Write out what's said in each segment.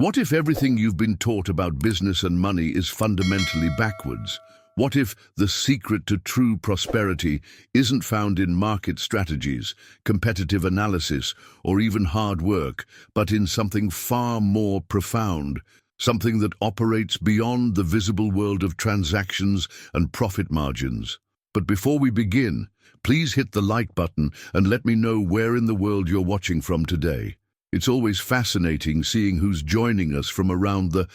What if everything you've been taught about business and money is fundamentally backwards? What if the secret to true prosperity isn't found in market strategies, competitive analysis, or even hard work, but in something far more profound, something that operates beyond the visible world of transactions and profit margins? But before we begin, please hit the like button and let me know where in the world you're watching from today. It's always fascinating seeing who's joining us from around the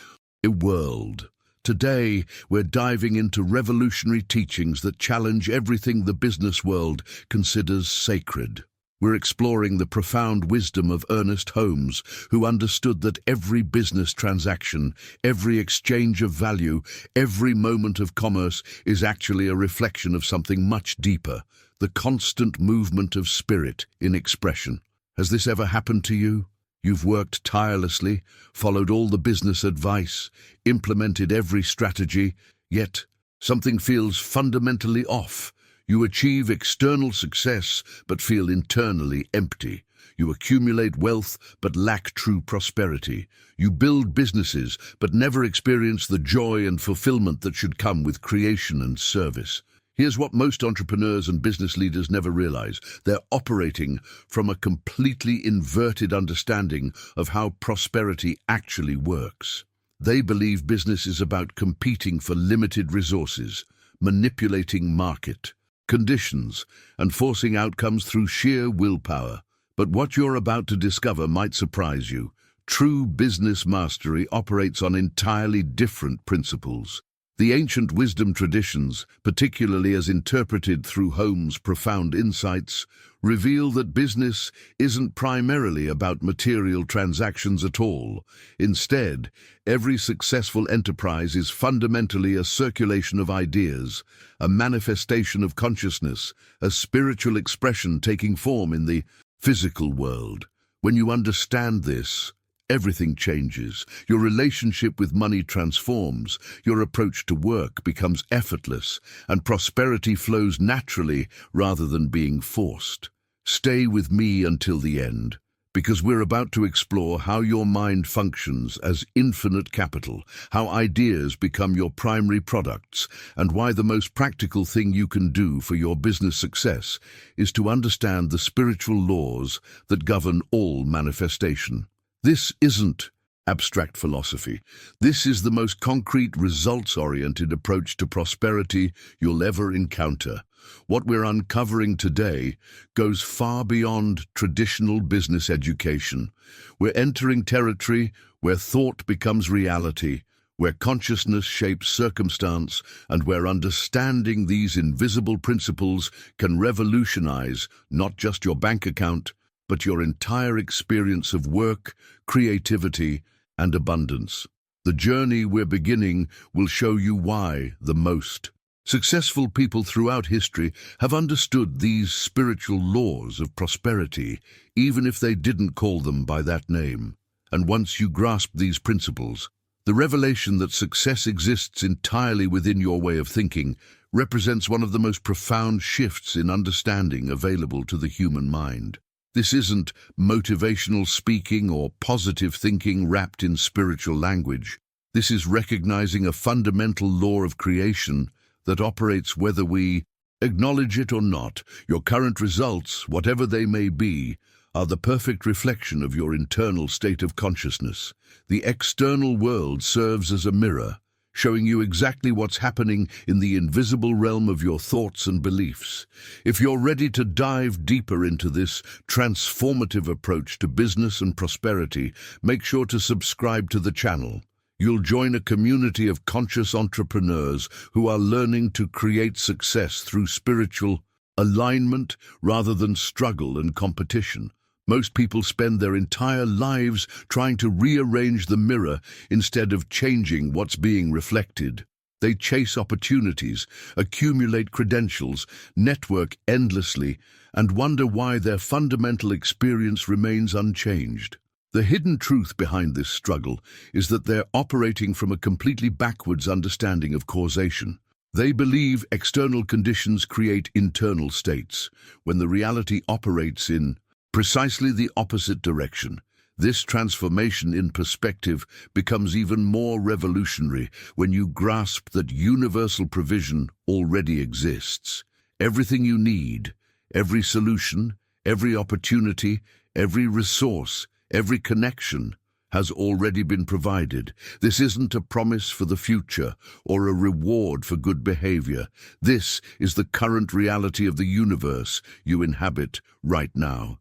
world. Today, we're diving into revolutionary teachings that challenge everything the business world considers sacred. We're exploring the profound wisdom of Ernest Holmes, who understood that every business transaction, every exchange of value, every moment of commerce is actually a reflection of something much deeper, the constant movement of spirit in expression. Has this ever happened to you? You've worked tirelessly, followed all the business advice, implemented every strategy, yet something feels fundamentally off. You achieve external success, but feel internally empty. You accumulate wealth, but lack true prosperity. You build businesses, but never experience the joy and fulfillment that should come with creation and service. Here's what most entrepreneurs and business leaders never realize. They're operating from a completely inverted understanding of how prosperity actually works. They believe business is about competing for limited resources, manipulating market conditions, and forcing outcomes through sheer willpower. But what you're about to discover might surprise you. True business mastery operates on entirely different principles. The ancient wisdom traditions, particularly as interpreted through Holmes' profound insights, reveal that business isn't primarily about material transactions at all. Instead, every successful enterprise is fundamentally a circulation of ideas, a manifestation of consciousness, a spiritual expression taking form in the physical world. When you understand this, everything changes. Your relationship with money transforms, your approach to work becomes effortless, and prosperity flows naturally rather than being forced. Stay with me until the end, because we're about to explore how your mind functions as infinite capital, how ideas become your primary products, and why the most practical thing you can do for your business success is to understand the spiritual laws that govern all manifestation. This isn't abstract philosophy. This is the most concrete, results-oriented approach to prosperity you'll ever encounter. What we're uncovering today goes far beyond traditional business education. We're entering territory where thought becomes reality, where consciousness shapes circumstance, and where understanding these invisible principles can revolutionize not just your bank account, but your entire experience of work, creativity, and abundance. The journey we're beginning will show you why the most successful people throughout history have understood these spiritual laws of prosperity, even if they didn't call them by that name. And once you grasp these principles, the revelation that success exists entirely within your way of thinking represents one of the most profound shifts in understanding available to the human mind. This isn't motivational speaking or positive thinking wrapped in spiritual language. This is recognizing a fundamental law of creation that operates whether we acknowledge it or not. Your current results, whatever they may be, are the perfect reflection of your internal state of consciousness. The external world serves as a mirror, showing you exactly what's happening in the invisible realm of your thoughts and beliefs. If you're ready to dive deeper into this transformative approach to business and prosperity, make sure to subscribe to the channel. You'll join a community of conscious entrepreneurs who are learning to create success through spiritual alignment rather than struggle and competition. Most people spend their entire lives trying to rearrange the mirror instead of changing what's being reflected. They chase opportunities, accumulate credentials, network endlessly, and wonder why their fundamental experience remains unchanged. The hidden truth behind this struggle is that they're operating from a completely backwards understanding of causation. They believe external conditions create internal states, when the reality operates in precisely the opposite direction. This transformation in perspective becomes even more revolutionary when you grasp that universal provision already exists. Everything you need, every solution, every opportunity, every resource, every connection has already been provided. This isn't a promise for the future or a reward for good behavior. This is the current reality of the universe you inhabit right now.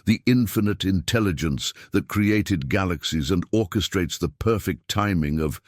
The infinite intelligence that created galaxies and orchestrates the perfect timing of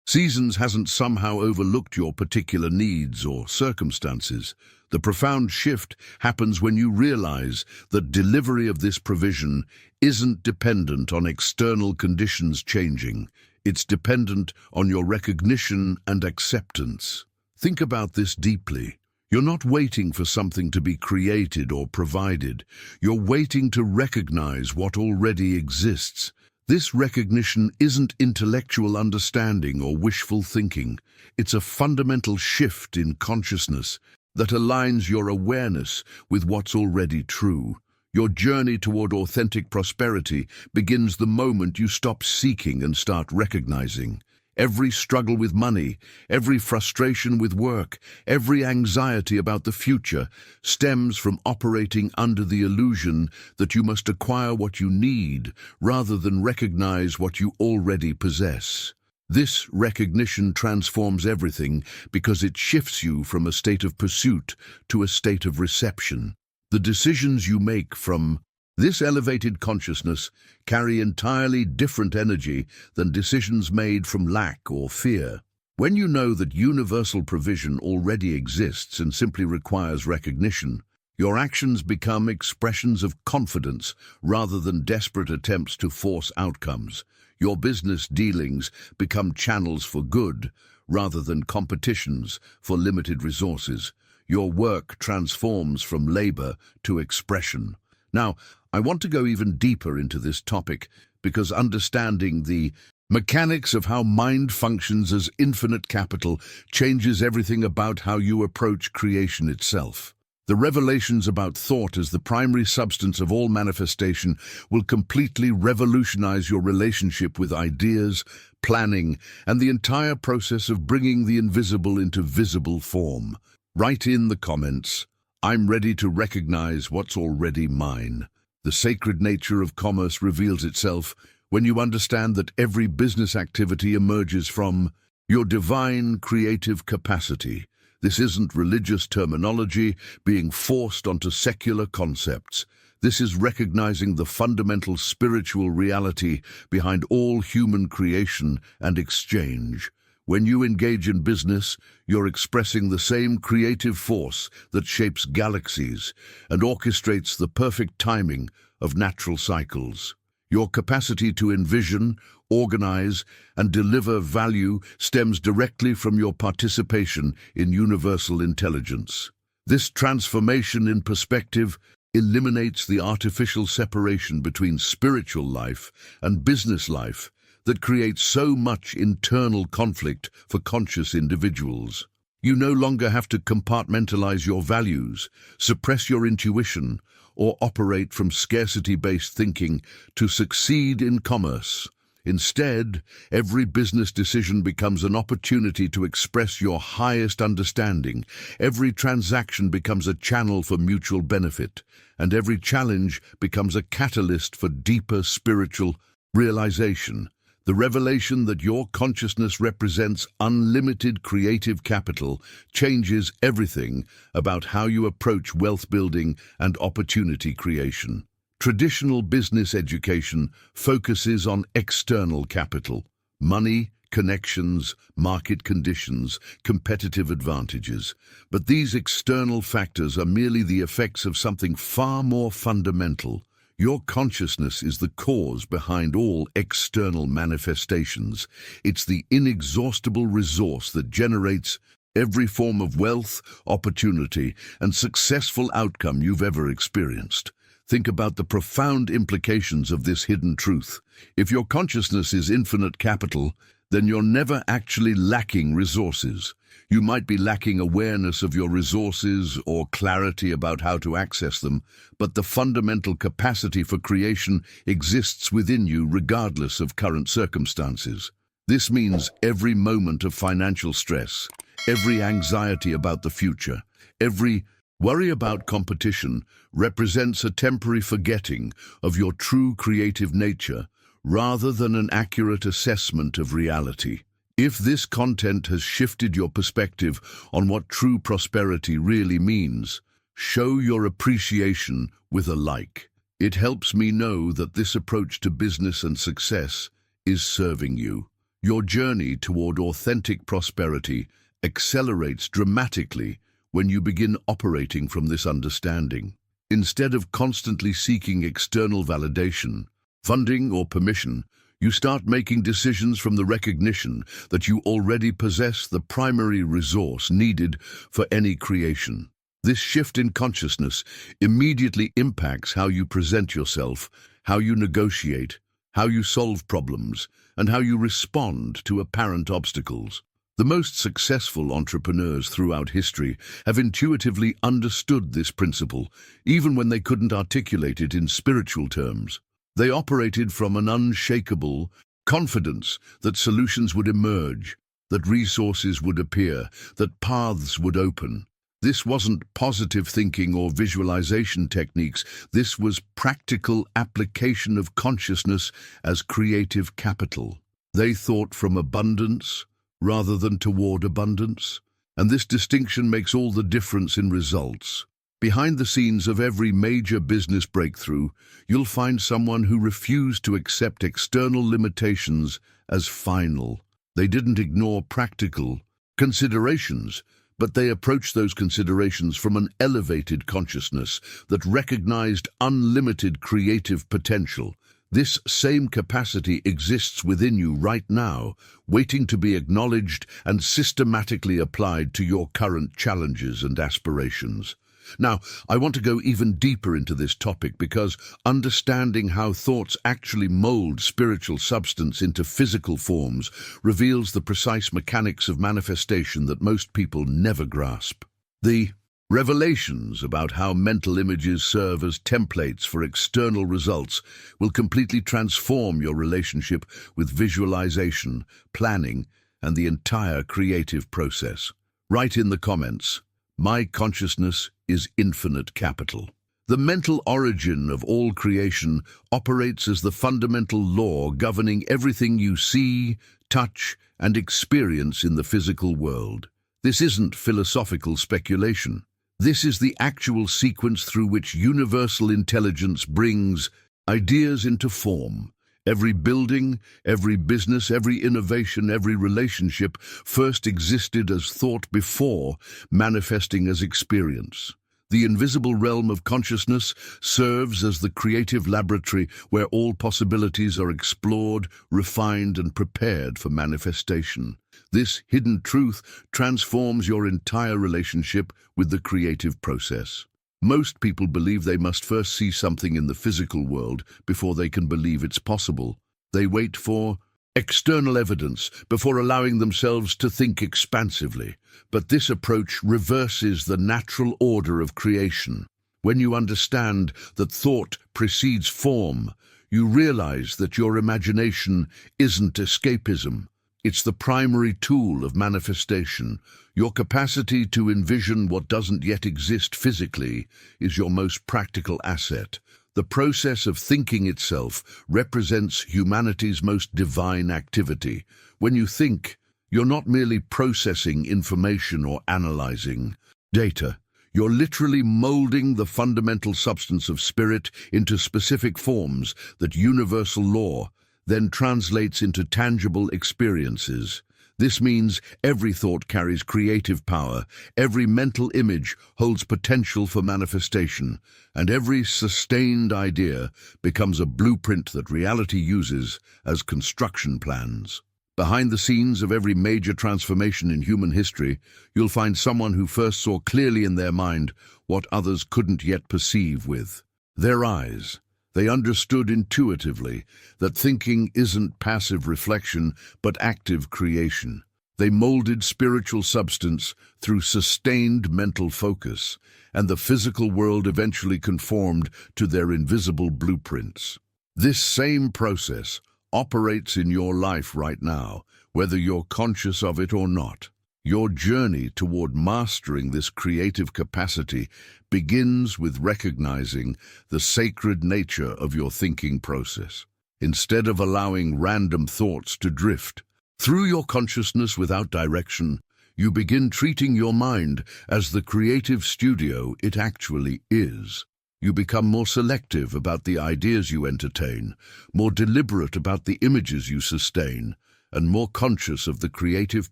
seasons hasn't somehow overlooked your particular needs or circumstances. The profound shift happens when you realize that delivery of this provision isn't dependent on external conditions changing. It's dependent on your recognition and acceptance. Think about this deeply. You're not waiting for something to be created or provided. You're waiting to recognize what already exists. This recognition isn't intellectual understanding or wishful thinking. It's a fundamental shift in consciousness that aligns your awareness with what's already true. Your journey toward authentic prosperity begins the moment you stop seeking and start recognizing. Every struggle with money, every frustration with work, every anxiety about the future stems from operating under the illusion that you must acquire what you need rather than recognize what you already possess. This recognition transforms everything because it shifts you from a state of pursuit to a state of reception. The decisions you make from this elevated consciousness carry entirely different energy than decisions made from lack or fear. When you know that universal provision already exists and simply requires recognition, your actions become expressions of confidence rather than desperate attempts to force outcomes. Your business dealings become channels for good rather than competitions for limited resources. Your work transforms from labor to expression. Now, I want to go even deeper into this topic because understanding the mechanics of how mind functions as infinite capital changes everything about how you approach creation itself. The revelations about thought as the primary substance of all manifestation will completely revolutionize your relationship with ideas, planning, and the entire process of bringing the invisible into visible form. Write in the comments, "I'm ready to recognize what's already mine." The sacred nature of commerce reveals itself when you understand that every business activity emerges from your divine creative capacity. This isn't religious terminology being forced onto secular concepts. This is recognizing the fundamental spiritual reality behind all human creation and exchange. When you engage in business, you're expressing the same creative force that shapes galaxies and orchestrates the perfect timing of natural cycles. Your capacity to envision, organize, and deliver value stems directly from your participation in universal intelligence. This transformation in perspective eliminates the artificial separation between spiritual life and business life that creates so much internal conflict for conscious individuals. You no longer have to compartmentalize your values, suppress your intuition, or operate from scarcity-based thinking to succeed in commerce. Instead, every business decision becomes an opportunity to express your highest understanding. Every transaction becomes a channel for mutual benefit, and every challenge becomes a catalyst for deeper spiritual realization. The revelation that your consciousness represents unlimited creative capital changes everything about how you approach wealth building and opportunity creation. Traditional business education focuses on external capital, money, connections, market conditions, competitive advantages. But these external factors are merely the effects of something far more fundamental. Your consciousness is the cause behind all external manifestations. It's the inexhaustible resource that generates every form of wealth, opportunity, and successful outcome you've ever experienced. Think about the profound implications of this hidden truth. If your consciousness is infinite capital, then you're never actually lacking resources. You might be lacking awareness of your resources or clarity about how to access them, but the fundamental capacity for creation exists within you regardless of current circumstances. This means every moment of financial stress, every anxiety about the future, every worry about competition represents a temporary forgetting of your true creative nature rather than an accurate assessment of reality. If this content has shifted your perspective on what true prosperity really means, show your appreciation with a like. It helps me know that this approach to business and success is serving you. Your journey toward authentic prosperity accelerates dramatically when you begin operating from this understanding. Instead of constantly seeking external validation, funding, or permission, you start making decisions from the recognition that you already possess the primary resource needed for any creation. This shift in consciousness immediately impacts how you present yourself, how you negotiate, how you solve problems, and how you respond to apparent obstacles. The most successful entrepreneurs throughout history have intuitively understood this principle, even when they couldn't articulate it in spiritual terms. They operated from an unshakable confidence that solutions would emerge, that resources would appear, that paths would open. This wasn't positive thinking or visualization techniques. This was practical application of consciousness as creative capital. They thought from abundance rather than toward abundance, and this distinction makes all the difference in results. Behind the scenes of every major business breakthrough, you'll find someone who refused to accept external limitations as final. They didn't ignore practical considerations, but they approached those considerations from an elevated consciousness that recognized unlimited creative potential. This same capacity exists within you right now, waiting to be acknowledged and systematically applied to your current challenges and aspirations. Now, I want to go even deeper into this topic because understanding how thoughts actually mold spiritual substance into physical forms reveals the precise mechanics of manifestation that most people never grasp. The revelations about how mental images serve as templates for external results will completely transform your relationship with visualization, planning, and the entire creative process. Write in the comments, "My consciousness is infinite capital." The mental origin of all creation operates as the fundamental law governing everything you see, touch, and experience in the physical world. This isn't philosophical speculation. This is the actual sequence through which universal intelligence brings ideas into form. Every building, every business, every innovation, every relationship first existed as thought before manifesting as experience. The invisible realm of consciousness serves as the creative laboratory where all possibilities are explored, refined, and prepared for manifestation. This hidden truth transforms your entire relationship with the creative process. Most people believe they must first see something in the physical world before they can believe it's possible. They wait for external evidence before allowing themselves to think expansively. But this approach reverses the natural order of creation. When you understand that thought precedes form, you realize that your imagination isn't escapism. It's the primary tool of manifestation. Your capacity to envision what doesn't yet exist physically is your most practical asset. The process of thinking itself represents humanity's most divine activity. When you think, you're not merely processing information or analyzing data. You're literally molding the fundamental substance of spirit into specific forms that universal law then translates into tangible experiences. This means every thought carries creative power, every mental image holds potential for manifestation, and every sustained idea becomes a blueprint that reality uses as construction plans. Behind the scenes of every major transformation in human history, you'll find someone who first saw clearly in their mind what others couldn't yet perceive with their eyes. They understood intuitively that thinking isn't passive reflection, but active creation. They molded spiritual substance through sustained mental focus, and the physical world eventually conformed to their invisible blueprints. This same process operates in your life right now, whether you're conscious of it or not. Your journey toward mastering this creative capacity begins with recognizing the sacred nature of your thinking process. Instead of allowing random thoughts to drift through your consciousness without direction, you begin treating your mind as the creative studio it actually is. You become more selective about the ideas you entertain, more deliberate about the images you sustain, and more conscious of the creative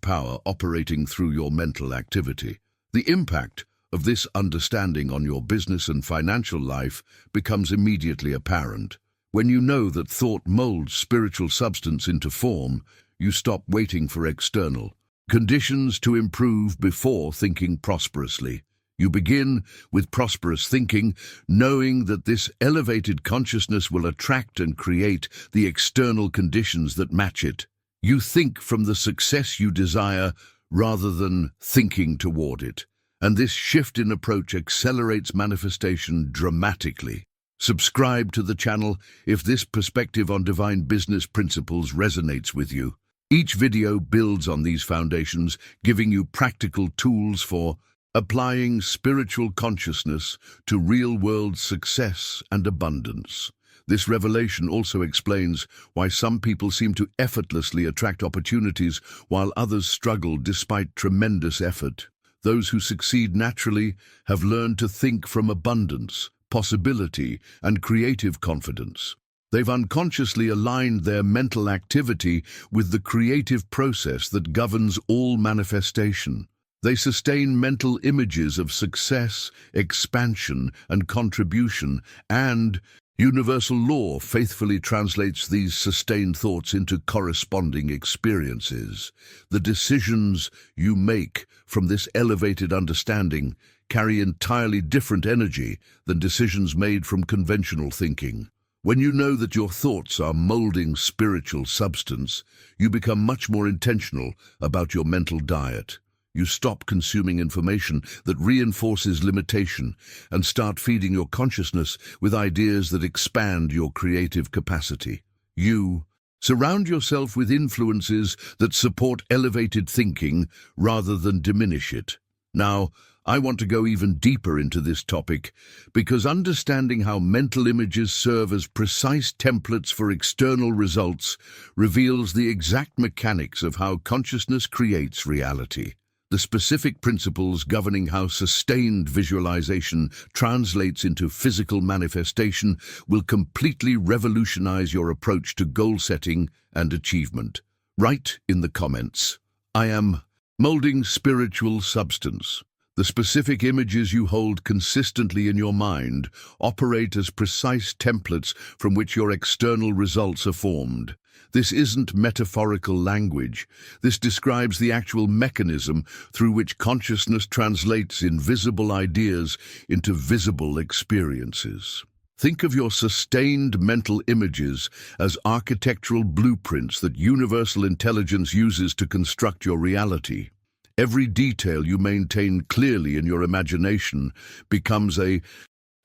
power operating through your mental activity. The impact of this understanding on your business and financial life becomes immediately apparent. When you know that thought molds spiritual substance into form, you stop waiting for external conditions to improve before thinking prosperously. You begin with prosperous thinking, knowing that this elevated consciousness will attract and create the external conditions that match it. You think from the success you desire rather than thinking toward it, and this shift in approach accelerates manifestation dramatically. Subscribe to the channel if this perspective on divine business principles resonates with you. Each video builds on these foundations, giving you practical tools for applying spiritual consciousness to real-world success and abundance. This revelation also explains why some people seem to effortlessly attract opportunities while others struggle despite tremendous effort. Those who succeed naturally have learned to think from abundance, possibility, and creative confidence. They've unconsciously aligned their mental activity with the creative process that governs all manifestation. They sustain mental images of success, expansion, and contribution, and universal law faithfully translates these sustained thoughts into corresponding experiences. The decisions you make from this elevated understanding carry entirely different energy than decisions made from conventional thinking. When you know that your thoughts are molding spiritual substance, you become much more intentional about your mental diet. You stop consuming information that reinforces limitation and start feeding your consciousness with ideas that expand your creative capacity. You surround yourself with influences that support elevated thinking rather than diminish it. Now, I want to go even deeper into this topic because understanding how mental images serve as precise templates for external results reveals the exact mechanics of how consciousness creates reality. The specific principles governing how sustained visualization translates into physical manifestation will completely revolutionize your approach to goal setting and achievement. Write in the comments, I am molding spiritual substance. The specific images you hold consistently in your mind operate as precise templates from which your external results are formed. This isn't metaphorical language. This describes the actual mechanism through which consciousness translates invisible ideas into visible experiences. Think of your sustained mental images as architectural blueprints that universal intelligence uses to construct your reality. Every detail you maintain clearly in your imagination becomes a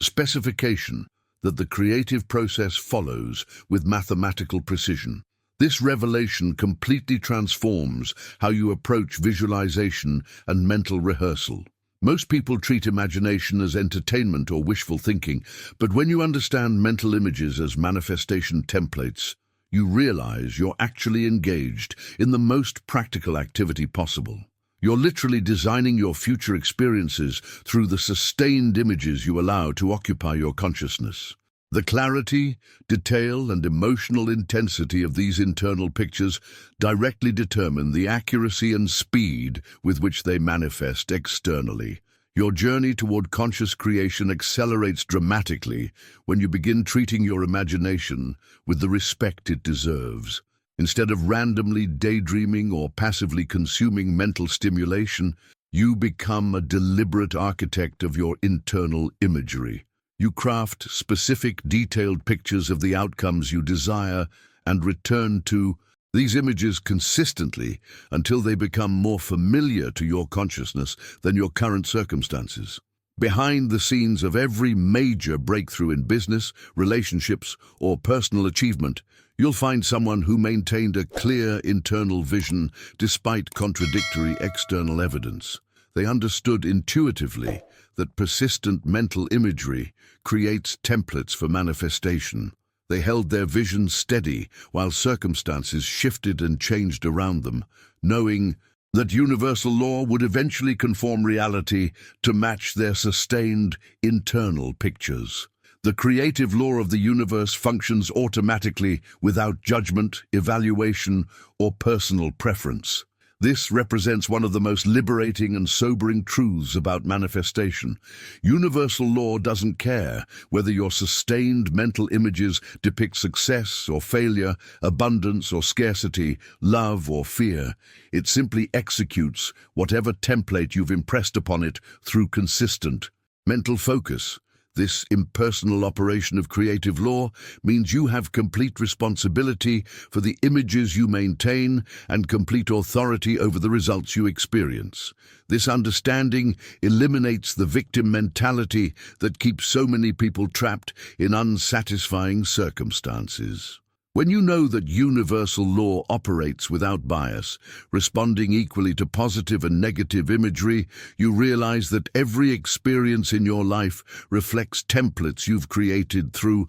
specification that the creative process follows with mathematical precision. This revelation completely transforms how you approach visualization and mental rehearsal. Most people treat imagination as entertainment or wishful thinking, but when you understand mental images as manifestation templates, you realize you're actually engaged in the most practical activity possible. You're literally designing your future experiences through the sustained images you allow to occupy your consciousness. The clarity, detail, and emotional intensity of these internal pictures directly determine the accuracy and speed with which they manifest externally. Your journey toward conscious creation accelerates dramatically when you begin treating your imagination with the respect it deserves. Instead of randomly daydreaming or passively consuming mental stimulation, you become a deliberate architect of your internal imagery. You craft specific, detailed pictures of the outcomes you desire and return to these images consistently until they become more familiar to your consciousness than your current circumstances. Behind the scenes of every major breakthrough in business, relationships, or personal achievement, you'll find someone who maintained a clear internal vision despite contradictory external evidence. They understood intuitively that persistent mental imagery creates templates for manifestation. They held their vision steady while circumstances shifted and changed around them, knowing that universal law would eventually conform reality to match their sustained internal pictures. The creative law of the universe functions automatically without judgment, evaluation, or personal preference. This represents one of the most liberating and sobering truths about manifestation. Universal law doesn't care whether your sustained mental images depict success or failure, abundance or scarcity, love or fear. It simply executes whatever template you've impressed upon it through consistent mental focus. This impersonal operation of creative law means you have complete responsibility for the images you maintain and complete authority over the results you experience. This understanding eliminates the victim mentality that keeps so many people trapped in unsatisfying circumstances. When you know that universal law operates without bias, responding equally to positive and negative imagery, you realize that every experience in your life reflects templates you've created through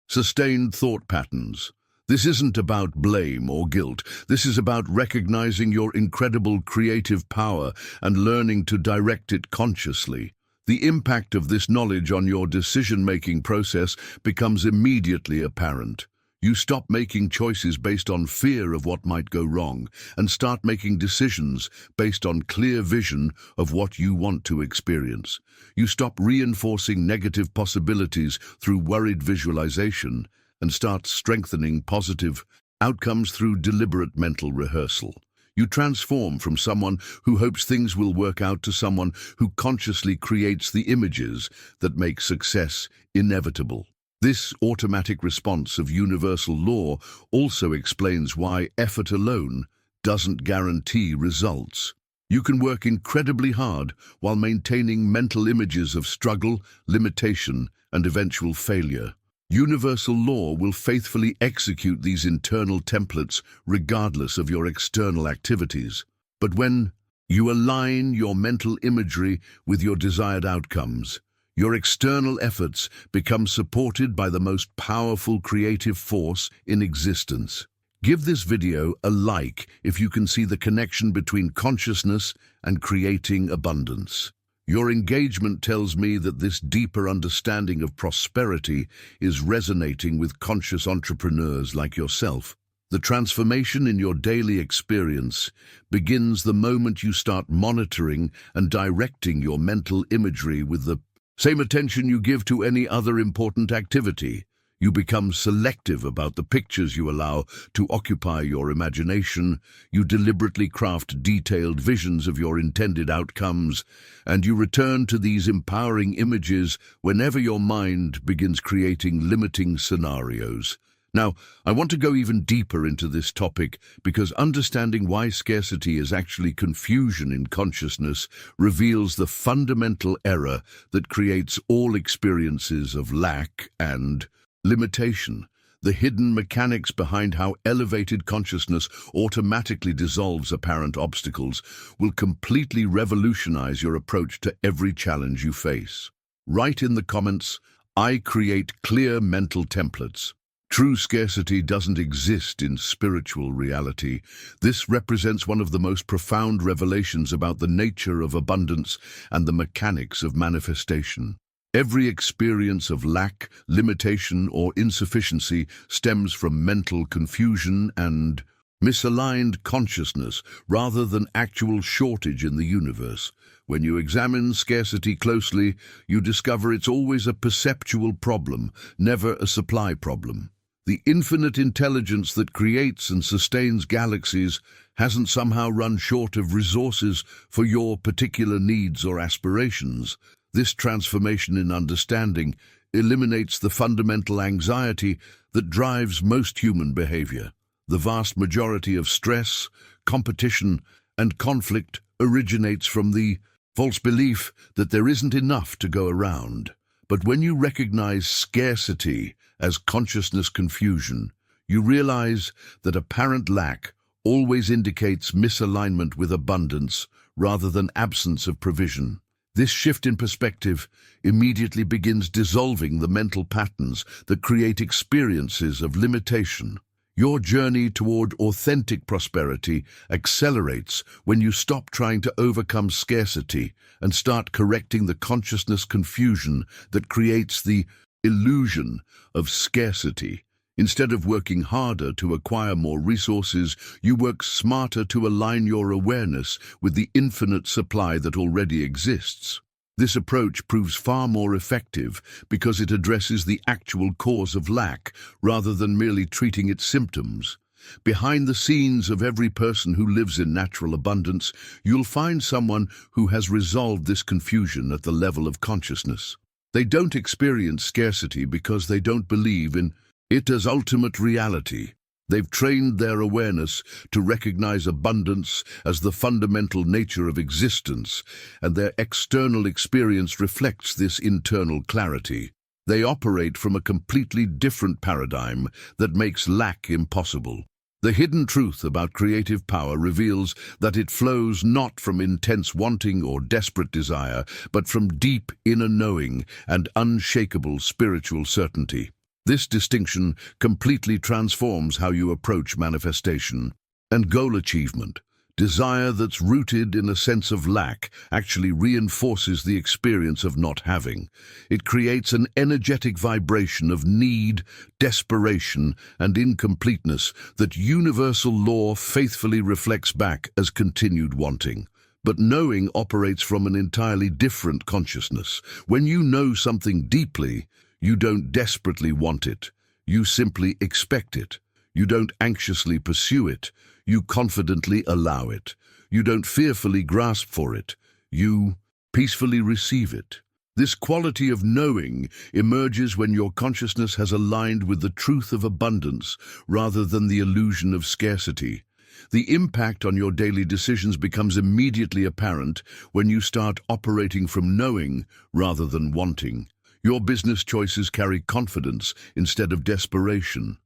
sustained thought patterns. This isn't about blame or guilt. This is about recognizing your incredible creative power and learning to direct it consciously. The impact of this knowledge on your decision-making process becomes immediately apparent. You stop making choices based on fear of what might go wrong and start making decisions based on clear vision of what you want to experience. You stop reinforcing negative possibilities through worried visualization and start strengthening positive outcomes through deliberate mental rehearsal. You transform from someone who hopes things will work out to someone who consciously creates the images that make success inevitable. This automatic response of universal law also explains why effort alone doesn't guarantee results. You can work incredibly hard while maintaining mental images of struggle, limitation, and eventual failure. Universal law will faithfully execute these internal templates regardless of your external activities. But when you align your mental imagery with your desired outcomes, your external efforts become supported by the most powerful creative force in existence. Give this video a like if you can see the connection between consciousness and creating abundance. Your engagement tells me that this deeper understanding of prosperity is resonating with conscious entrepreneurs like yourself. The transformation in your daily experience begins the moment you start monitoring and directing your mental imagery with the same attention you give to any other important activity. You become selective about the pictures you allow to occupy your imagination. You deliberately craft detailed visions of your intended outcomes, and you return to these empowering images whenever your mind begins creating limiting scenarios. Now, I want to go even deeper into this topic because understanding why scarcity is actually confusion in consciousness reveals the fundamental error that creates all experiences of lack and limitation. The hidden mechanics behind how elevated consciousness automatically dissolves apparent obstacles will completely revolutionize your approach to every challenge you face. Write in the comments, "I create clear mental templates." True scarcity doesn't exist in spiritual reality. This represents one of the most profound revelations about the nature of abundance and the mechanics of manifestation. Every experience of lack, limitation, or insufficiency stems from mental confusion and misaligned consciousness rather than actual shortage in the universe. When you examine scarcity closely, you discover it's always a perceptual problem, never a supply problem. The infinite intelligence that creates and sustains galaxies hasn't somehow run short of resources for your particular needs or aspirations. This transformation in understanding eliminates the fundamental anxiety that drives most human behavior. The vast majority of stress, competition, and conflict originates from the false belief that there isn't enough to go around. But when you recognize scarcity as consciousness confusion, you realize that apparent lack always indicates misalignment with abundance rather than absence of provision. This shift in perspective immediately begins dissolving the mental patterns that create experiences of limitation. Your journey toward authentic prosperity accelerates when you stop trying to overcome scarcity and start correcting the consciousness confusion that creates the illusion of scarcity. Instead of working harder to acquire more resources, you work smarter to align your awareness with the infinite supply that already exists. This approach proves far more effective because it addresses the actual cause of lack rather than merely treating its symptoms. Behind the scenes of every person who lives in natural abundance, you'll find someone who has resolved this confusion at the level of consciousness. They don't experience scarcity because they don't believe in it as ultimate reality. They've trained their awareness to recognize abundance as the fundamental nature of existence, and their external experience reflects this internal clarity. They operate from a completely different paradigm that makes lack impossible. The hidden truth about creative power reveals that it flows not from intense wanting or desperate desire, but from deep inner knowing and unshakable spiritual certainty. This distinction completely transforms how you approach manifestation and goal achievement. Desire that's rooted in a sense of lack actually reinforces the experience of not having. It creates an energetic vibration of need, desperation, and incompleteness that universal law faithfully reflects back as continued wanting. But knowing operates from an entirely different consciousness. When you know something deeply, you don't desperately want it. You simply expect it. You don't anxiously pursue it. You confidently allow it. You don't fearfully grasp for it. You peacefully receive it. This quality of knowing emerges when your consciousness has aligned with the truth of abundance rather than the illusion of scarcity. The impact on your daily decisions becomes immediately apparent when you start operating from knowing rather than wanting. Your business choices carry confidence instead of desperation.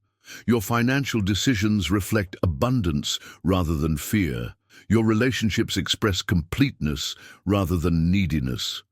Your financial decisions reflect abundance rather than fear. Your relationships express completeness rather than neediness.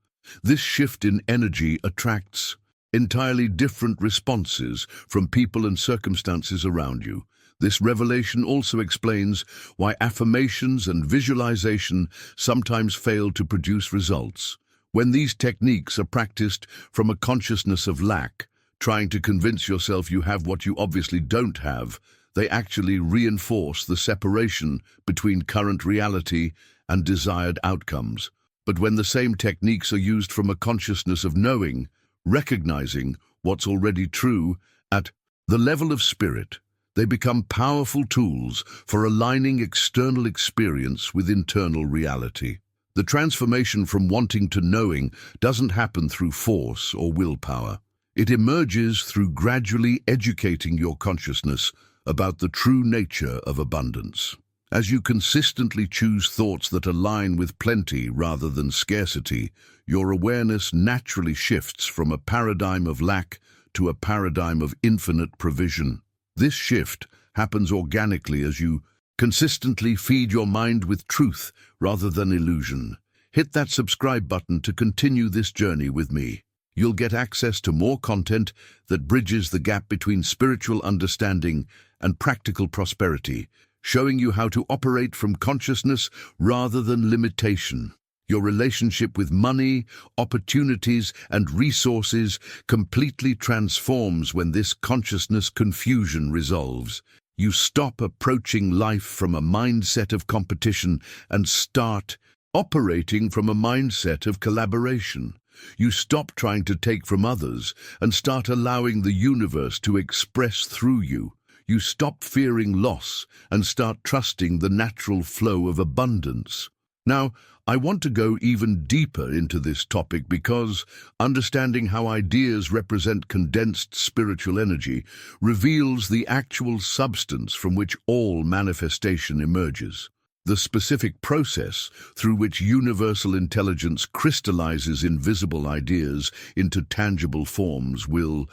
This shift in energy attracts entirely different responses from people and circumstances around you. This revelation also explains why affirmations and visualization sometimes fail to produce results. When these techniques are practiced from a consciousness of lack, trying to convince yourself you have what you obviously don't have, they actually reinforce the separation between current reality and desired outcomes. But when the same techniques are used from a consciousness of knowing, recognizing what's already true at the level of spirit, they become powerful tools for aligning external experience with internal reality. The transformation from wanting to knowing doesn't happen through force or willpower. It emerges through gradually educating your consciousness about the true nature of abundance. As you consistently choose thoughts that align with plenty rather than scarcity, your awareness naturally shifts from a paradigm of lack to a paradigm of infinite provision. This shift happens organically as you consistently feed your mind with truth rather than illusion. Hit that subscribe button to continue this journey with me. You'll get access to more content that bridges the gap between spiritual understanding and practical prosperity, showing you how to operate from consciousness rather than limitation. Your relationship with money, opportunities, and resources completely transforms when this consciousness confusion resolves. You stop approaching life from a mindset of competition and start operating from a mindset of collaboration. You stop trying to take from others and start allowing the universe to express through you. You stop fearing loss and start trusting the natural flow of abundance. Now, I want to go even deeper into this topic because understanding how ideas represent condensed spiritual energy reveals the actual substance from which all manifestation emerges. The specific process through which universal intelligence crystallizes invisible ideas into tangible forms will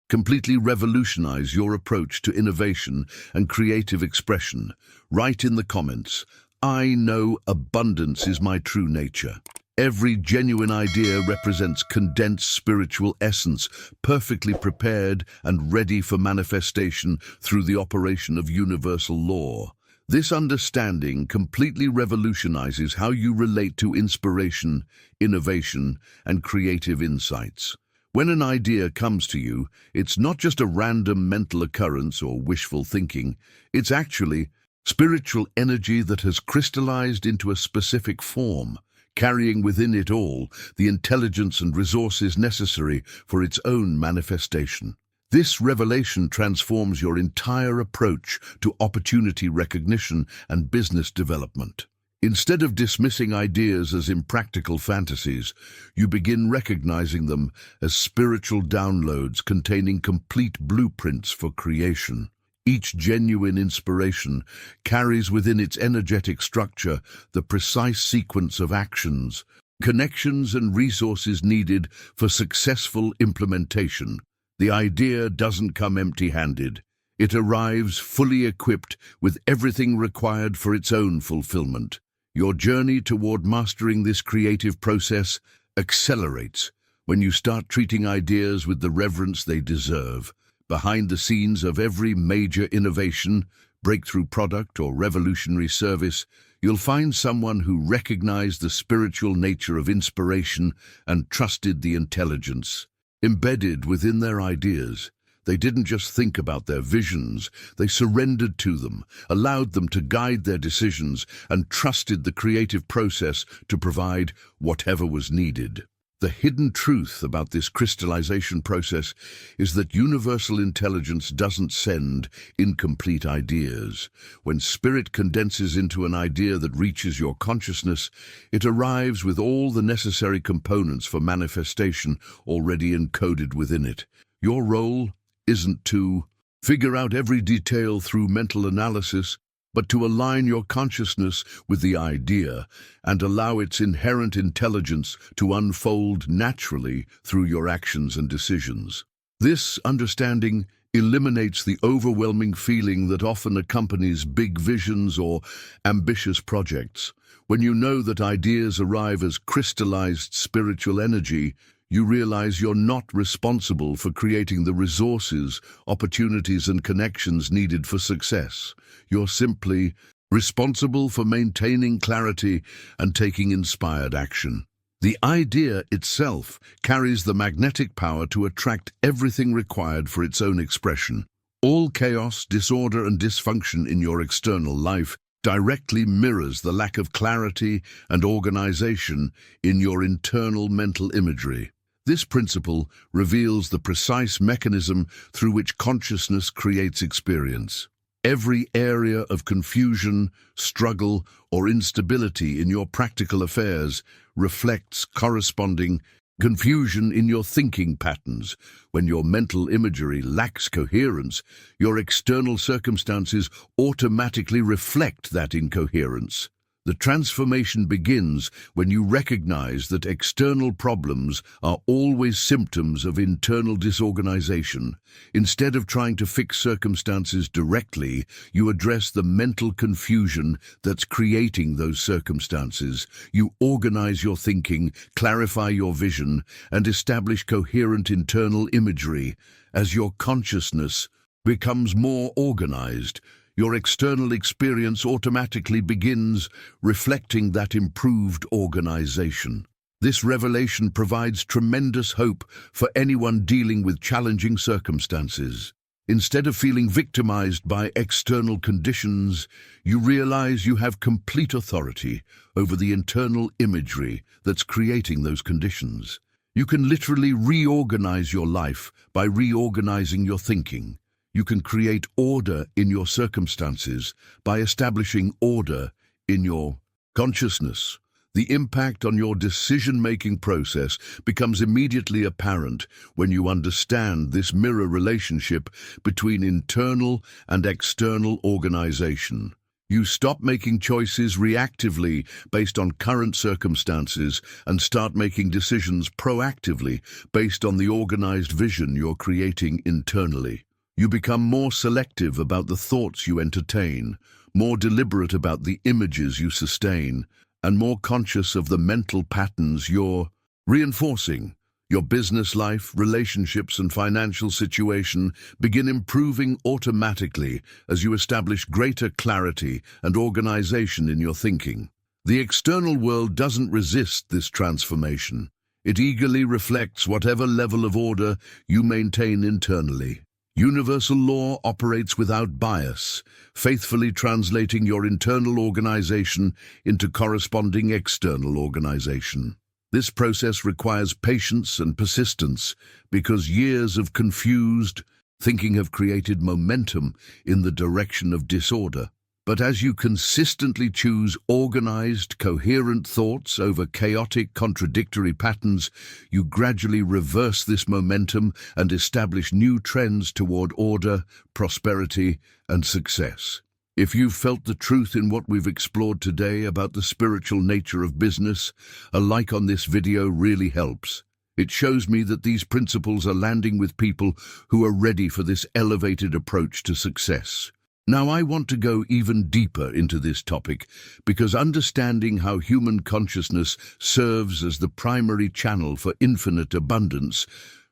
completely revolutionize your approach to innovation and creative expression. Write in the comments, "I know abundance is my true nature." Every genuine idea represents condensed spiritual essence, perfectly prepared and ready for manifestation through the operation of universal law. This understanding completely revolutionizes how you relate to inspiration, innovation, and creative insights. When an idea comes to you, it's not just a random mental occurrence or wishful thinking. It's actually spiritual energy that has crystallized into a specific form, carrying within it all the intelligence and resources necessary for its own manifestation. This revelation transforms your entire approach to opportunity recognition and business development. Instead of dismissing ideas as impractical fantasies, you begin recognizing them as spiritual downloads containing complete blueprints for creation. Each genuine inspiration carries within its energetic structure the precise sequence of actions, connections, and resources needed for successful implementation. The idea doesn't come empty-handed. It arrives fully equipped with everything required for its own fulfillment. Your journey toward mastering this creative process accelerates when you start treating ideas with the reverence they deserve. Behind the scenes of every major innovation, breakthrough product, or revolutionary service, you'll find someone who recognized the spiritual nature of inspiration and trusted the intelligence embedded within their ideas. They didn't just think about their visions, they surrendered to them, allowed them to guide their decisions, and trusted the creative process to provide whatever was needed. The hidden truth about this crystallization process is that universal intelligence doesn't send incomplete ideas. When spirit condenses into an idea that reaches your consciousness, it arrives with all the necessary components for manifestation already encoded within it. Your role isn't to figure out every detail through mental analysis, but to align your consciousness with the idea and allow its inherent intelligence to unfold naturally through your actions and decisions. This understanding eliminates the overwhelming feeling that often accompanies big visions or ambitious projects. When you know that ideas arrive as crystallized spiritual energy, you realize you're not responsible for creating the resources, opportunities, and connections needed for success. You're simply responsible for maintaining clarity and taking inspired action. The idea itself carries the magnetic power to attract everything required for its own expression. All chaos, disorder, and dysfunction in your external life directly mirrors the lack of clarity and organization in your internal mental imagery. This principle reveals the precise mechanism through which consciousness creates experience. Every area of confusion, struggle, or instability in your practical affairs reflects corresponding confusion in your thinking patterns. When your mental imagery lacks coherence, your external circumstances automatically reflect that incoherence. The transformation begins when you recognize that external problems are always symptoms of internal disorganization. Instead of trying to fix circumstances directly, you address the mental confusion that's creating those circumstances. You organize your thinking, clarify your vision, and establish coherent internal imagery. As your consciousness becomes more organized, your external experience automatically begins reflecting that improved organization. This revelation provides tremendous hope for anyone dealing with challenging circumstances. Instead of feeling victimized by external conditions, you realize you have complete authority over the internal imagery that's creating those conditions. You can literally reorganize your life by reorganizing your thinking. You can create order in your circumstances by establishing order in your Consciousness. The impact on your decision-making process becomes immediately apparent when you understand this mirror relationship between internal and external organization. You stop making choices reactively based on current circumstances and start making decisions proactively based on the organized vision you're creating internally. You become more selective about the thoughts you entertain, more deliberate about the images you sustain, and more conscious of the mental patterns you're reinforcing. Your business life, relationships, and financial situation begin improving automatically as you establish greater clarity and organization in your thinking. The external world doesn't resist this transformation. It eagerly reflects whatever level of order you maintain internally. Universal law operates without bias, faithfully translating your internal organization into corresponding external organization. This process requires patience and persistence because years of confused thinking have created momentum in the direction of disorder. But as you consistently choose organized, coherent thoughts over chaotic, contradictory patterns, you gradually reverse this momentum and establish new trends toward order, prosperity, and success. If you've felt the truth in what we've explored today about the spiritual nature of business, a like on this video really helps. It shows me that these principles are landing with people who are ready for this elevated approach to success. Now, I want to go even deeper into this topic because understanding how human consciousness serves as the primary channel for infinite abundance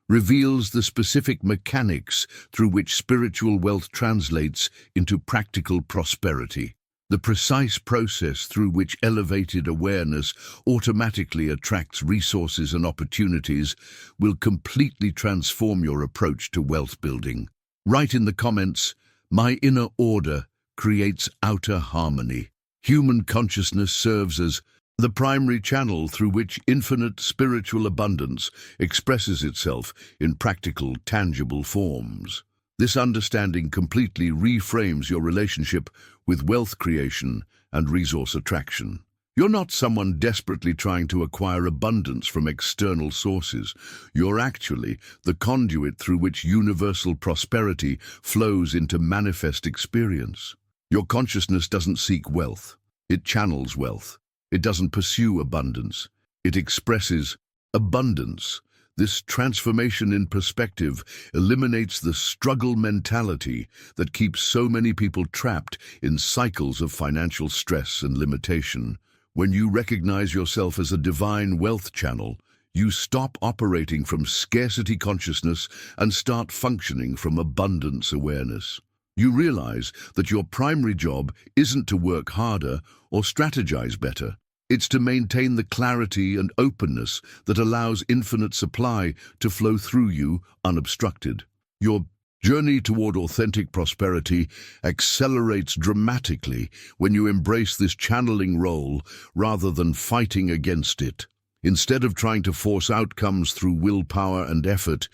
reveals the specific mechanics through which spiritual wealth translates into practical prosperity. The precise process through which elevated awareness automatically attracts resources and opportunities will completely transform your approach to wealth building. Write in the comments, "My inner order creates outer harmony." Human consciousness serves as the primary channel through which infinite spiritual abundance expresses itself in practical, tangible forms. This understanding completely reframes your relationship with wealth creation and resource attraction. You're not someone desperately trying to acquire abundance from external sources. You're actually the conduit through which universal prosperity flows into manifest experience. Your consciousness doesn't seek wealth. It channels wealth. It doesn't pursue abundance. It expresses abundance. This transformation in perspective eliminates the struggle mentality that keeps so many people trapped in cycles of financial stress and limitation. When you recognize yourself as a divine wealth channel, you stop operating from scarcity consciousness and start functioning from abundance awareness. You realize that your primary job isn't to work harder or strategize better. It's to maintain the clarity and openness that allows infinite supply to flow through you unobstructed. Your journey toward authentic prosperity accelerates dramatically when you embrace this channeling role rather than fighting against it. Instead of trying to force outcomes through willpower and effort,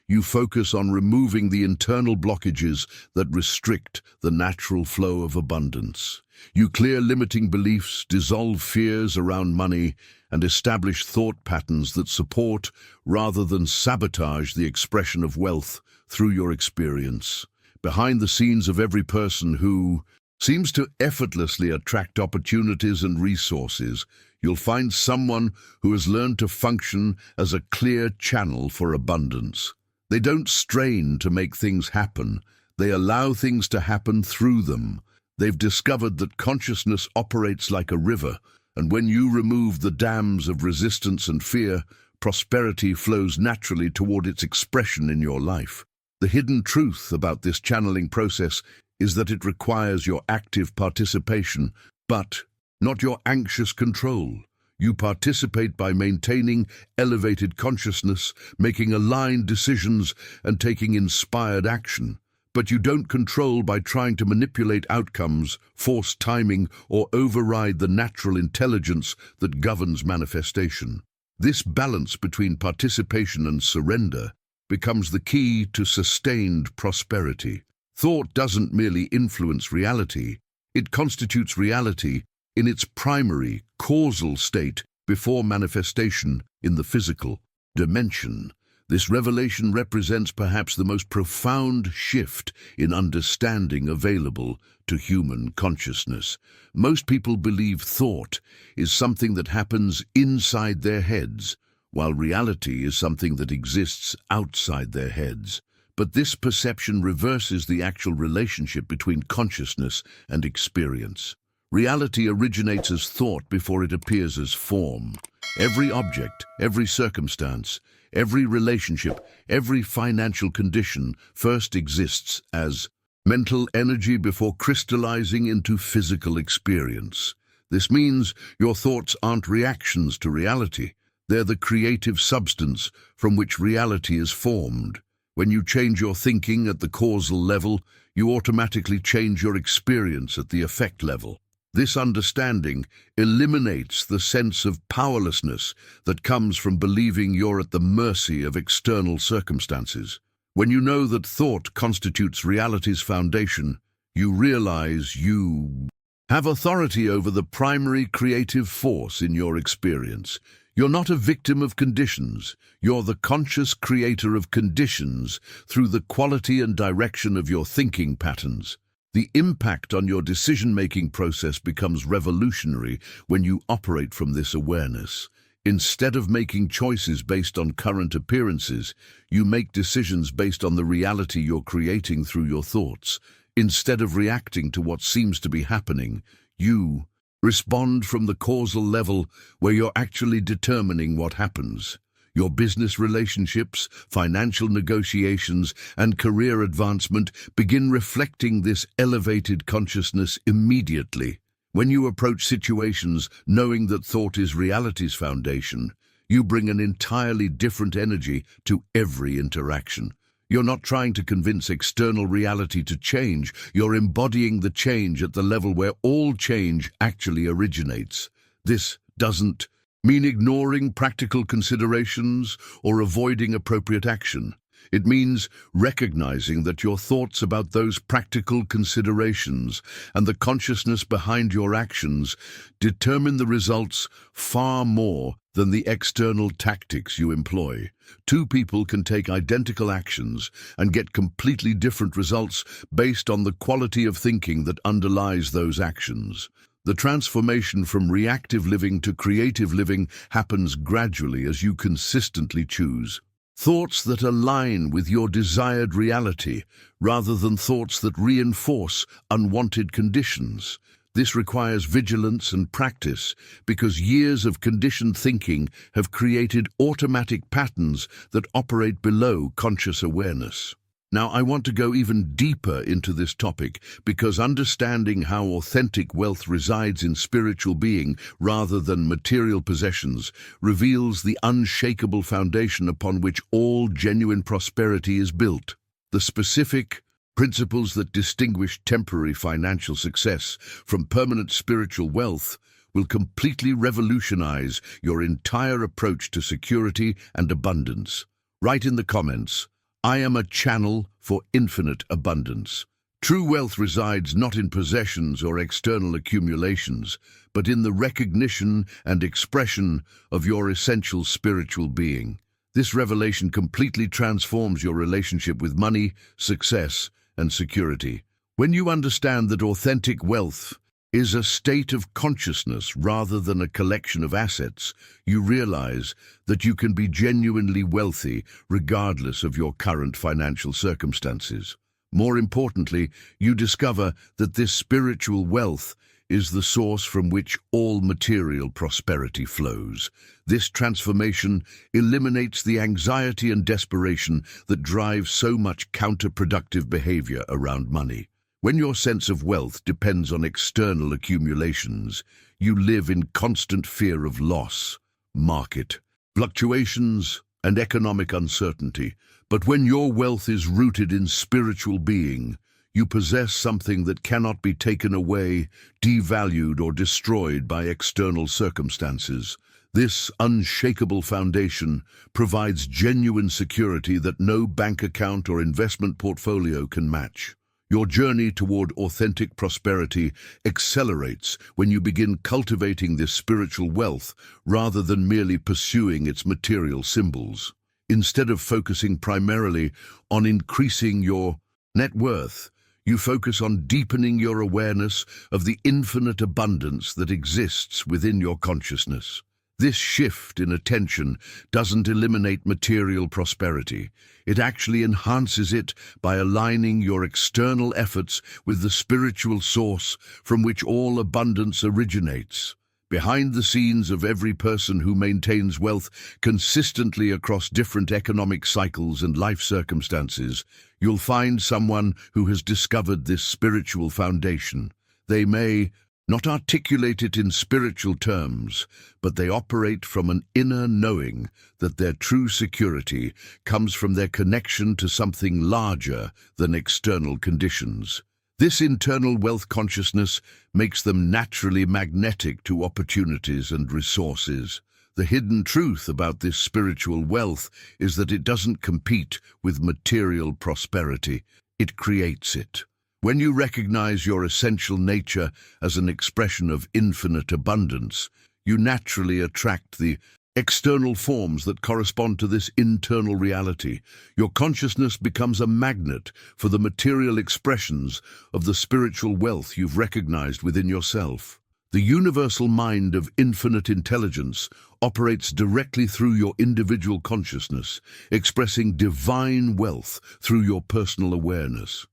you focus on removing the internal blockages that restrict the natural flow of abundance. You clear limiting beliefs, dissolve fears around money, and establish thought patterns that support rather than sabotage the expression of wealth through your experience. Behind the scenes of every person who seems to effortlessly attract opportunities and resources, you'll find someone who has learned to function as a clear channel for abundance. They don't strain to make things happen. They allow things to happen through them. They've discovered that consciousness operates like a river, and when you remove the dams of resistance and fear, prosperity flows naturally toward its expression in your life. The hidden truth about this channeling process is that it requires your active participation, but not your anxious control. You participate by maintaining elevated consciousness, making aligned decisions, and taking inspired action. But you don't control by trying to manipulate outcomes, force timing, or override the natural intelligence that governs manifestation. This balance between participation and surrender becomes the key to sustained prosperity. Thought doesn't merely influence reality, it constitutes reality in its primary, causal state before manifestation in the physical dimension. This revelation represents perhaps the most profound shift in understanding available to human consciousness. Most people believe thought is something that happens inside their heads, while reality is something that exists outside their heads. But this perception reverses the actual relationship between consciousness and experience. Reality originates as thought before it appears as form. Every object, every circumstance, every relationship, every financial condition first exists as mental energy before crystallizing into physical experience. This means your thoughts aren't reactions to reality. They're the creative substance from which reality is formed. When you change your thinking at the causal level, you automatically change your experience at the effect level. This understanding eliminates the sense of powerlessness that comes from believing you're at the mercy of external circumstances. When you know that thought constitutes reality's foundation, you realize you have authority over the primary creative force in your experience. You're not a victim of conditions. You're the conscious creator of conditions through the quality and direction of your thinking patterns. The impact on your decision-making process becomes revolutionary when you operate from this awareness. Instead of making choices based on current appearances, you make decisions based on the reality you're creating through your thoughts. Instead of reacting to what seems to be happening, you respond from the causal level where you're actually determining what happens. Your business relationships, financial negotiations, and career advancement begin reflecting this elevated consciousness immediately. When you approach situations knowing that thought is reality's foundation, you bring an entirely different energy to every interaction. You're not trying to convince external reality to change. You're embodying the change at the level where all change actually originates. This doesn't mean ignoring practical considerations or avoiding appropriate action. It means recognizing that your thoughts about those practical considerations and the consciousness behind your actions determine the results far more than the external tactics you employ. Two people can take identical actions and get completely different results based on the quality of thinking that underlies those actions. The transformation from reactive living to creative living happens gradually as you consistently choose thoughts that align with your desired reality rather than thoughts that reinforce unwanted conditions. This requires vigilance and practice because years of conditioned thinking have created automatic patterns that operate below conscious awareness. Now, I want to go even deeper into this topic because understanding how authentic wealth resides in spiritual being rather than material possessions reveals the unshakable foundation upon which all genuine prosperity is built. The specific principles that distinguish temporary financial success from permanent spiritual wealth will completely revolutionize your entire approach to security and abundance. Write in the comments, "I am a channel for infinite abundance." True wealth resides not in possessions or external accumulations, but in the recognition and expression of your essential spiritual being. This revelation completely transforms your relationship with money, success, and security. When you understand that authentic wealth is a state of consciousness rather than a collection of assets, you realize that you can be genuinely wealthy regardless of your current financial circumstances. More importantly, you discover that this spiritual wealth is the source from which all material prosperity flows. This transformation eliminates the anxiety and desperation that drive so much counterproductive behavior around money. When your sense of wealth depends on external accumulations, you live in constant fear of loss, market fluctuations, and economic uncertainty. But when your wealth is rooted in spiritual being, you possess something that cannot be taken away, devalued, or destroyed by external circumstances. This unshakable foundation provides genuine security that no bank account or investment portfolio can match. Your journey toward authentic prosperity accelerates when you begin cultivating this spiritual wealth rather than merely pursuing its material symbols. Instead of focusing primarily on increasing your net worth, you focus on deepening your awareness of the infinite abundance that exists within your consciousness. This shift in attention doesn't eliminate material prosperity. It actually enhances it by aligning your external efforts with the spiritual source from which all abundance originates. Behind the scenes of every person who maintains wealth consistently across different economic cycles and life circumstances, you'll find someone who has discovered this spiritual foundation. They may not articulate it in spiritual terms, but they operate from an inner knowing that their true security comes from their connection to something larger than external conditions. This internal wealth consciousness makes them naturally magnetic to opportunities and resources. The hidden truth about this spiritual wealth is that it doesn't compete with material prosperity, it creates it. When you recognize your essential nature as an expression of infinite abundance, you naturally attract the external forms that correspond to this internal reality. Your consciousness becomes a magnet for the material expressions of the spiritual wealth you've recognized within yourself. The universal mind of infinite intelligence operates directly through your individual consciousness, expressing divine wealth through your personal awareness.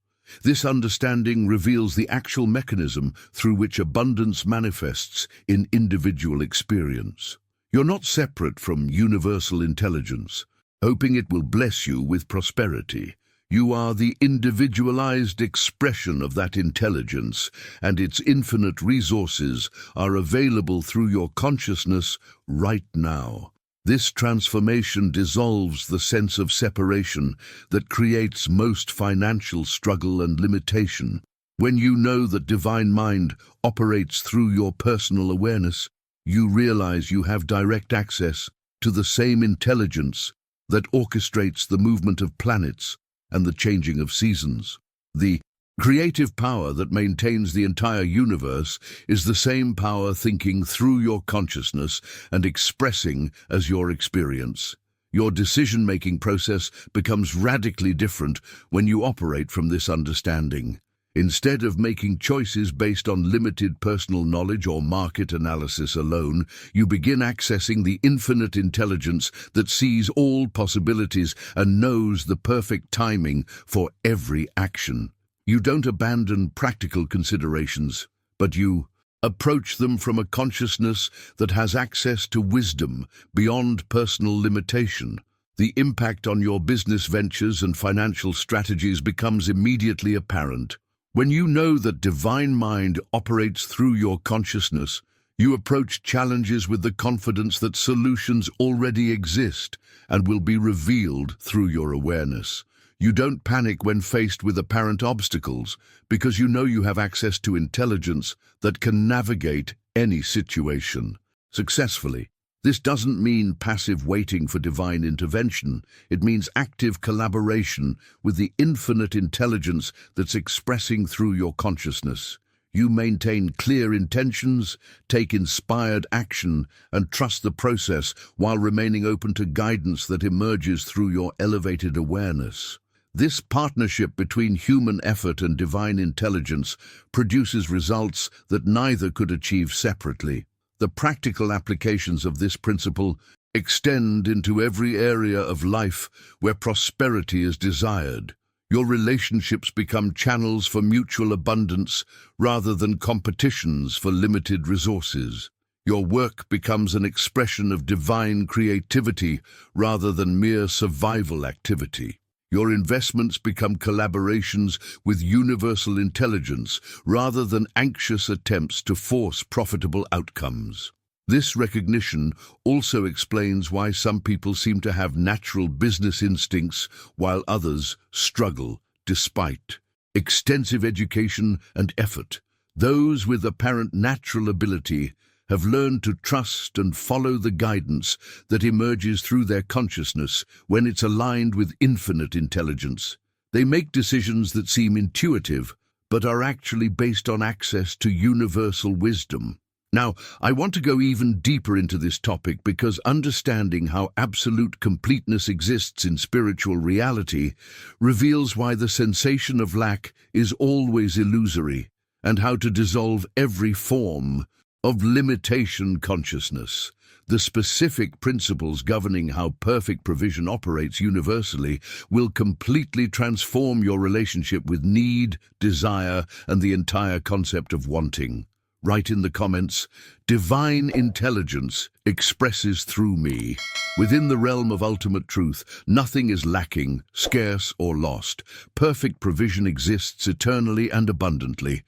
This understanding reveals the actual mechanism through which abundance manifests in individual experience. You're not separate from universal intelligence, hoping it will bless you with prosperity. You are the individualized expression of that intelligence, and its infinite resources are available through your consciousness right now. This transformation dissolves the sense of separation that creates most financial struggle and limitation. When you know that divine mind operates through your personal awareness, you realize you have direct access to the same intelligence that orchestrates the movement of planets and the changing of seasons. The creative power that maintains the entire universe is the same power thinking through your consciousness and expressing as your experience. Your decision-making process becomes radically different when you operate from this understanding. Instead of making choices based on limited personal knowledge or market analysis alone, you begin accessing the infinite intelligence that sees all possibilities and knows the perfect timing for every action. You don't abandon practical considerations, but you approach them from a consciousness that has access to wisdom beyond personal limitation. The impact on your business ventures and financial strategies becomes immediately apparent. When you know that divine mind operates through your consciousness, you approach challenges with the confidence that solutions already exist and will be revealed through your awareness. You don't panic when faced with apparent obstacles because you know you have access to intelligence that can navigate any situation successfully. This doesn't mean passive waiting for divine intervention. It means active collaboration with the infinite intelligence that's expressing through your consciousness. You maintain clear intentions, take inspired action, and trust the process while remaining open to guidance that emerges through your elevated awareness. This partnership between human effort and divine intelligence produces results that neither could achieve separately. The practical applications of this principle extend into every area of life where prosperity is desired. Your relationships become channels for mutual abundance rather than competitions for limited resources. Your work becomes an expression of divine creativity rather than mere survival activity. Your investments become collaborations with universal intelligence rather than anxious attempts to force profitable outcomes. This recognition also explains why some people seem to have natural business instincts while others struggle despite extensive education and effort. Those with apparent natural ability have learned to trust and follow the guidance that emerges through their consciousness when it's aligned with infinite intelligence. They make decisions that seem intuitive, but are actually based on access to universal wisdom. Now, I want to go even deeper into this topic because understanding how absolute completeness exists in spiritual reality reveals why the sensation of lack is always illusory and how to dissolve every form of limitation consciousness. The specific principles governing how perfect provision operates universally will completely transform your relationship with need, desire, and the entire concept of wanting. Write in the comments, "Divine intelligence expresses through me." Within the realm of ultimate truth, nothing is lacking, scarce, or lost. Perfect provision exists eternally and abundantly.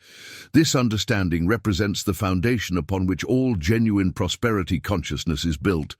This understanding represents the foundation upon which all genuine prosperity consciousness is built.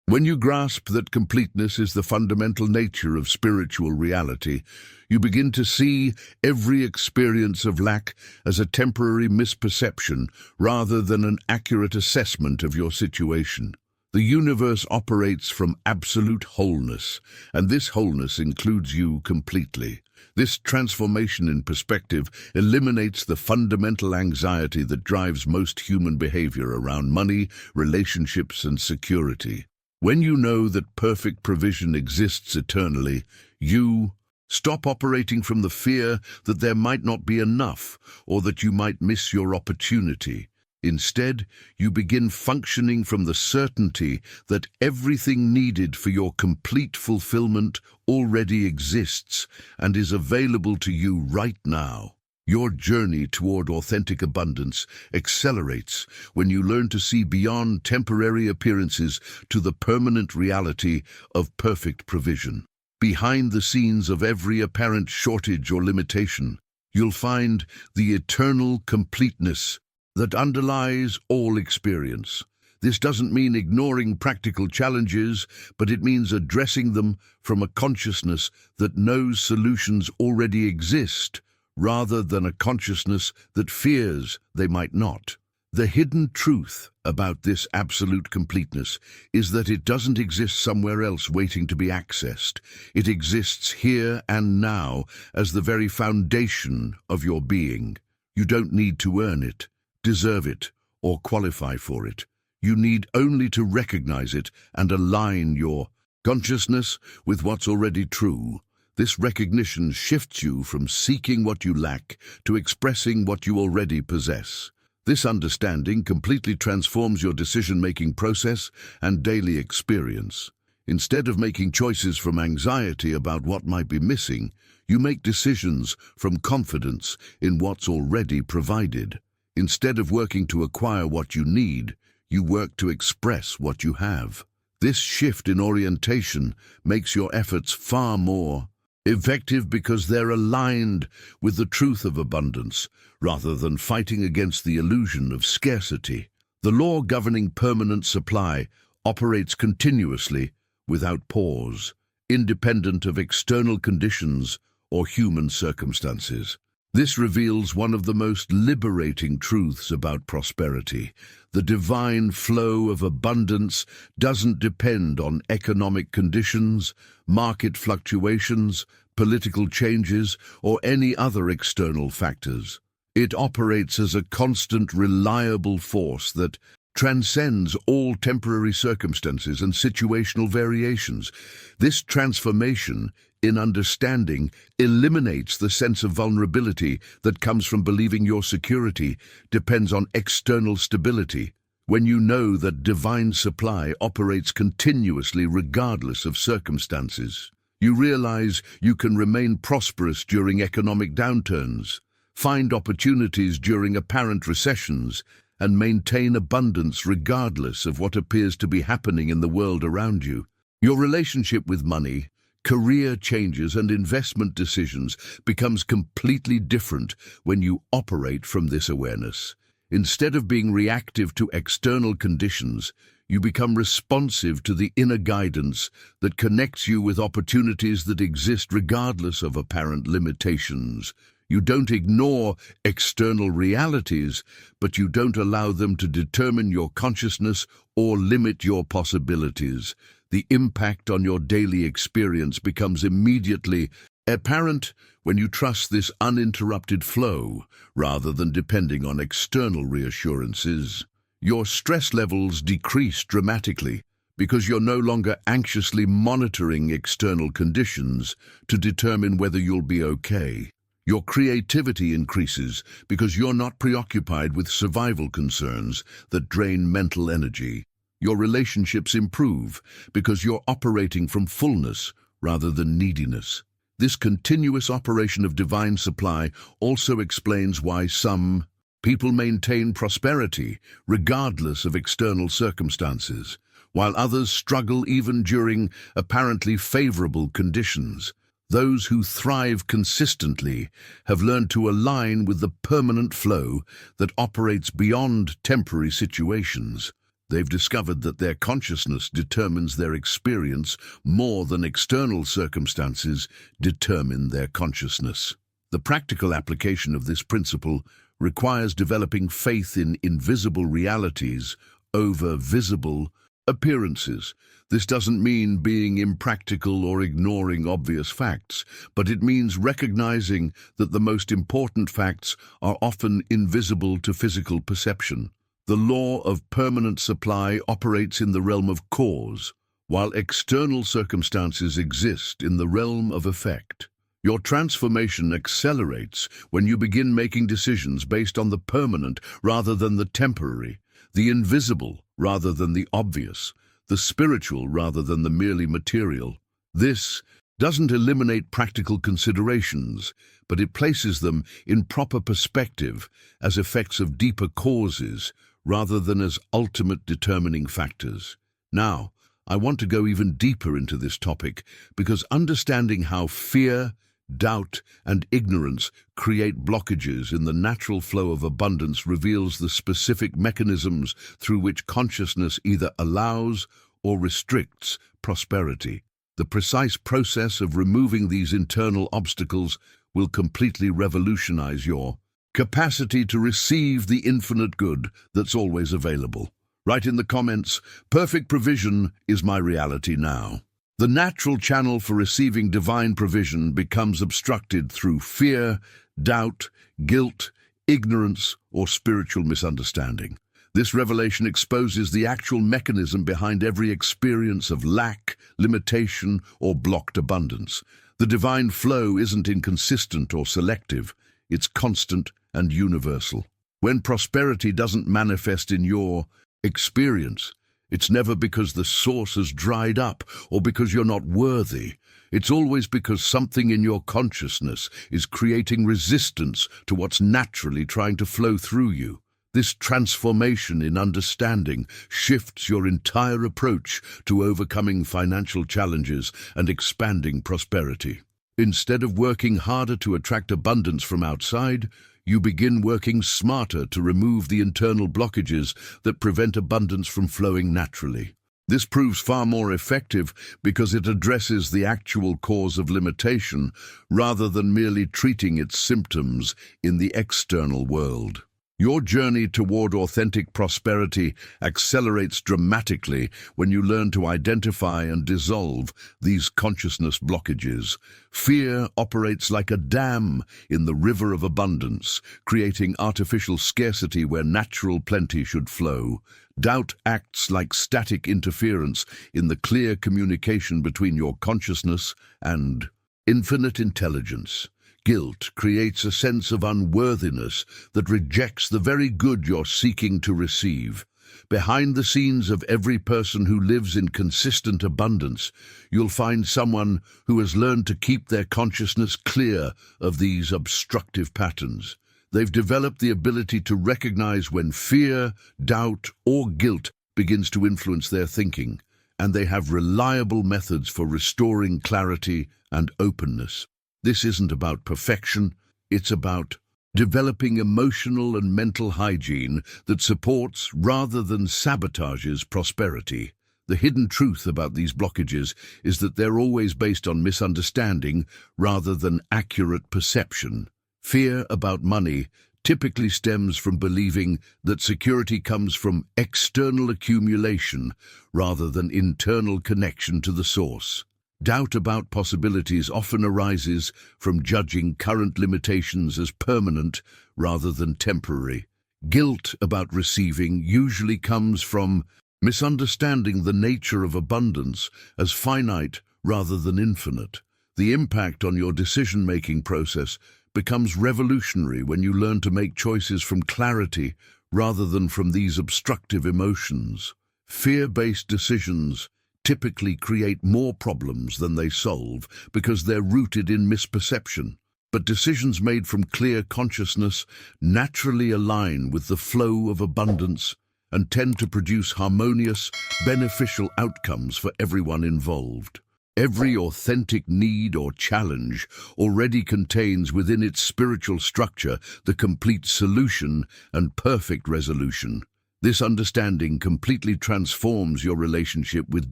When you grasp that completeness is the fundamental nature of spiritual reality, you begin to see every experience of lack as a temporary misperception rather than an accurate assessment of your situation. The universe operates from absolute wholeness, and this wholeness includes you completely. This transformation in perspective eliminates the fundamental anxiety that drives most human behavior around money, relationships, and security. When you know that perfect provision exists eternally, you stop operating from the fear that there might not be enough or that you might miss your opportunity. Instead, you begin functioning from the certainty that everything needed for your complete fulfillment already exists and is available to you right now. Your journey toward authentic abundance accelerates when you learn to see beyond temporary appearances to the permanent reality of perfect provision. Behind the scenes of every apparent shortage or limitation, you'll find the eternal completeness that underlies all experience. This doesn't mean ignoring practical challenges, but it means addressing them from a consciousness that knows solutions already exist, rather than a consciousness that fears they might not. The hidden truth about this absolute completeness is that it doesn't exist somewhere else waiting to be accessed. It exists here and now as the very foundation of your being. You don't need to earn it, deserve it, or qualify for it. You need only to recognize it and align your consciousness with what's already true. This recognition shifts you from seeking what you lack to expressing what you already possess. This understanding completely transforms your decision-making process and daily experience. Instead of making choices from anxiety about what might be missing, you make decisions from confidence in what's already provided. Instead of working to acquire what you need, you work to express what you have. This shift in orientation makes your efforts far more effective because they're aligned with the truth of abundance, rather than fighting against the illusion of scarcity. The law governing permanent supply operates continuously, without pause, independent of external conditions or human circumstances. This reveals one of the most liberating truths about prosperity. The divine flow of abundance doesn't depend on economic conditions, market fluctuations, political changes, or any other external factors. It operates as a constant, reliable force that transcends all temporary circumstances and situational variations. This transformation in understanding eliminates the sense of vulnerability that comes from believing your security depends on external stability. When you know that divine supply operates continuously regardless of circumstances, you realize you can remain prosperous during economic downturns, find opportunities during apparent recessions, and maintain abundance regardless of what appears to be happening in the world around you. Your relationship with money, career changes, and investment decisions becomes completely different when you operate from this awareness. Instead of being reactive to external conditions, you become responsive to the inner guidance that connects you with opportunities that exist regardless of apparent limitations. You don't ignore external realities, but you don't allow them to determine your consciousness or limit your possibilities. The impact on your daily experience becomes immediately apparent when you trust this uninterrupted flow rather than depending on external reassurances. Your stress levels decrease dramatically because you're no longer anxiously monitoring external conditions to determine whether you'll be okay. Your creativity increases because you're not preoccupied with survival concerns that drain mental energy. Your relationships improve because you're operating from fullness rather than neediness. This continuous operation of divine supply also explains why some people maintain prosperity regardless of external circumstances, while others struggle even during apparently favorable conditions. Those who thrive consistently have learned to align with the permanent flow that operates beyond temporary situations. They've discovered that their consciousness determines their experience more than external circumstances determine their consciousness. The practical application of this principle requires developing faith in invisible realities over visible appearances. This doesn't mean being impractical or ignoring obvious facts, but it means recognizing that the most important facts are often invisible to physical perception. The law of permanent supply operates in the realm of cause, while external circumstances exist in the realm of effect. Your transformation accelerates when you begin making decisions based on the permanent rather than the temporary, the invisible rather than the obvious, the spiritual rather than the merely material. This doesn't eliminate practical considerations, but it places them in proper perspective as effects of deeper causes rather than as ultimate determining factors. Now, I want to go even deeper into this topic because understanding how fear, doubt, and ignorance create blockages in the natural flow of abundance reveals the specific mechanisms through which consciousness either allows or restricts prosperity. The precise process of removing these internal obstacles will completely revolutionize your capacity to receive the infinite good that's always available. Write in the comments, "Perfect provision is my reality now." The natural channel for receiving divine provision becomes obstructed through fear, doubt, guilt, ignorance, or spiritual misunderstanding. This revelation exposes the actual mechanism behind every experience of lack, limitation, or blocked abundance. The divine flow isn't inconsistent or selective, it's constant and universal. When prosperity doesn't manifest in your experience, it's never because the source has dried up or because you're not worthy. It's always because something in your consciousness is creating resistance to what's naturally trying to flow through you. This transformation in understanding shifts your entire approach to overcoming financial challenges and expanding prosperity. Instead of working harder to attract abundance from outside, you begin working smarter to remove the internal blockages that prevent abundance from flowing naturally. This proves far more effective because it addresses the actual cause of limitation rather than merely treating its symptoms in the external world. Your journey toward authentic prosperity accelerates dramatically when you learn to identify and dissolve these consciousness blockages. Fear operates like a dam in the river of abundance, creating artificial scarcity where natural plenty should flow. Doubt acts like static interference in the clear communication between your consciousness and infinite intelligence. Guilt creates a sense of unworthiness that rejects the very good you're seeking to receive. Behind the scenes of every person who lives in consistent abundance, you'll find someone who has learned to keep their consciousness clear of these obstructive patterns. They've developed the ability to recognize when fear, doubt, or guilt begins to influence their thinking, and they have reliable methods for restoring clarity and openness. This isn't about perfection, it's about developing emotional and mental hygiene that supports rather than sabotages prosperity. The hidden truth about these blockages is that they're always based on misunderstanding rather than accurate perception. Fear about money typically stems from believing that security comes from external accumulation rather than internal connection to the source. Doubt about possibilities often arises from judging current limitations as permanent rather than temporary. Guilt about receiving usually comes from misunderstanding the nature of abundance as finite rather than infinite. The impact on your decision-making process becomes revolutionary when you learn to make choices from clarity rather than from these obstructive emotions. Fear-based decisions typically create more problems than they solve because they're rooted in misperception. But decisions made from clear consciousness naturally align with the flow of abundance and tend to produce harmonious, beneficial outcomes for everyone involved. Every authentic need or challenge already contains within its spiritual structure the complete solution and perfect resolution. This understanding completely transforms your relationship with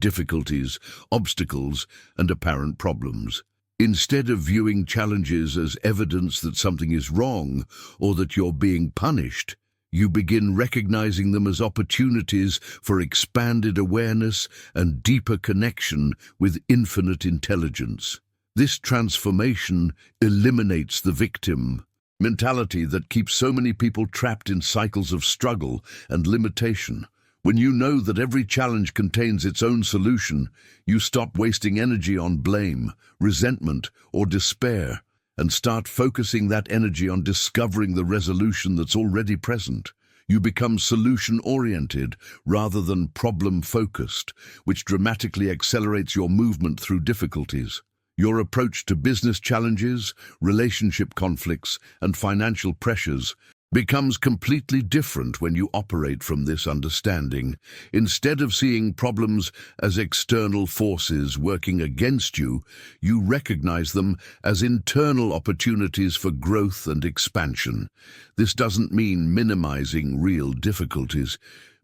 difficulties, obstacles, and apparent problems. Instead of viewing challenges as evidence that something is wrong or that you're being punished, you begin recognizing them as opportunities for expanded awareness and deeper connection with infinite intelligence. This transformation eliminates the victim mentality that keeps so many people trapped in cycles of struggle and limitation. When you know that every challenge contains its own solution, you stop wasting energy on blame, resentment, or despair, and start focusing that energy on discovering the resolution that's already present. You become solution-oriented rather than problem-focused, which dramatically accelerates your movement through difficulties. Your approach to business challenges, relationship conflicts, and financial pressures becomes completely different when you operate from this understanding. Instead of seeing problems as external forces working against you, you recognize them as internal opportunities for growth and expansion. This doesn't mean minimizing real difficulties,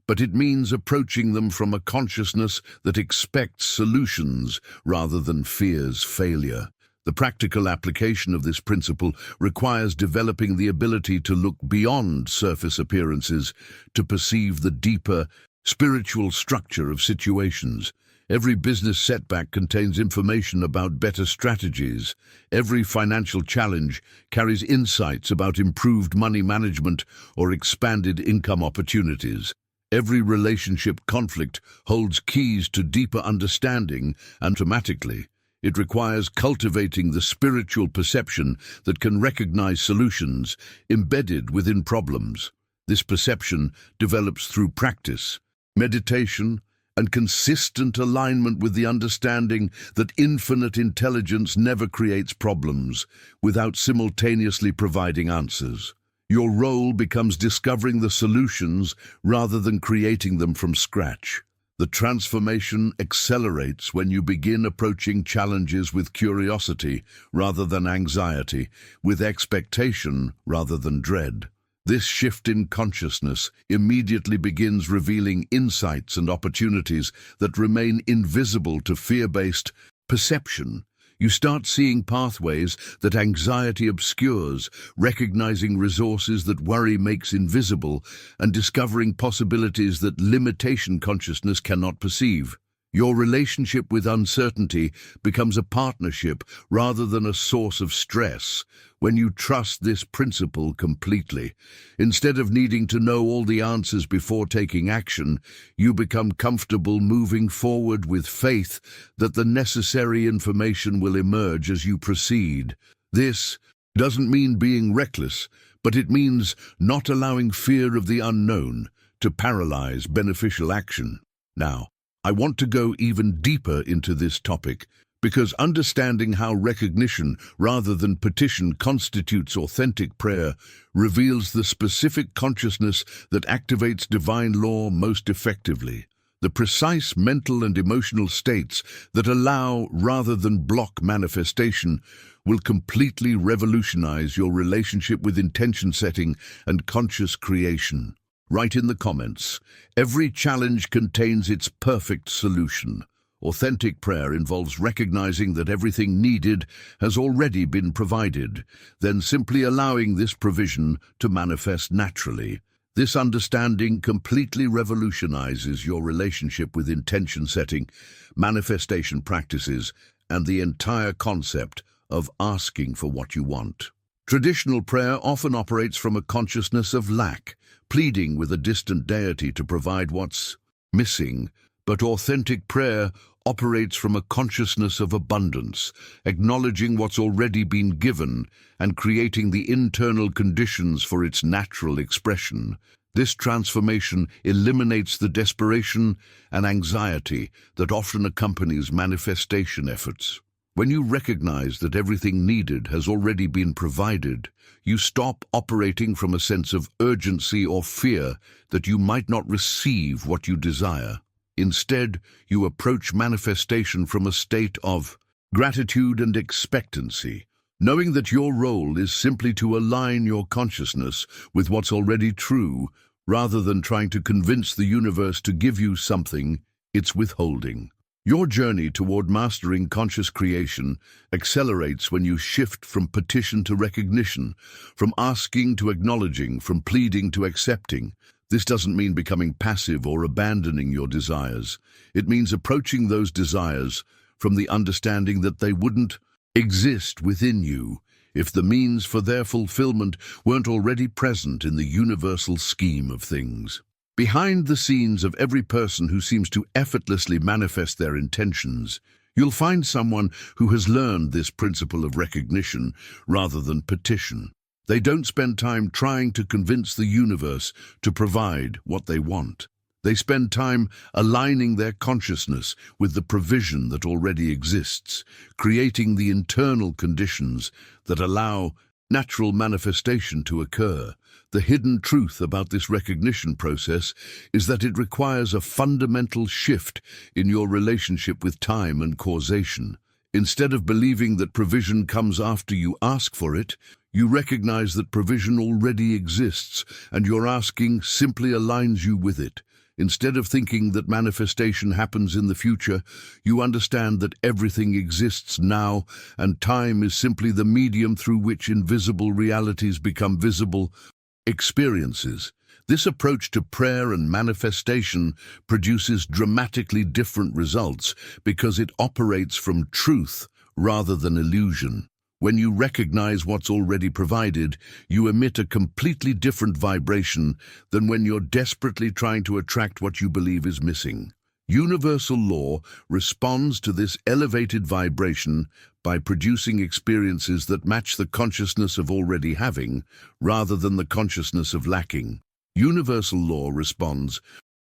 but it means approaching them from a consciousness that expects solutions rather than fears failure. The practical application of this principle requires developing the ability to look beyond surface appearances to perceive the deeper, spiritual structure of situations. Every business setback contains information about better strategies. Every financial challenge carries insights about improved money management or expanded income opportunities. Every relationship conflict holds keys to deeper understanding, and automatically, it requires cultivating the spiritual perception that can recognize solutions embedded within problems. This perception develops through practice, meditation, and consistent alignment with the understanding that infinite intelligence never creates problems without simultaneously providing answers. Your role becomes discovering the solutions rather than creating them from scratch. The transformation accelerates when you begin approaching challenges with curiosity rather than anxiety, with expectation rather than dread. This shift in consciousness immediately begins revealing insights and opportunities that remain invisible to fear-based perception. You start seeing pathways that anxiety obscures, recognizing resources that worry makes invisible, and discovering possibilities that limitation consciousness cannot perceive. Your relationship with uncertainty becomes a partnership rather than a source of stress when you trust this principle completely. Instead of needing to know all the answers before taking action, you become comfortable moving forward with faith that the necessary information will emerge as you proceed. This doesn't mean being reckless, but it means not allowing fear of the unknown to paralyze beneficial action. Now, I want to go even deeper into this topic because understanding how recognition rather than petition constitutes authentic prayer reveals the specific consciousness that activates divine law most effectively. The precise mental and emotional states that allow rather than block manifestation will completely revolutionize your relationship with intention setting and conscious creation. Write in the comments, every challenge contains its perfect solution. Authentic prayer involves recognizing that everything needed has already been provided, then simply allowing this provision to manifest naturally. This understanding completely revolutionizes your relationship with intention setting, manifestation practices, and the entire concept of asking for what you want. Traditional prayer often operates from a consciousness of lack, pleading with a distant deity to provide what's missing, but authentic prayer operates from a consciousness of abundance, acknowledging what's already been given and creating the internal conditions for its natural expression. This transformation eliminates the desperation and anxiety that often accompanies manifestation efforts. When you recognize that everything needed has already been provided, you stop operating from a sense of urgency or fear that you might not receive what you desire. Instead, you approach manifestation from a state of gratitude and expectancy, knowing that your role is simply to align your consciousness with what's already true, rather than trying to convince the universe to give you something it's withholding. Your journey toward mastering conscious creation accelerates when you shift from petition to recognition, from asking to acknowledging, from pleading to accepting. This doesn't mean becoming passive or abandoning your desires. It means approaching those desires from the understanding that they wouldn't exist within you if the means for their fulfillment weren't already present in the universal scheme of things. Behind the scenes of every person who seems to effortlessly manifest their intentions, you'll find someone who has learned this principle of recognition rather than petition. They don't spend time trying to convince the universe to provide what they want. They spend time aligning their consciousness with the provision that already exists, creating the internal conditions that allow natural manifestation to occur. The hidden truth about this recognition process is that it requires a fundamental shift in your relationship with time and causation. Instead of believing that provision comes after you ask for it, you recognize that provision already exists, and your asking simply aligns you with it. Instead of thinking that manifestation happens in the future, you understand that everything exists now, and time is simply the medium through which invisible realities become visible experiences. This approach to prayer and manifestation produces dramatically different results because it operates from truth rather than illusion. When you recognize what's already provided, you emit a completely different vibration than when you're desperately trying to attract what you believe is missing. Universal law responds to this elevated vibration by producing experiences that match the consciousness of already having, rather than the consciousness of lacking. Universal law responds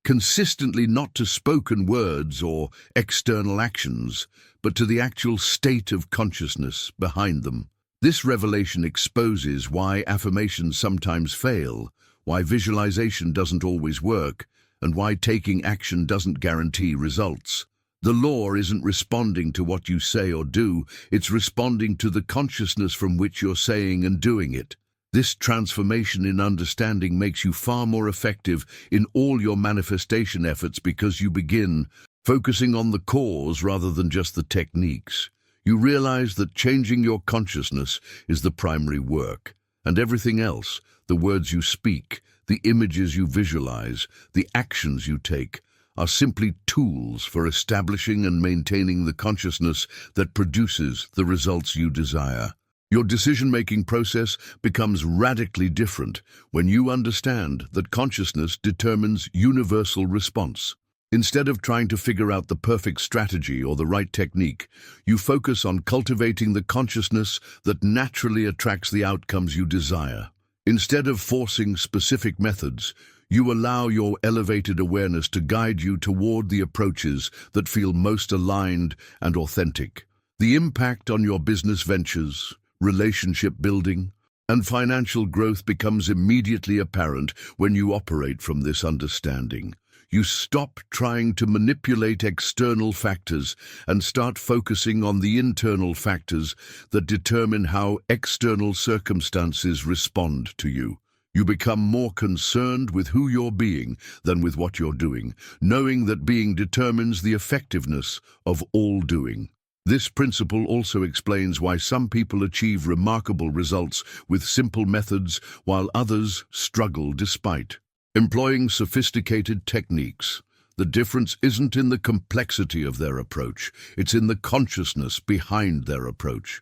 consistently not to spoken words or external actions, but to the actual state of consciousness behind them. This revelation exposes why affirmations sometimes fail, why visualization doesn't always work, and why taking action doesn't guarantee results. The law isn't responding to what you say or do, it's responding to the consciousness from which you're saying and doing it. This transformation in understanding makes you far more effective in all your manifestation efforts because you begin focusing on the cause rather than just the techniques. You realize that changing your consciousness is the primary work, and everything else, the words you speak, the images you visualize, the actions you take, are simply tools for establishing and maintaining the consciousness that produces the results you desire. Your decision-making process becomes radically different when you understand that consciousness determines universal response. Instead of trying to figure out the perfect strategy or the right technique, you focus on cultivating the consciousness that naturally attracts the outcomes you desire. Instead of forcing specific methods, you allow your elevated awareness to guide you toward the approaches that feel most aligned and authentic. The impact on your business ventures, relationship building, and financial growth becomes immediately apparent when you operate from this understanding. You stop trying to manipulate external factors and start focusing on the internal factors that determine how external circumstances respond to you. You become more concerned with who you're being than with what you're doing, knowing that being determines the effectiveness of all doing. This principle also explains why some people achieve remarkable results with simple methods while others struggle despite employing sophisticated techniques. The The difference isn't in the complexity of their approach, it's in the consciousness behind their approach.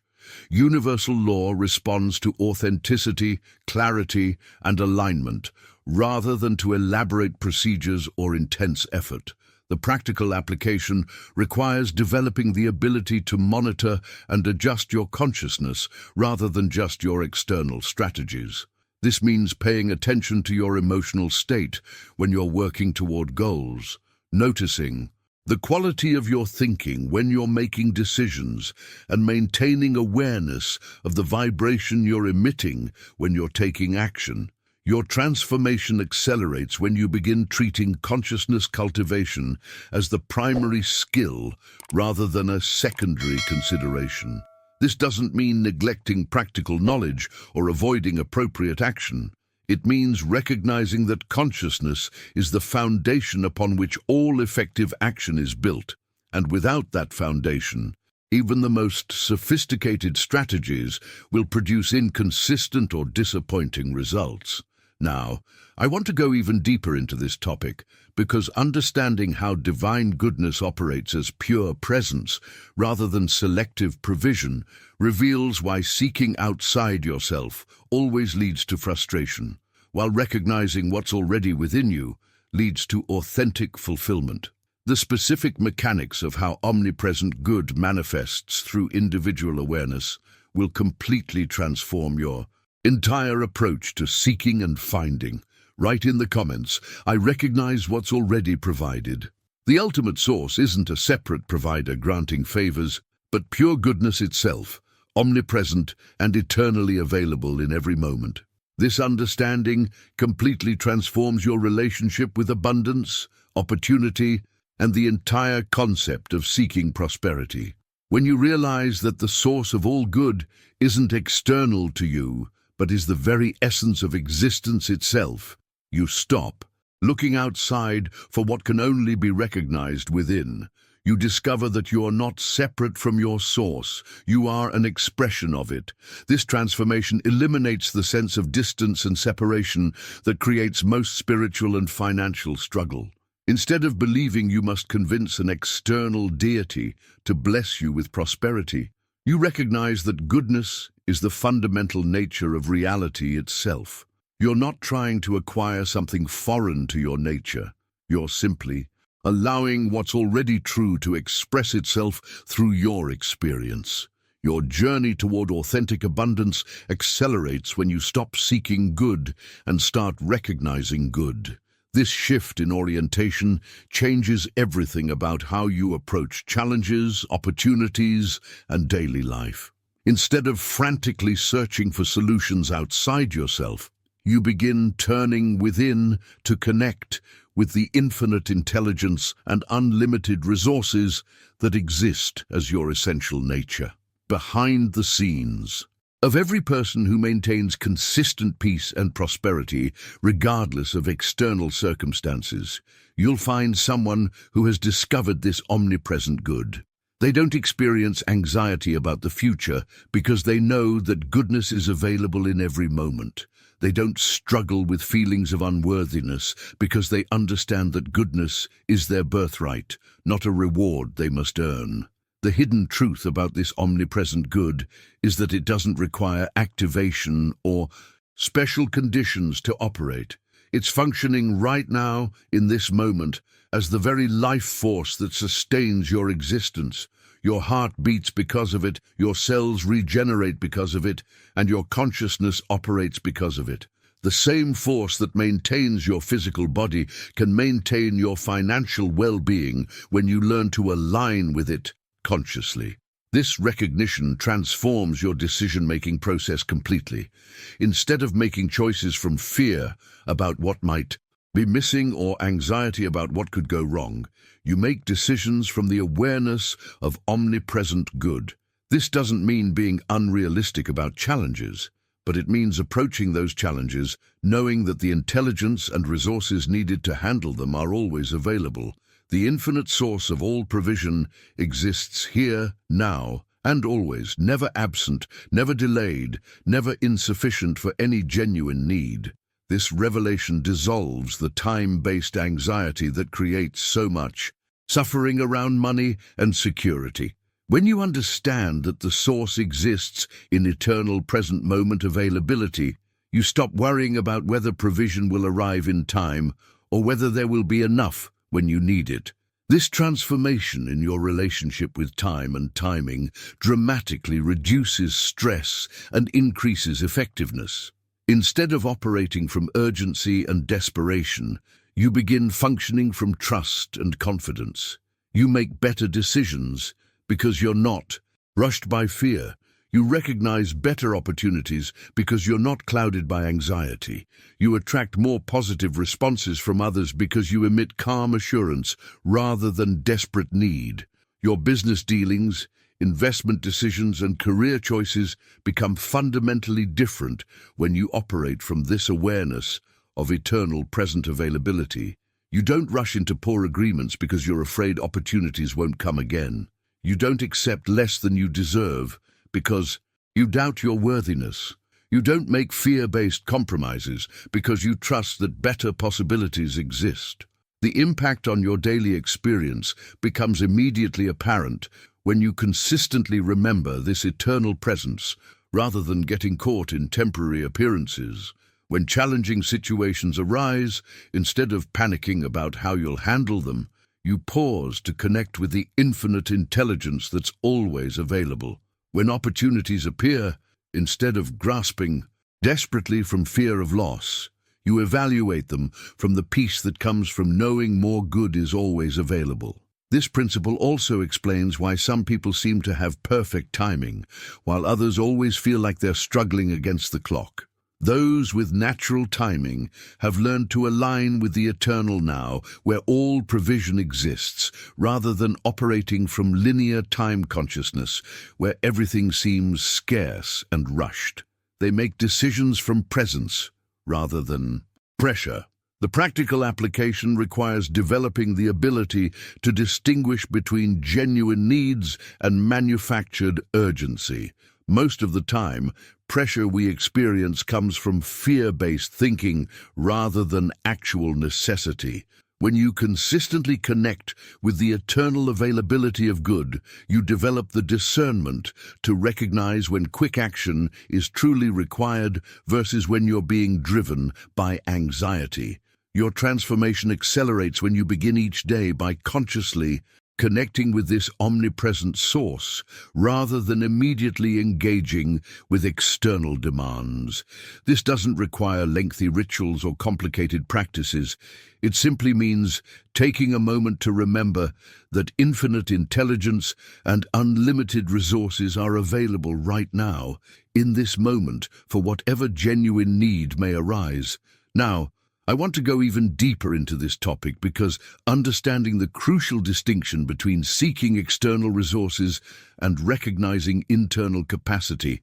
Universal law responds to authenticity, clarity, and alignment, rather than to elaborate procedures or intense effort. The practical application requires developing the ability to monitor and adjust your consciousness rather than just your external strategies. This means paying attention to your emotional state when you're working toward goals, noticing the quality of your thinking when you're making decisions, and maintaining awareness of the vibration you're emitting when you're taking action. Your transformation accelerates when you begin treating consciousness cultivation as the primary skill rather than a secondary consideration. This doesn't mean neglecting practical knowledge or avoiding appropriate action. It means recognizing that consciousness is the foundation upon which all effective action is built, and without that foundation, even the most sophisticated strategies will produce inconsistent or disappointing results. Now, I want to go even deeper into this topic because understanding how divine goodness operates as pure presence rather than selective provision reveals why seeking outside yourself always leads to frustration, while recognizing what's already within you leads to authentic fulfillment. The specific mechanics of how omnipresent good manifests through individual awareness will completely transform your entire approach to seeking and finding. Write in the comments, I recognize what's already provided. The ultimate source isn't a separate provider granting favors, but pure goodness itself, omnipresent and eternally available in every moment. This understanding completely transforms your relationship with abundance, opportunity, and the entire concept of seeking prosperity. When you realize that the source of all good isn't external to you, but is the very essence of existence itself, you stop looking outside for what can only be recognized within. You discover that you are not separate from your source, you are an expression of it. This transformation eliminates the sense of distance and separation that creates most spiritual and financial struggle. Instead of believing you must convince an external deity to bless you with prosperity, you recognize that goodness is the fundamental nature of reality itself. You're not trying to acquire something foreign to your nature. You're simply allowing what's already true to express itself through your experience. Your journey toward authentic abundance accelerates when you stop seeking good and start recognizing good. This shift in orientation changes everything about how you approach challenges, opportunities, and daily life. Instead of frantically searching for solutions outside yourself, you begin turning within to connect with the infinite intelligence and unlimited resources that exist as your essential nature. Behind the scenes of every person who maintains consistent peace and prosperity, regardless of external circumstances, you'll find someone who has discovered this omnipresent good. They don't experience anxiety about the future because they know that goodness is available in every moment. They don't struggle with feelings of unworthiness because they understand that goodness is their birthright, not a reward they must earn. The hidden truth about this omnipresent good is that it doesn't require activation or special conditions to operate. It's functioning right now, in this moment, as the very life force that sustains your existence. Your heart beats because of it, your cells regenerate because of it, and your consciousness operates because of it. The same force that maintains your physical body can maintain your financial well-being when you learn to align with it consciously. This recognition transforms your decision-making process completely. Instead of making choices from fear about what might be missing or anxiety about what could go wrong, you make decisions from the awareness of omnipresent good. This doesn't mean being unrealistic about challenges, but it means approaching those challenges knowing that the intelligence and resources needed to handle them are always available. The infinite source of all provision exists here, now, and always, never absent, never delayed, never insufficient for any genuine need. This revelation dissolves the time-based anxiety that creates so much suffering around money and security. When you understand that the source exists in eternal present moment availability, you stop worrying about whether provision will arrive in time or whether there will be enough when you need it. This transformation in your relationship with time and timing dramatically reduces stress and increases effectiveness. Instead of operating from urgency and desperation, you begin functioning from trust and confidence. You make better decisions because you're not rushed by fear. You recognize better opportunities because you're not clouded by anxiety. You attract more positive responses from others because you emit calm assurance rather than desperate need. Your business dealings, investment decisions, and career choices become fundamentally different when you operate from this awareness of eternal present availability. You don't rush into poor agreements because you're afraid opportunities won't come again. You don't accept less than you deserve because you doubt your worthiness. You don't make fear-based compromises because you trust that better possibilities exist. The impact on your daily experience becomes immediately apparent when you consistently remember this eternal presence rather than getting caught in temporary appearances. When challenging situations arise, instead of panicking about how you'll handle them, you pause to connect with the infinite intelligence that's always available. When opportunities appear, instead of grasping desperately from fear of loss, you evaluate them from the peace that comes from knowing more good is always available. This principle also explains why some people seem to have perfect timing, while others always feel like they're struggling against the clock. Those with natural timing have learned to align with the eternal now, where all provision exists, rather than operating from linear time consciousness, where everything seems scarce and rushed. They make decisions from presence, rather than pressure. The practical application requires developing the ability to distinguish between genuine needs and manufactured urgency. Most of the time, pressure we experience comes from fear-based thinking rather than actual necessity. When you consistently connect with the eternal availability of good, you develop the discernment to recognize when quick action is truly required versus when you're being driven by anxiety. Your transformation accelerates when you begin each day by consciously connecting with this omnipresent source, rather than immediately engaging with external demands. This doesn't require lengthy rituals or complicated practices. It simply means taking a moment to remember that infinite intelligence and unlimited resources are available right now, in this moment, for whatever genuine need may arise. Now, I want to go even deeper into this topic because understanding the crucial distinction between seeking external resources and recognizing internal capacity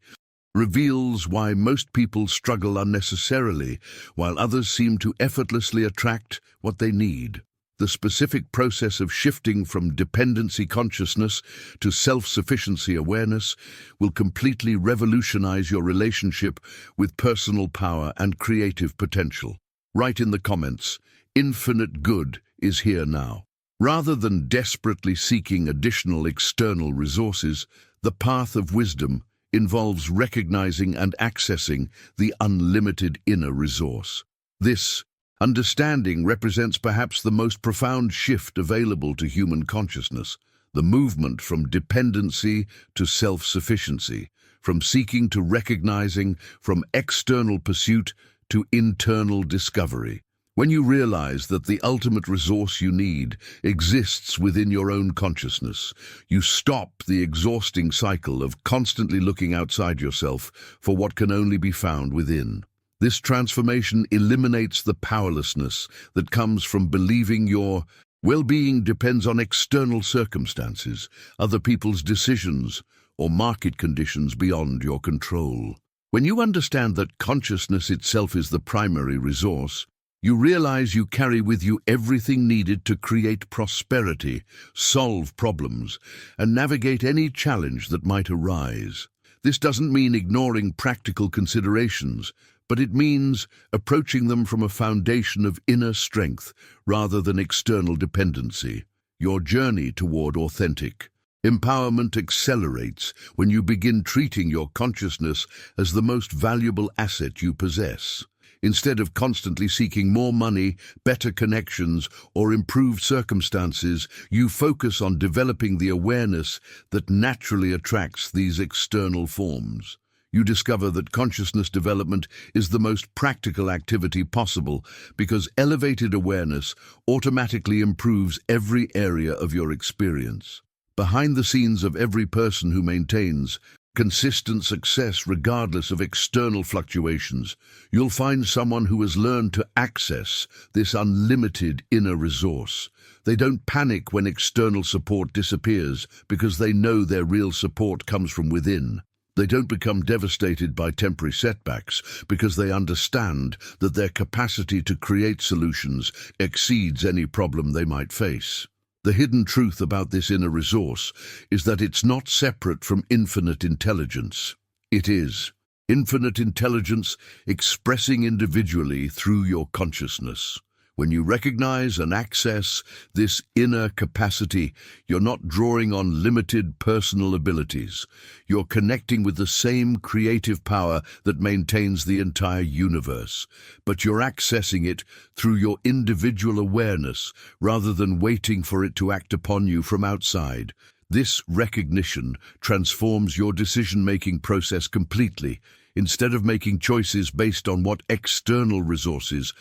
reveals why most people struggle unnecessarily, while others seem to effortlessly attract what they need. The specific process of shifting from dependency consciousness to self-sufficiency awareness will completely revolutionize your relationship with personal power and creative potential. Write in the comments, infinite good is here now. Rather than desperately seeking additional external resources, the path of wisdom involves recognizing and accessing the unlimited inner resource. This understanding represents perhaps the most profound shift available to human consciousness, the movement from dependency to self-sufficiency, from seeking to recognizing, from external pursuit to internal discovery. When you realize that the ultimate resource you need exists within your own consciousness, you stop the exhausting cycle of constantly looking outside yourself for what can only be found within. This transformation eliminates the powerlessness that comes from believing your well-being depends on external circumstances, other people's decisions, or market conditions beyond your control. When you understand that consciousness itself is the primary resource, you realize you carry with you everything needed to create prosperity, solve problems, and navigate any challenge that might arise. This doesn't mean ignoring practical considerations, but it means approaching them from a foundation of inner strength rather than external dependency. Your journey toward authentic empowerment accelerates when you begin treating your consciousness as the most valuable asset you possess. Instead of constantly seeking more money, better connections, or improved circumstances, you focus on developing the awareness that naturally attracts these external forms. You discover that consciousness development is the most practical activity possible because elevated awareness automatically improves every area of your experience. Behind the scenes of every person who maintains consistent success regardless of external fluctuations, you'll find someone who has learned to access this unlimited inner resource. They don't panic when external support disappears because they know their real support comes from within. They don't become devastated by temporary setbacks because they understand that their capacity to create solutions exceeds any problem they might face. The hidden truth about this inner resource is that it's not separate from infinite intelligence. It is infinite intelligence expressing individually through your consciousness. When you recognize and access this inner capacity, you're not drawing on limited personal abilities. You're connecting with the same creative power that maintains the entire universe, but you're accessing it through your individual awareness rather than waiting for it to act upon you from outside. This recognition transforms your decision-making process completely. Instead of making choices based on what external resources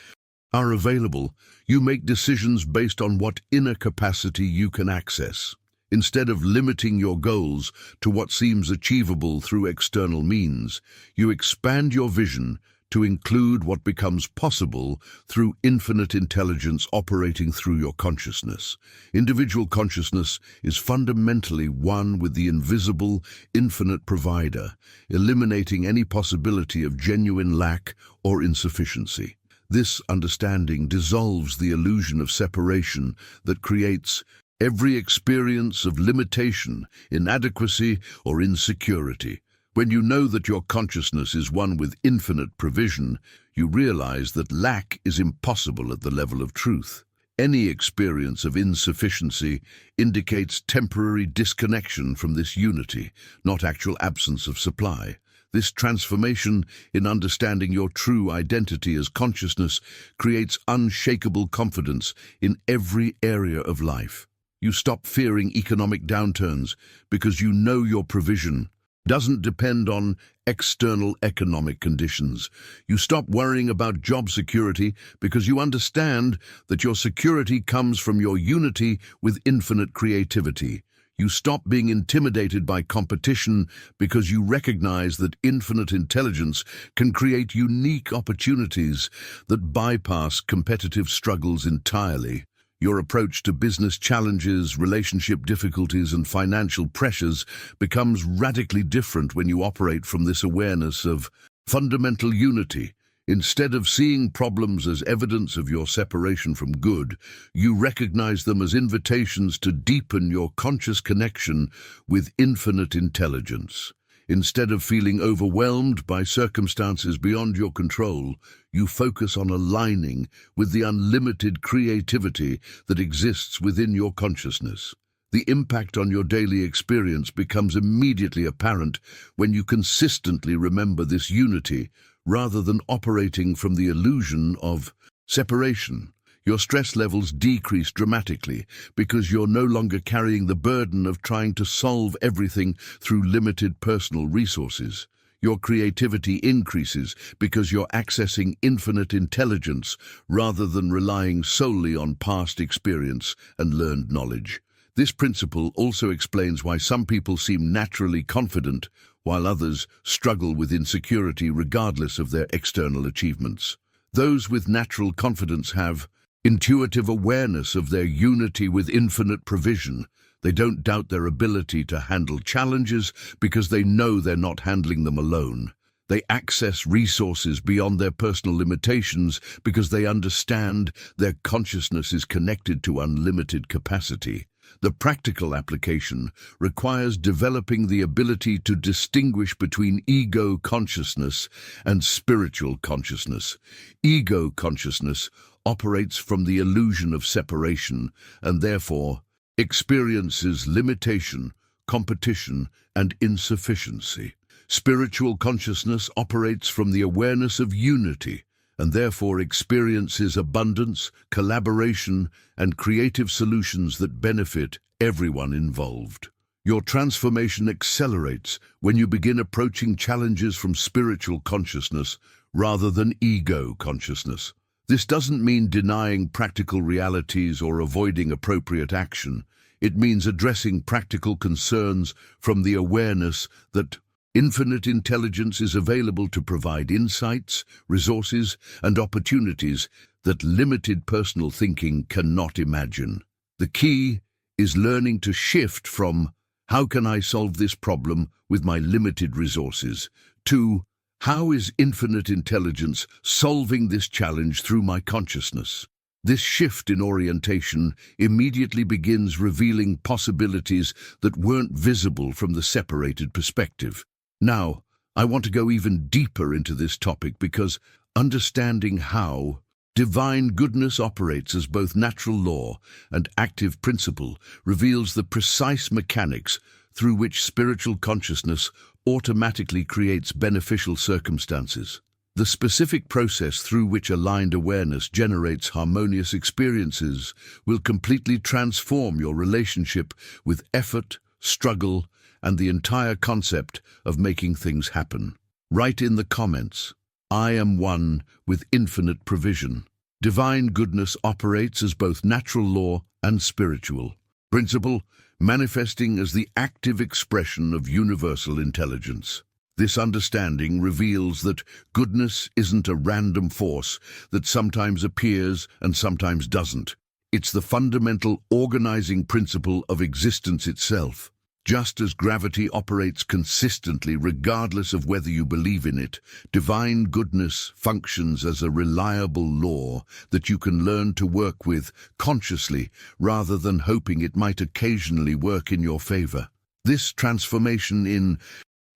are available, you make decisions based on what inner capacity you can access. Instead of limiting your goals to what seems achievable through external means, you expand your vision to include what becomes possible through infinite intelligence operating through your consciousness. Individual consciousness is fundamentally one with the invisible, infinite provider, eliminating any possibility of genuine lack or insufficiency. This understanding dissolves the illusion of separation that creates every experience of limitation, inadequacy, or insecurity. When you know that your consciousness is one with infinite provision, you realize that lack is impossible at the level of truth. Any experience of insufficiency indicates temporary disconnection from this unity, not actual absence of supply. This transformation in understanding your true identity as consciousness creates unshakable confidence in every area of life. You stop fearing economic downturns because you know your provision doesn't depend on external economic conditions. You stop worrying about job security because you understand that your security comes from your unity with infinite creativity. You stop being intimidated by competition because you recognize that infinite intelligence can create unique opportunities that bypass competitive struggles entirely. Your approach to business challenges, relationship difficulties, and financial pressures becomes radically different when you operate from this awareness of fundamental unity. Instead of seeing problems as evidence of your separation from good, you recognize them as invitations to deepen your conscious connection with infinite intelligence. Instead of feeling overwhelmed by circumstances beyond your control, you focus on aligning with the unlimited creativity that exists within your consciousness. The impact on your daily experience becomes immediately apparent when you consistently remember this unity, rather than operating from the illusion of separation. Your stress levels decrease dramatically because you're no longer carrying the burden of trying to solve everything through limited personal resources. Your creativity increases because you're accessing infinite intelligence rather than relying solely on past experience and learned knowledge. This principle also explains why some people seem naturally confident while others struggle with insecurity regardless of their external achievements. Those with natural confidence have intuitive awareness of their unity with infinite provision. They don't doubt their ability to handle challenges because they know they're not handling them alone. They access resources beyond their personal limitations because they understand their consciousness is connected to unlimited capacity. The practical application requires developing the ability to distinguish between ego consciousness and spiritual consciousness. Ego consciousness operates from the illusion of separation and therefore experiences limitation, competition, and insufficiency. Spiritual consciousness operates from the awareness of unity and therefore experiences abundance, collaboration, and creative solutions that benefit everyone involved. Your transformation accelerates when you begin approaching challenges from spiritual consciousness rather than ego consciousness. This doesn't mean denying practical realities or avoiding appropriate action. It means addressing practical concerns from the awareness that infinite intelligence is available to provide insights, resources, and opportunities that limited personal thinking cannot imagine. The key is learning to shift from "how can I solve this problem with my limited resources" to "how is infinite intelligence solving this challenge through my consciousness?" This shift in orientation immediately begins revealing possibilities that weren't visible from the separated perspective. Now, I want to go even deeper into this topic because understanding how divine goodness operates as both natural law and active principle reveals the precise mechanics through which spiritual consciousness automatically creates beneficial circumstances. The specific process through which aligned awareness generates harmonious experiences will completely transform your relationship with effort, struggle, and the entire concept of making things happen. Write in the comments, "I am one with infinite provision." Divine goodness operates as both natural law and spiritual principle, manifesting as the active expression of universal intelligence. This understanding reveals that goodness isn't a random force that sometimes appears and sometimes doesn't. It's the fundamental organizing principle of existence itself. Just as gravity operates consistently regardless of whether you believe in it, divine goodness functions as a reliable law that you can learn to work with consciously rather than hoping it might occasionally work in your favor. This transformation in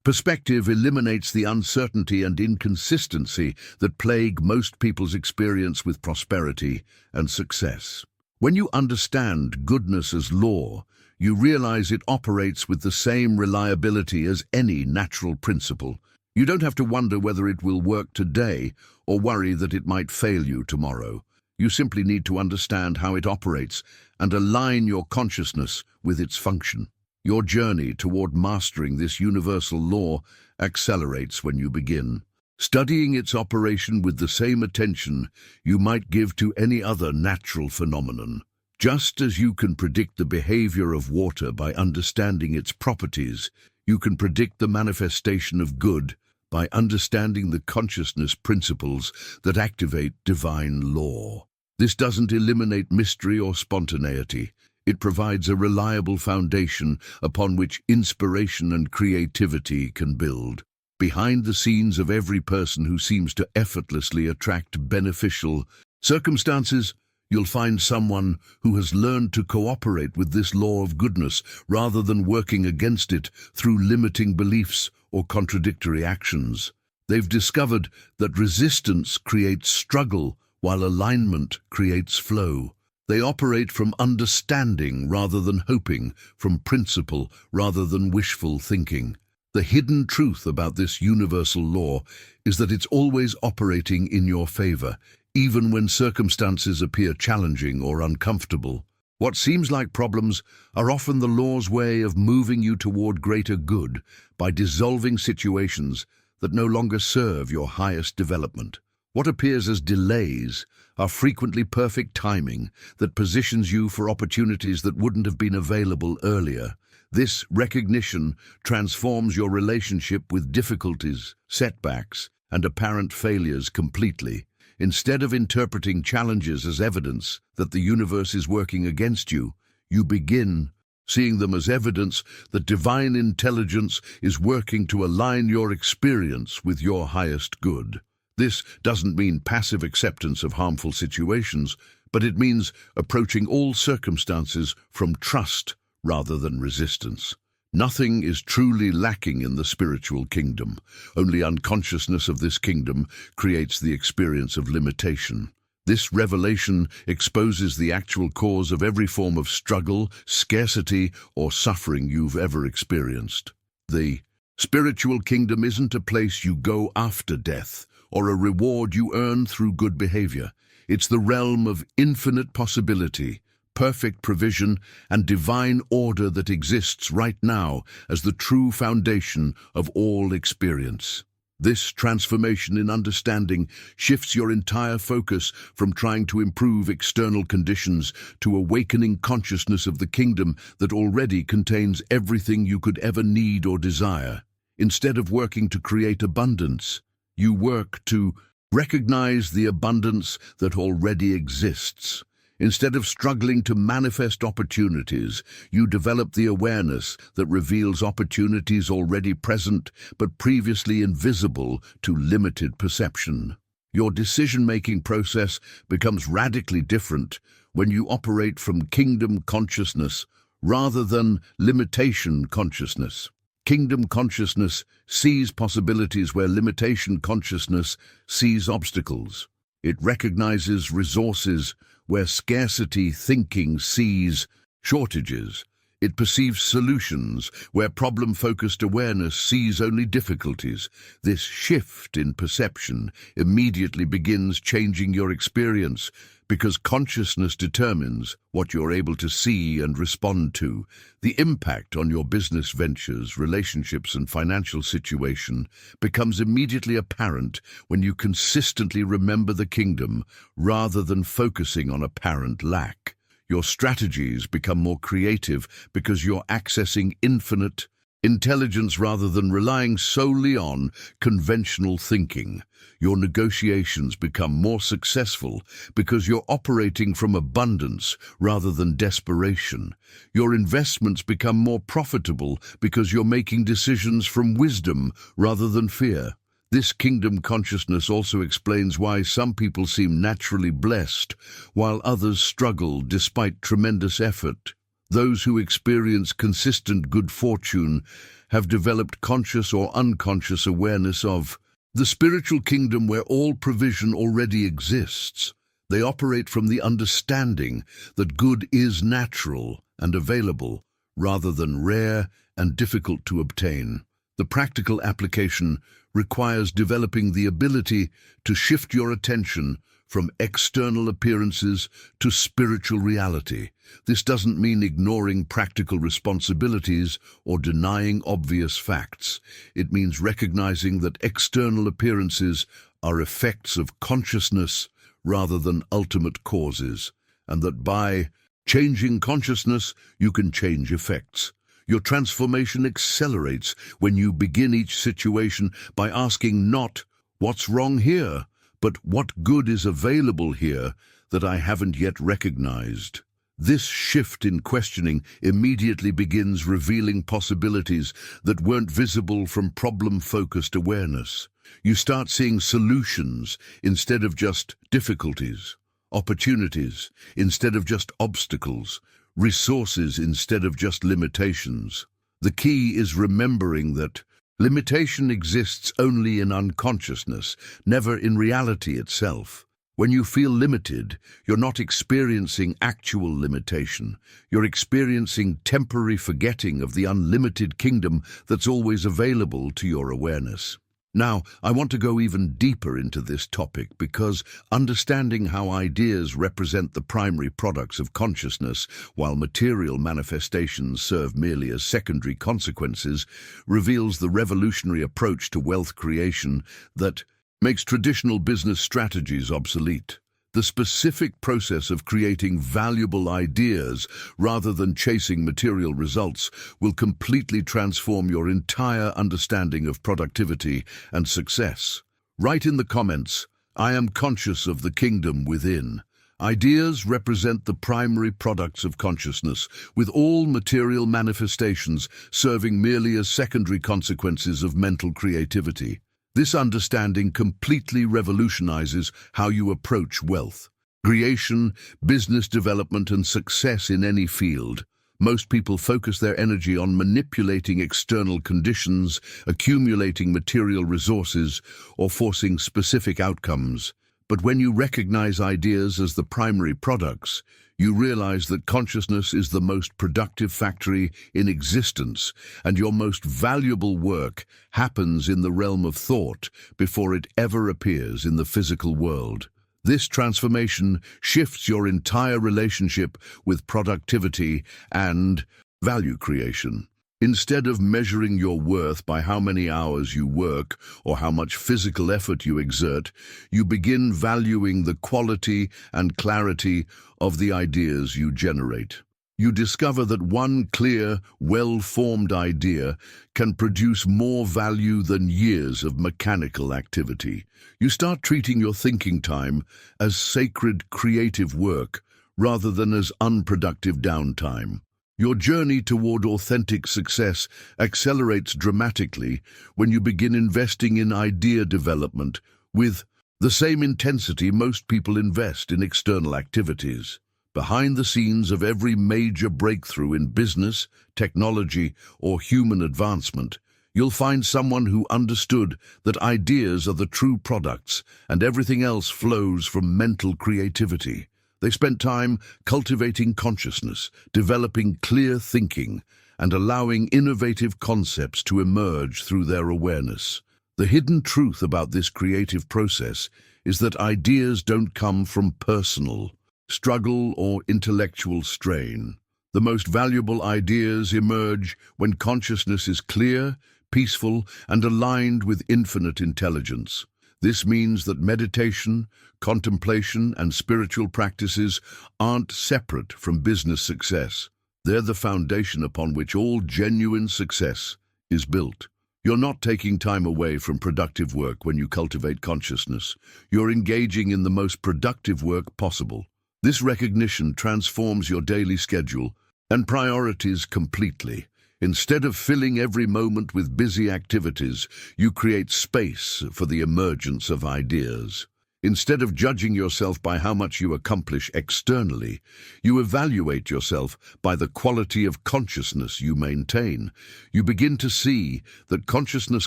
perspective eliminates the uncertainty and inconsistency that plague most people's experience with prosperity and success. When you understand goodness as law, you realize it operates with the same reliability as any natural principle. You don't have to wonder whether it will work today or worry that it might fail you tomorrow. You simply need to understand how it operates and align your consciousness with its function. Your journey toward mastering this universal law accelerates when you begin studying its operation with the same attention you might give to any other natural phenomenon. Just as you can predict the behavior of water by understanding its properties, you can predict the manifestation of good by understanding the consciousness principles that activate divine law. This doesn't eliminate mystery or spontaneity. It provides a reliable foundation upon which inspiration and creativity can build. Behind the scenes of every person who seems to effortlessly attract beneficial circumstances, you'll find someone who has learned to cooperate with this law of goodness rather than working against it through limiting beliefs or contradictory actions. They've discovered that resistance creates struggle while alignment creates flow. They operate from understanding rather than hoping, from principle rather than wishful thinking. The hidden truth about this universal law is that it's always operating in your favor, even when circumstances appear challenging or uncomfortable. What seems like problems are often the law's way of moving you toward greater good by dissolving situations that no longer serve your highest development. What appears as delays are frequently perfect timing that positions you for opportunities that wouldn't have been available earlier. This recognition transforms your relationship with difficulties, setbacks, and apparent failures completely. Instead of interpreting challenges as evidence that the universe is working against you, you begin seeing them as evidence that divine intelligence is working to align your experience with your highest good. This doesn't mean passive acceptance of harmful situations, but it means approaching all circumstances from trust rather than resistance. Nothing is truly lacking in the spiritual kingdom. Only unconsciousness of this kingdom creates the experience of limitation. This revelation exposes the actual cause of every form of struggle, scarcity, or suffering you've ever experienced. The spiritual kingdom isn't a place you go after death, or a reward you earn through good behavior. It's the realm of infinite possibility, perfect provision, and divine order that exists right now as the true foundation of all experience. This transformation in understanding shifts your entire focus from trying to improve external conditions to awakening consciousness of the kingdom that already contains everything you could ever need or desire. Instead of working to create abundance, you work to recognize the abundance that already exists. Instead of struggling to manifest opportunities, you develop the awareness that reveals opportunities already present but previously invisible to limited perception. Your decision-making process becomes radically different when you operate from kingdom consciousness rather than limitation consciousness. Kingdom consciousness sees possibilities where limitation consciousness sees obstacles. It recognizes resources where scarcity thinking sees shortages. It perceives solutions where problem-focused awareness sees only difficulties. This shift in perception immediately begins changing your experience because consciousness determines what you're able to see and respond to. The impact on your business ventures, relationships, and financial situation becomes immediately apparent when you consistently remember the kingdom rather than focusing on apparent lack. Your strategies become more creative because you're accessing infinite intelligence rather than relying solely on conventional thinking. Your negotiations become more successful because you're operating from abundance rather than desperation. Your investments become more profitable because you're making decisions from wisdom rather than fear. This kingdom consciousness also explains why some people seem naturally blessed, while others struggle despite tremendous effort. Those who experience consistent good fortune have developed conscious or unconscious awareness of the spiritual kingdom where all provision already exists. They operate from the understanding that good is natural and available, rather than rare and difficult to obtain. The practical application requires developing the ability to shift your attention from external appearances to spiritual reality. This doesn't mean ignoring practical responsibilities or denying obvious facts. It means recognizing that external appearances are effects of consciousness rather than ultimate causes, and that by changing consciousness, you can change effects. Your transformation accelerates when you begin each situation by asking not, "What's wrong here?" but "What good is available here that I haven't yet recognized?" This shift in questioning immediately begins revealing possibilities that weren't visible from problem-focused awareness. You start seeing solutions instead of just difficulties, opportunities instead of just obstacles, resources instead of just limitations. The key is remembering that limitation exists only in unconsciousness, never in reality itself. When you feel limited, you're not experiencing actual limitation. You're experiencing temporary forgetting of the unlimited kingdom that's always available to your awareness. Now, I want to go even deeper into this topic because understanding how ideas represent the primary products of consciousness while material manifestations serve merely as secondary consequences reveals the revolutionary approach to wealth creation that makes traditional business strategies obsolete. The specific process of creating valuable ideas rather than chasing material results will completely transform your entire understanding of productivity and success. Write in the comments, "I am conscious of the kingdom within." Ideas represent the primary products of consciousness, with all material manifestations serving merely as secondary consequences of mental creativity. This understanding completely revolutionizes how you approach wealth, creation, business development, and success in any field. Most people focus their energy on manipulating external conditions, accumulating material resources, or forcing specific outcomes. But when you recognize ideas as the primary products, you realize that consciousness is the most productive factory in existence, and your most valuable work happens in the realm of thought before it ever appears in the physical world. This transformation shifts your entire relationship with productivity and value creation. Instead of measuring your worth by how many hours you work or how much physical effort you exert, you begin valuing the quality and clarity of the ideas you generate. You discover that one clear, well-formed idea can produce more value than years of mechanical activity. You start treating your thinking time as sacred creative work rather than as unproductive downtime. Your journey toward authentic success accelerates dramatically when you begin investing in idea development with the same intensity most people invest in external activities. Behind the scenes of every major breakthrough in business, technology, or human advancement, you'll find someone who understood that ideas are the true products and everything else flows from mental creativity. They spent time cultivating consciousness, developing clear thinking, and allowing innovative concepts to emerge through their awareness. The hidden truth about this creative process is that ideas don't come from personal struggle or intellectual strain. The most valuable ideas emerge when consciousness is clear, peaceful, and aligned with infinite intelligence. This means that meditation, contemplation, and spiritual practices aren't separate from business success. They're the foundation upon which all genuine success is built. You're not taking time away from productive work when you cultivate consciousness. You're engaging in the most productive work possible. This recognition transforms your daily schedule and priorities completely. Instead of filling every moment with busy activities, you create space for the emergence of ideas. Instead of judging yourself by how much you accomplish externally, you evaluate yourself by the quality of consciousness you maintain. You begin to see that consciousness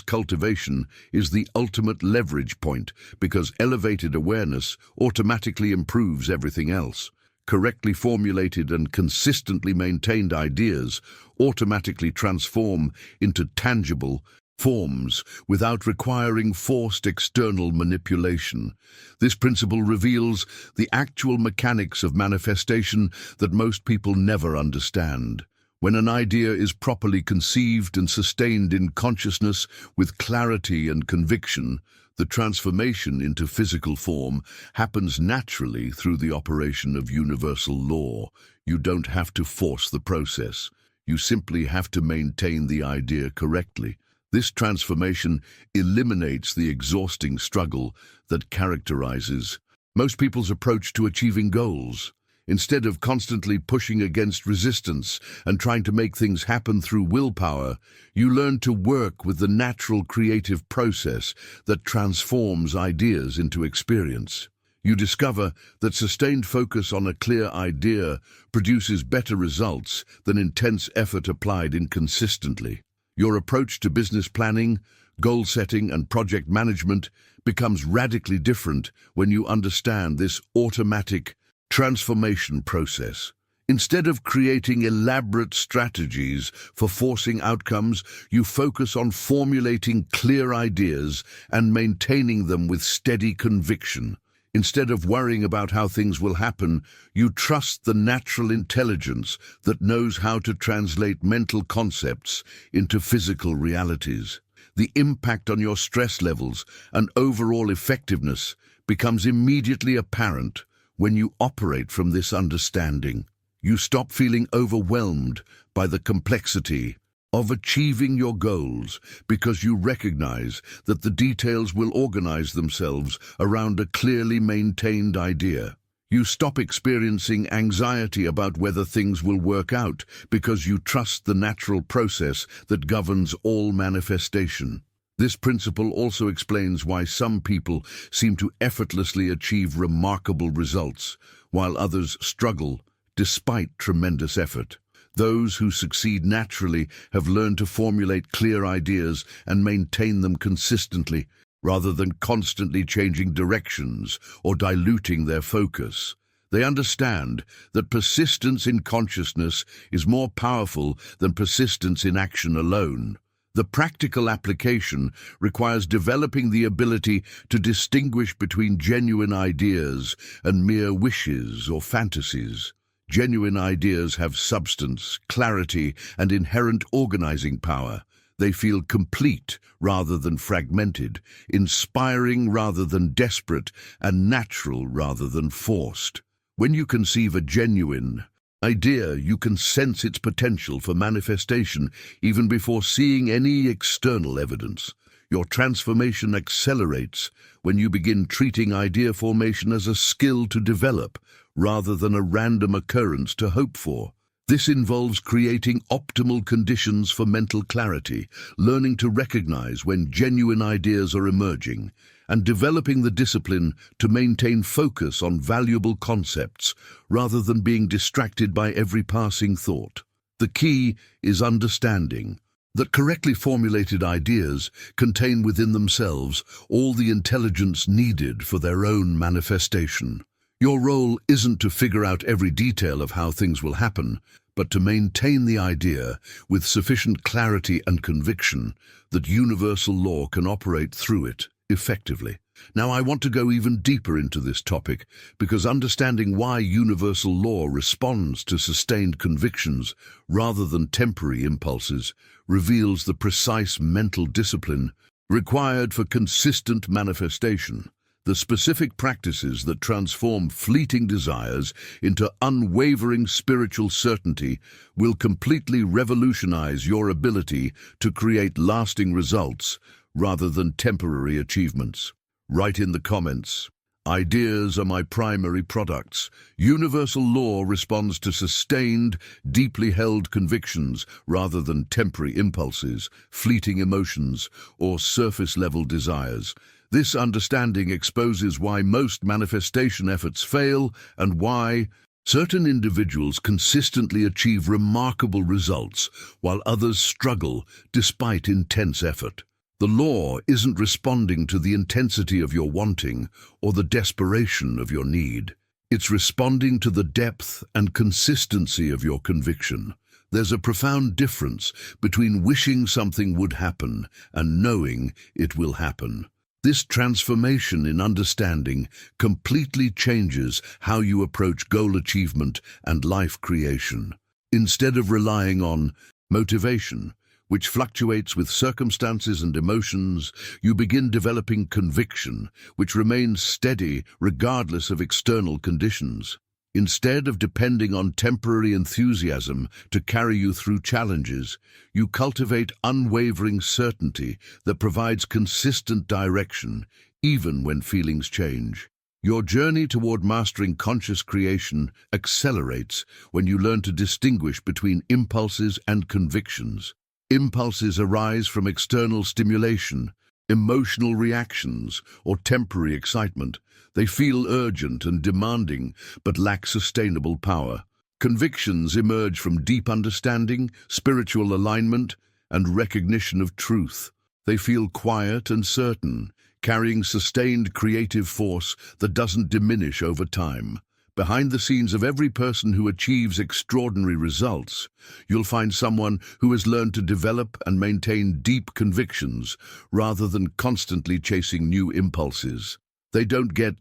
cultivation is the ultimate leverage point because elevated awareness automatically improves everything else. Correctly formulated and consistently maintained ideas automatically transform into tangible forms without requiring forced external manipulation. This principle reveals the actual mechanics of manifestation that most people never understand. When an idea is properly conceived and sustained in consciousness with clarity and conviction, the transformation into physical form happens naturally through the operation of universal law. You don't have to force the process. You simply have to maintain the idea correctly. This transformation eliminates the exhausting struggle that characterizes most people's approach to achieving goals. Instead of constantly pushing against resistance and trying to make things happen through willpower, you learn to work with the natural creative process that transforms ideas into experience. You discover that sustained focus on a clear idea produces better results than intense effort applied inconsistently. Your approach to business planning, goal setting, and project management becomes radically different when you understand this automatic transformation process. Instead of creating elaborate strategies for forcing outcomes, you focus on formulating clear ideas and maintaining them with steady conviction. Instead of worrying about how things will happen, you trust the natural intelligence that knows how to translate mental concepts into physical realities. The impact on your stress levels and overall effectiveness becomes immediately apparent when you operate from this understanding. You stop feeling overwhelmed by the complexity of achieving your goals because you recognize that the details will organize themselves around a clearly maintained idea. You stop experiencing anxiety about whether things will work out because you trust the natural process that governs all manifestation. This principle also explains why some people seem to effortlessly achieve remarkable results, while others struggle despite tremendous effort. Those who succeed naturally have learned to formulate clear ideas and maintain them consistently, rather than constantly changing directions or diluting their focus. They understand that persistence in consciousness is more powerful than persistence in action alone. The practical application requires developing the ability to distinguish between genuine ideas and mere wishes or fantasies. Genuine ideas have substance, clarity, and inherent organizing power. They feel complete rather than fragmented, inspiring rather than desperate, and natural rather than forced. When you conceive a genuine idea, you can sense its potential for manifestation even before seeing any external evidence. Your transformation accelerates when you begin treating idea formation as a skill to develop, rather than a random occurrence to hope for. This involves creating optimal conditions for mental clarity, learning to recognize when genuine ideas are emerging, and developing the discipline to maintain focus on valuable concepts rather than being distracted by every passing thought. The key is understanding that correctly formulated ideas contain within themselves all the intelligence needed for their own manifestation. Your role isn't to figure out every detail of how things will happen, but to maintain the idea with sufficient clarity and conviction that universal law can operate through it effectively. Now, I want to go even deeper into this topic because understanding why universal law responds to sustained convictions rather than temporary impulses reveals the precise mental discipline required for consistent manifestation. The specific practices that transform fleeting desires into unwavering spiritual certainty will completely revolutionize your ability to create lasting results rather than temporary achievements. Write in the comments, "Ideas are my primary products." Universal law responds to sustained, deeply held convictions rather than temporary impulses, fleeting emotions, or surface-level desires. This understanding exposes why most manifestation efforts fail and why certain individuals consistently achieve remarkable results while others struggle despite intense effort. The law isn't responding to the intensity of your wanting or the desperation of your need. It's responding to the depth and consistency of your conviction. There's a profound difference between wishing something would happen and knowing it will happen. This transformation in understanding completely changes how you approach goal achievement and life creation. Instead of relying on motivation, which fluctuates with circumstances and emotions, you begin developing conviction, which remains steady regardless of external conditions. Instead of depending on temporary enthusiasm to carry you through challenges, you cultivate unwavering certainty that provides consistent direction, even when feelings change. Your journey toward mastering conscious creation accelerates when you learn to distinguish between impulses and convictions. Impulses arise from external stimulation, emotional reactions, or temporary excitement. They feel urgent and demanding, but lack sustainable power. Convictions emerge from deep understanding, spiritual alignment, and recognition of truth. They feel quiet and certain, carrying sustained creative force that doesn't diminish over time. Behind the scenes of every person who achieves extraordinary results, you'll find someone who has learned to develop and maintain deep convictions rather than constantly chasing new impulses. They don't get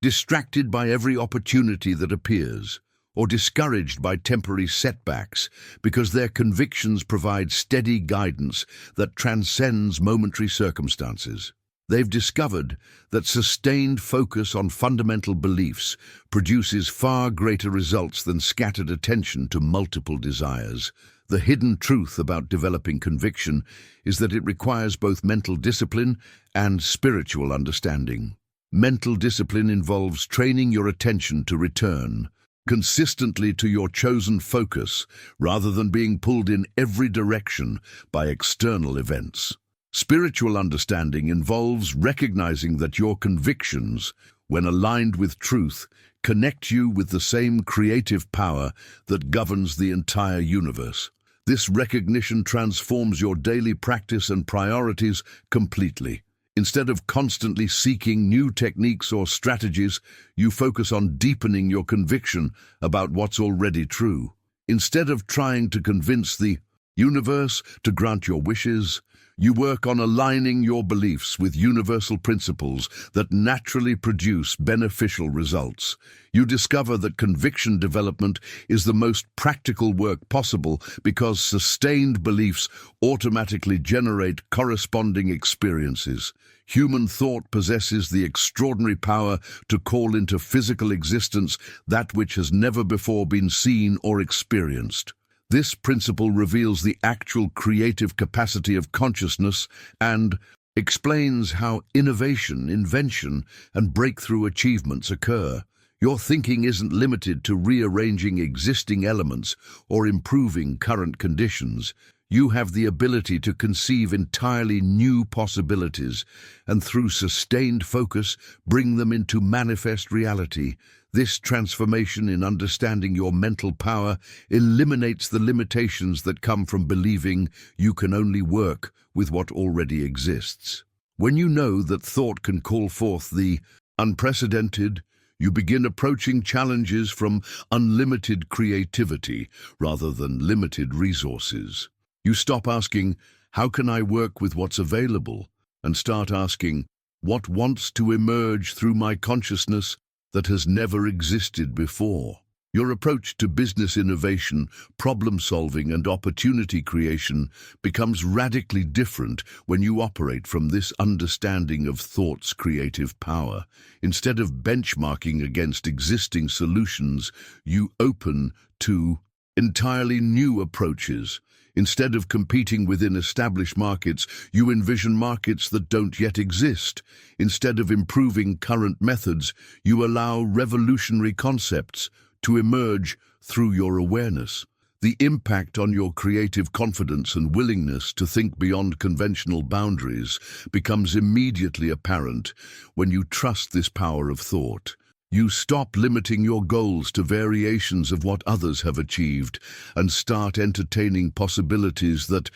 distracted by every opportunity that appears or discouraged by temporary setbacks because their convictions provide steady guidance that transcends momentary circumstances. They've discovered that sustained focus on fundamental beliefs produces far greater results than scattered attention to multiple desires. The hidden truth about developing conviction is that it requires both mental discipline and spiritual understanding. Mental discipline involves training your attention to return consistently to your chosen focus rather than being pulled in every direction by external events. Spiritual understanding involves recognizing that your convictions, when aligned with truth, connect you with the same creative power that governs the entire universe. This recognition transforms your daily practice and priorities completely. Instead of constantly seeking new techniques or strategies, you focus on deepening your conviction about what's already true. Instead of trying to convince the universe to grant your wishes, you work on aligning your beliefs with universal principles that naturally produce beneficial results. You discover that conviction development is the most practical work possible because sustained beliefs automatically generate corresponding experiences. Human thought possesses the extraordinary power to call into physical existence that which has never before been seen or experienced. This principle reveals the actual creative capacity of consciousness and explains how innovation, invention, and breakthrough achievements occur. Your thinking isn't limited to rearranging existing elements or improving current conditions. You have the ability to conceive entirely new possibilities and, through sustained focus, bring them into manifest reality. This transformation in understanding your mental power eliminates the limitations that come from believing you can only work with what already exists. When you know that thought can call forth the unprecedented, you begin approaching challenges from unlimited creativity rather than limited resources. You stop asking, "How can I work with what's available?" and start asking, "What wants to emerge through my consciousness that has never existed before?" Your approach to business innovation, problem-solving, and opportunity creation becomes radically different when you operate from this understanding of thought's creative power. Instead of benchmarking against existing solutions, you open to entirely new approaches. Instead of competing within established markets, you envision markets that don't yet exist. Instead of improving current methods, you allow revolutionary concepts to emerge through your awareness. The impact on your creative confidence and willingness to think beyond conventional boundaries becomes immediately apparent when you trust this power of thought. You stop limiting your goals to variations of what others have achieved and start entertaining possibilities that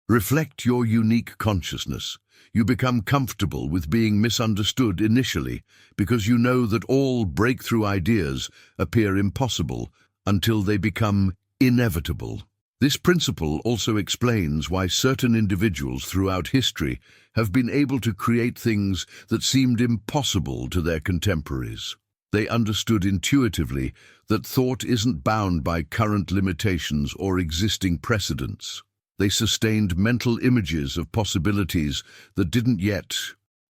reflect your unique consciousness. You become comfortable with being misunderstood initially because you know that all breakthrough ideas appear impossible until they become inevitable. This principle also explains why certain individuals throughout history have been able to create things that seemed impossible to their contemporaries. They understood intuitively that thought isn't bound by current limitations or existing precedents. They sustained mental images of possibilities that didn't yet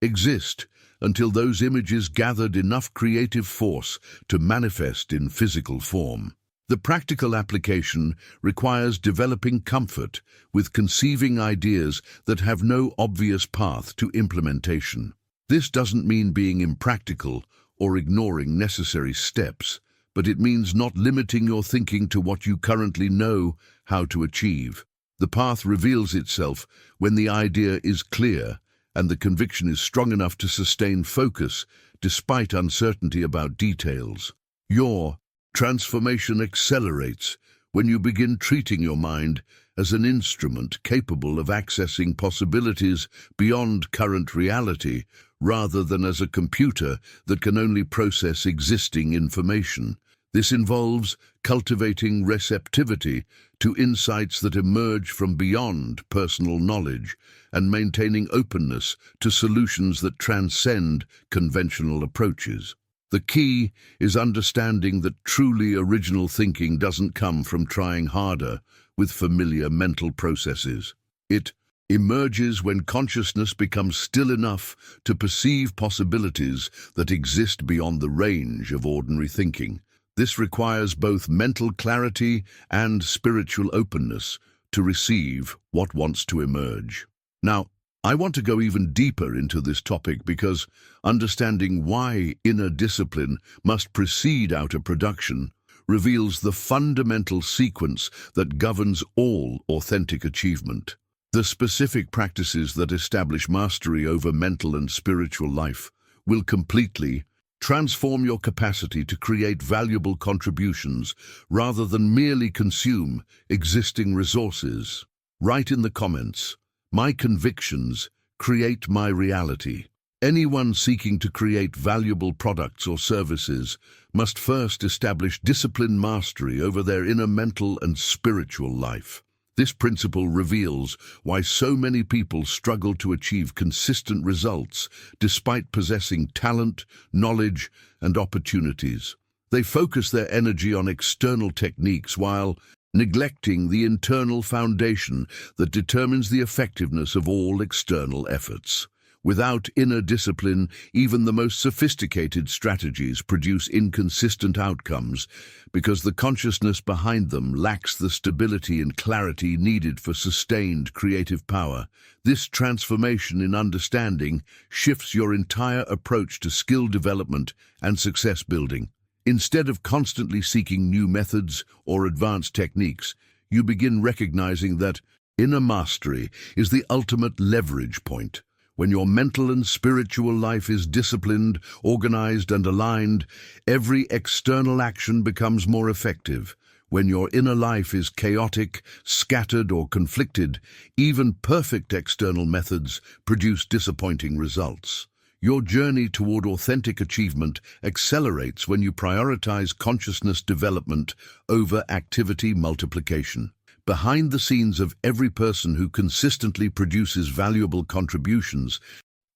exist until those images gathered enough creative force to manifest in physical form. The practical application requires developing comfort with conceiving ideas that have no obvious path to implementation. This doesn't mean being impractical or ignoring necessary steps, but it means not limiting your thinking to what you currently know how to achieve. The path reveals itself when the idea is clear and the conviction is strong enough to sustain focus despite uncertainty about details. Your transformation accelerates when you begin treating your mind as an instrument capable of accessing possibilities beyond current reality, rather than as a computer that can only process existing information. This involves cultivating receptivity to insights that emerge from beyond personal knowledge and maintaining openness to solutions that transcend conventional approaches. The key is understanding that truly original thinking doesn't come from trying harder with familiar mental processes. It emerges when consciousness becomes still enough to perceive possibilities that exist beyond the range of ordinary thinking. This requires both mental clarity and spiritual openness to receive what wants to emerge. Now, I want to go even deeper into this topic because understanding why inner discipline must precede outer production reveals the fundamental sequence that governs all authentic achievement. The specific practices that establish mastery over mental and spiritual life will completely transform your capacity to create valuable contributions rather than merely consume existing resources. Write in the comments, "My convictions create my reality." Anyone seeking to create valuable products or services must first establish disciplined mastery over their inner mental and spiritual life. This principle reveals why so many people struggle to achieve consistent results despite possessing talent, knowledge, and opportunities. They focus their energy on external techniques while neglecting the internal foundation that determines the effectiveness of all external efforts. Without inner discipline, even the most sophisticated strategies produce inconsistent outcomes because the consciousness behind them lacks the stability and clarity needed for sustained creative power. This transformation in understanding shifts your entire approach to skill development and success building. Instead of constantly seeking new methods or advanced techniques, you begin recognizing that inner mastery is the ultimate leverage point. When your mental and spiritual life is disciplined, organized, and aligned, every external action becomes more effective. When your inner life is chaotic, scattered, or conflicted, even perfect external methods produce disappointing results. Your journey toward authentic achievement accelerates when you prioritize consciousness development over activity multiplication. Behind the scenes of every person who consistently produces valuable contributions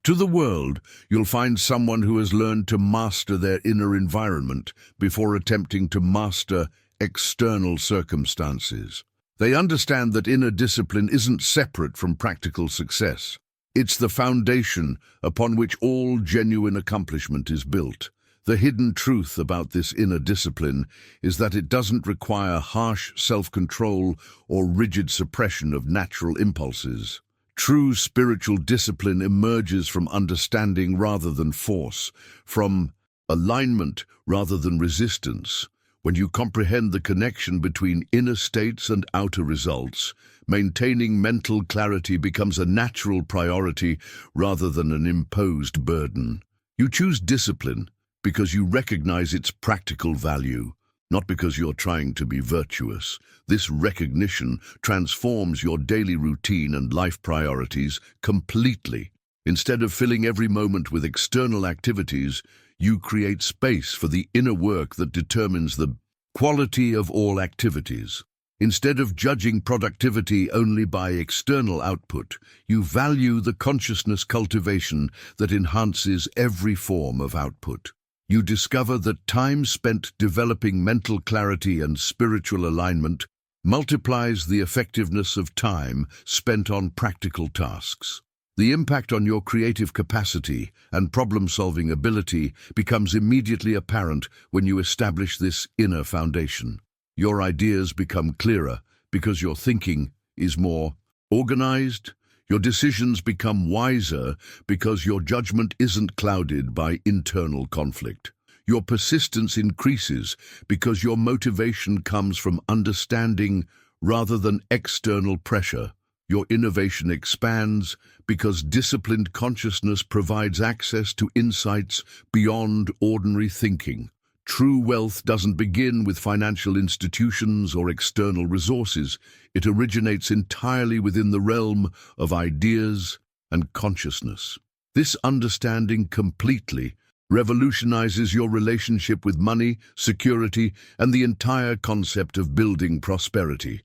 to the world, you'll find someone who has learned to master their inner environment before attempting to master external circumstances. They understand that inner discipline isn't separate from practical success. It's the foundation upon which all genuine accomplishment is built. The hidden truth about this inner discipline is that it doesn't require harsh self-control or rigid suppression of natural impulses. True spiritual discipline emerges from understanding rather than force, from alignment rather than resistance. When you comprehend the connection between inner states and outer results, maintaining mental clarity becomes a natural priority rather than an imposed burden. You choose discipline because you recognize its practical value, not because you're trying to be virtuous. This recognition transforms your daily routine and life priorities completely. Instead of filling every moment with external activities, you create space for the inner work that determines the quality of all activities. Instead of judging productivity only by external output, you value the consciousness cultivation that enhances every form of output. You discover that time spent developing mental clarity and spiritual alignment multiplies the effectiveness of time spent on practical tasks. The impact on your creative capacity and problem-solving ability becomes immediately apparent when you establish this inner foundation. Your ideas become clearer because your thinking is more organized. Your decisions become wiser because your judgment isn't clouded by internal conflict. Your persistence increases because your motivation comes from understanding rather than external pressure. Your innovation expands because disciplined consciousness provides access to insights beyond ordinary thinking. True wealth doesn't begin with financial institutions or external resources. It originates entirely within the realm of ideas and consciousness. This understanding completely revolutionizes your relationship with money, security, and the entire concept of building prosperity.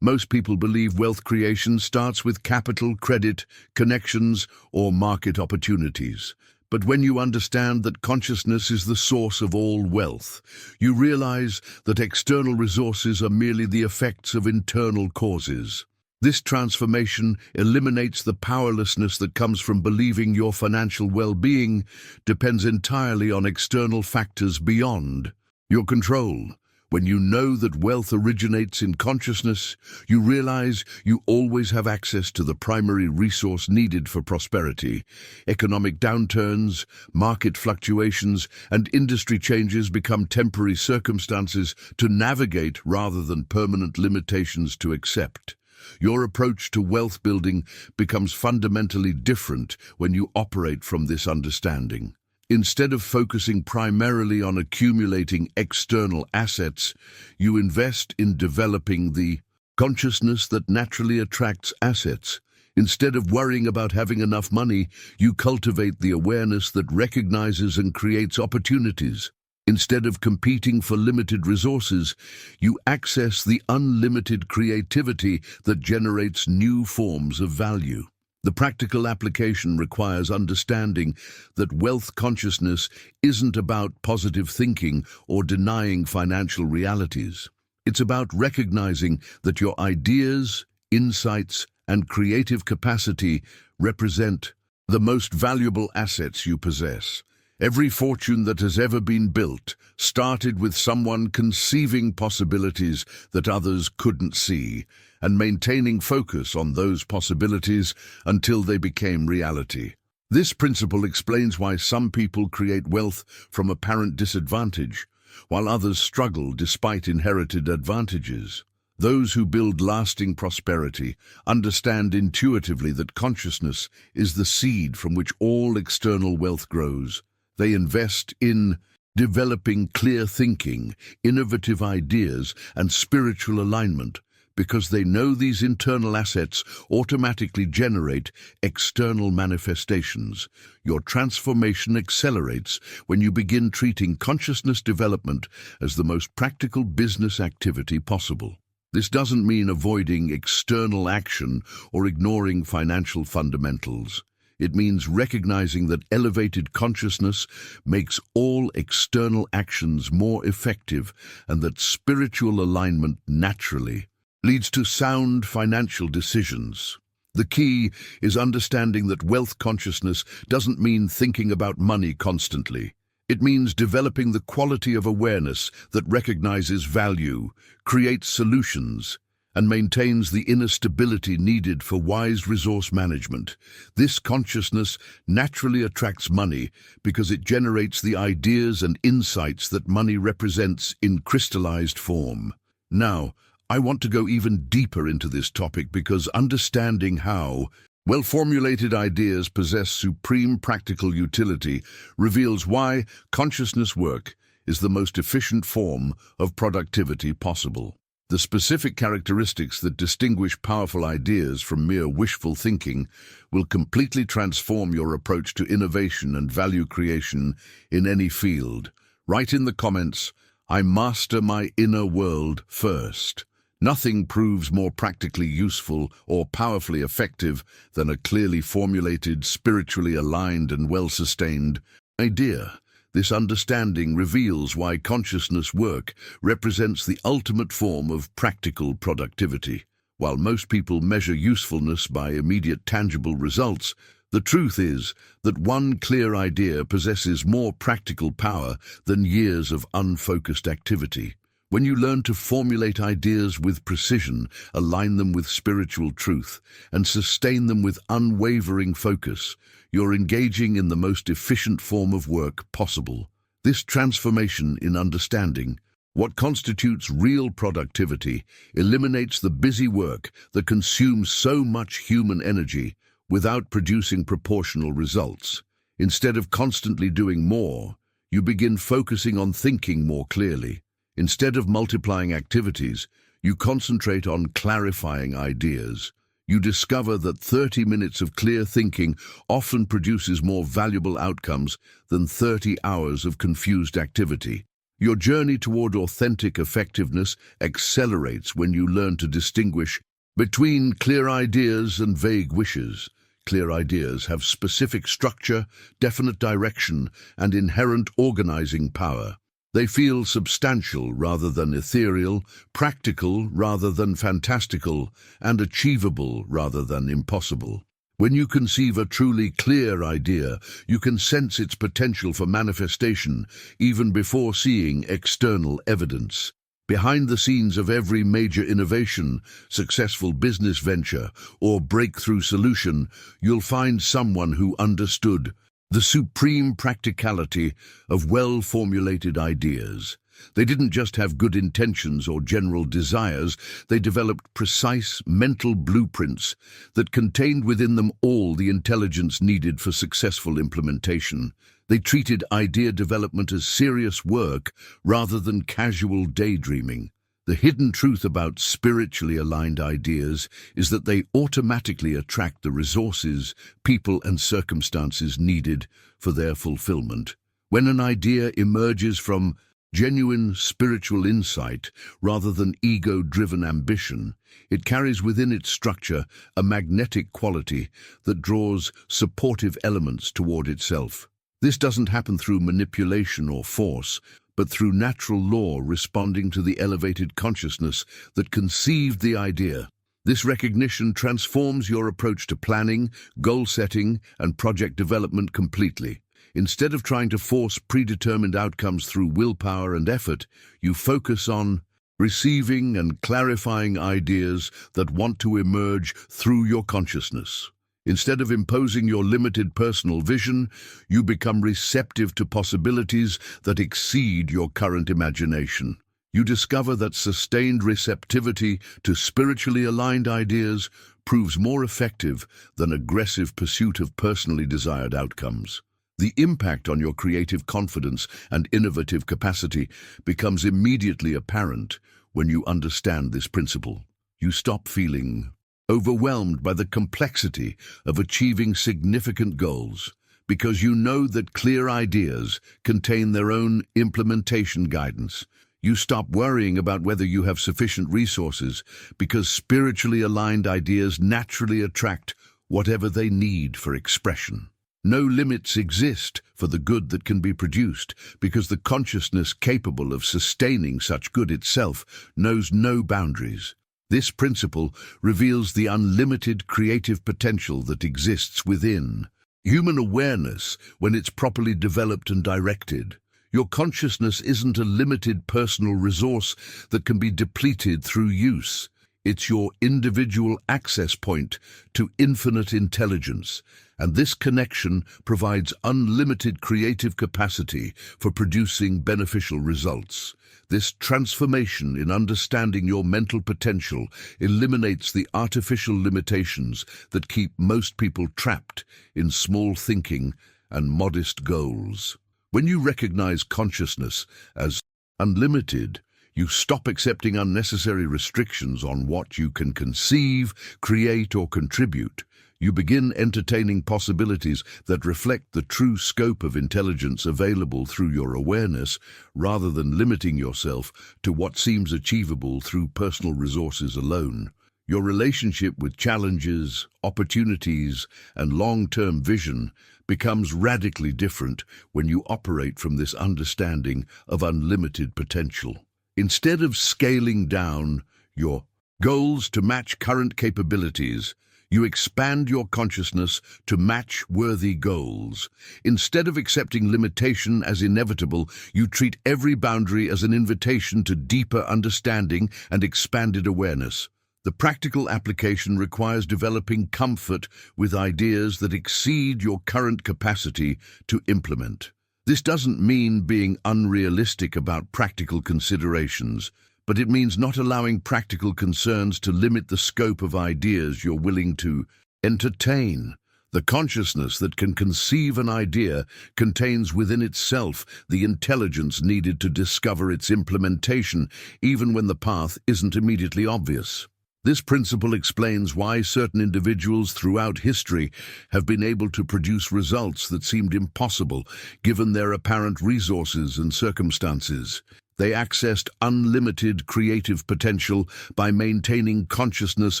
Most people believe wealth creation starts with capital, credit, connections, or market opportunities. But when you understand that consciousness is the source of all wealth, you realize that external resources are merely the effects of internal causes. This transformation eliminates the powerlessness that comes from believing your financial well-being depends entirely on external factors beyond your control. When you know that wealth originates in consciousness, you realize you always have access to the primary resource needed for prosperity. Economic downturns, market fluctuations, and industry changes become temporary circumstances to navigate rather than permanent limitations to accept. Your approach to wealth building becomes fundamentally different when you operate from this understanding. Instead of focusing primarily on accumulating external assets, you invest in developing the consciousness that naturally attracts assets. Instead of worrying about having enough money, you cultivate the awareness that recognizes and creates opportunities. Instead of competing for limited resources, you access the unlimited creativity that generates new forms of value. The practical application requires understanding that wealth consciousness isn't about positive thinking or denying financial realities. It's about recognizing that your ideas, insights, and creative capacity represent the most valuable assets you possess. Every fortune that has ever been built started with someone conceiving possibilities that others couldn't see and maintaining focus on those possibilities until they became reality. This principle explains why some people create wealth from apparent disadvantage, while others struggle despite inherited advantages. Those who build lasting prosperity understand intuitively that consciousness is the seed from which all external wealth grows. They invest in developing clear thinking, innovative ideas, and spiritual alignment because they know these internal assets automatically generate external manifestations. Your transformation accelerates when you begin treating consciousness development as the most practical business activity possible. This doesn't mean avoiding external action or ignoring financial fundamentals. It means recognizing that elevated consciousness makes all external actions more effective and that spiritual alignment naturally leads to sound financial decisions. The key is understanding that wealth consciousness doesn't mean thinking about money constantly. It means developing the quality of awareness that recognizes value, creates solutions, and maintains the inner stability needed for wise resource management. This consciousness naturally attracts money because it generates the ideas and insights that money represents in crystallized form. Now, I want to go even deeper into this topic because understanding how well-formulated ideas possess supreme practical utility reveals why consciousness work is the most efficient form of productivity possible. The specific characteristics that distinguish powerful ideas from mere wishful thinking will completely transform your approach to innovation and value creation in any field. Write in the comments, "I master my inner world first." Nothing proves more practically useful or powerfully effective than a clearly formulated, spiritually aligned, and well-sustained idea. This understanding reveals why consciousness work represents the ultimate form of practical productivity. While most people measure usefulness by immediate tangible results, the truth is that one clear idea possesses more practical power than years of unfocused activity. When you learn to formulate ideas with precision, align them with spiritual truth, and sustain them with unwavering focus, you're engaging in the most efficient form of work possible. This transformation in understanding what constitutes real productivity eliminates the busy work that consumes so much human energy without producing proportional results. Instead of constantly doing more, you begin focusing on thinking more clearly. Instead of multiplying activities, you concentrate on clarifying ideas. You discover that 30 minutes of clear thinking often produces more valuable outcomes than 30 hours of confused activity. Your journey toward authentic effectiveness accelerates when you learn to distinguish between clear ideas and vague wishes. Clear ideas have specific structure, definite direction, and inherent organizing power. They feel substantial rather than ethereal, practical rather than fantastical, and achievable rather than impossible. When you conceive a truly clear idea, you can sense its potential for manifestation even before seeing external evidence. Behind the scenes of every major innovation, successful business venture, or breakthrough solution, you'll find someone who understood the supreme practicality of well-formulated ideas. They didn't just have good intentions or general desires, they developed precise mental blueprints that contained within them all the intelligence needed for successful implementation. They treated idea development as serious work rather than casual daydreaming. The hidden truth about spiritually aligned ideas is that they automatically attract the resources, people, and circumstances needed for their fulfillment. When an idea emerges from genuine spiritual insight rather than ego-driven ambition, it carries within its structure a magnetic quality that draws supportive elements toward itself. This doesn't happen through manipulation or force, but through natural law responding to the elevated consciousness that conceived the idea. This recognition transforms your approach to planning, goal setting, and project development completely. Instead of trying to force predetermined outcomes through willpower and effort, you focus on receiving and clarifying ideas that want to emerge through your consciousness. Instead of imposing your limited personal vision, you become receptive to possibilities that exceed your current imagination. You discover that sustained receptivity to spiritually aligned ideas proves more effective than aggressive pursuit of personally desired outcomes. The impact on your creative confidence and innovative capacity becomes immediately apparent when you understand this principle. You stop feeling overwhelmed by the complexity of achieving significant goals, because you know that clear ideas contain their own implementation guidance. You stop worrying about whether you have sufficient resources, because spiritually aligned ideas naturally attract whatever they need for expression. No limits exist for the good that can be produced, because the consciousness capable of sustaining such good itself knows no boundaries. This principle reveals the unlimited creative potential that exists within human awareness when it's properly developed and directed. Your consciousness isn't a limited personal resource that can be depleted through use. It's your individual access point to infinite intelligence, and this connection provides unlimited creative capacity for producing beneficial results. This transformation in understanding your mental potential eliminates the artificial limitations that keep most people trapped in small thinking and modest goals. When you recognize consciousness as unlimited, you stop accepting unnecessary restrictions on what you can conceive, create, or contribute. You begin entertaining possibilities that reflect the true scope of intelligence available through your awareness, rather than limiting yourself to what seems achievable through personal resources alone. Your relationship with challenges, opportunities, and long-term vision becomes radically different when you operate from this understanding of unlimited potential. Instead of scaling down your goals to match current capabilities, you expand your consciousness to match worthy goals. Instead of accepting limitation as inevitable, you treat every boundary as an invitation to deeper understanding and expanded awareness. The practical application requires developing comfort with ideas that exceed your current capacity to implement. This doesn't mean being unrealistic about practical considerations, but it means not allowing practical concerns to limit the scope of ideas you're willing to entertain. The consciousness that can conceive an idea contains within itself the intelligence needed to discover its implementation, even when the path isn't immediately obvious. This principle explains why certain individuals throughout history have been able to produce results that seemed impossible given their apparent resources and circumstances. They accessed unlimited creative potential by maintaining consciousness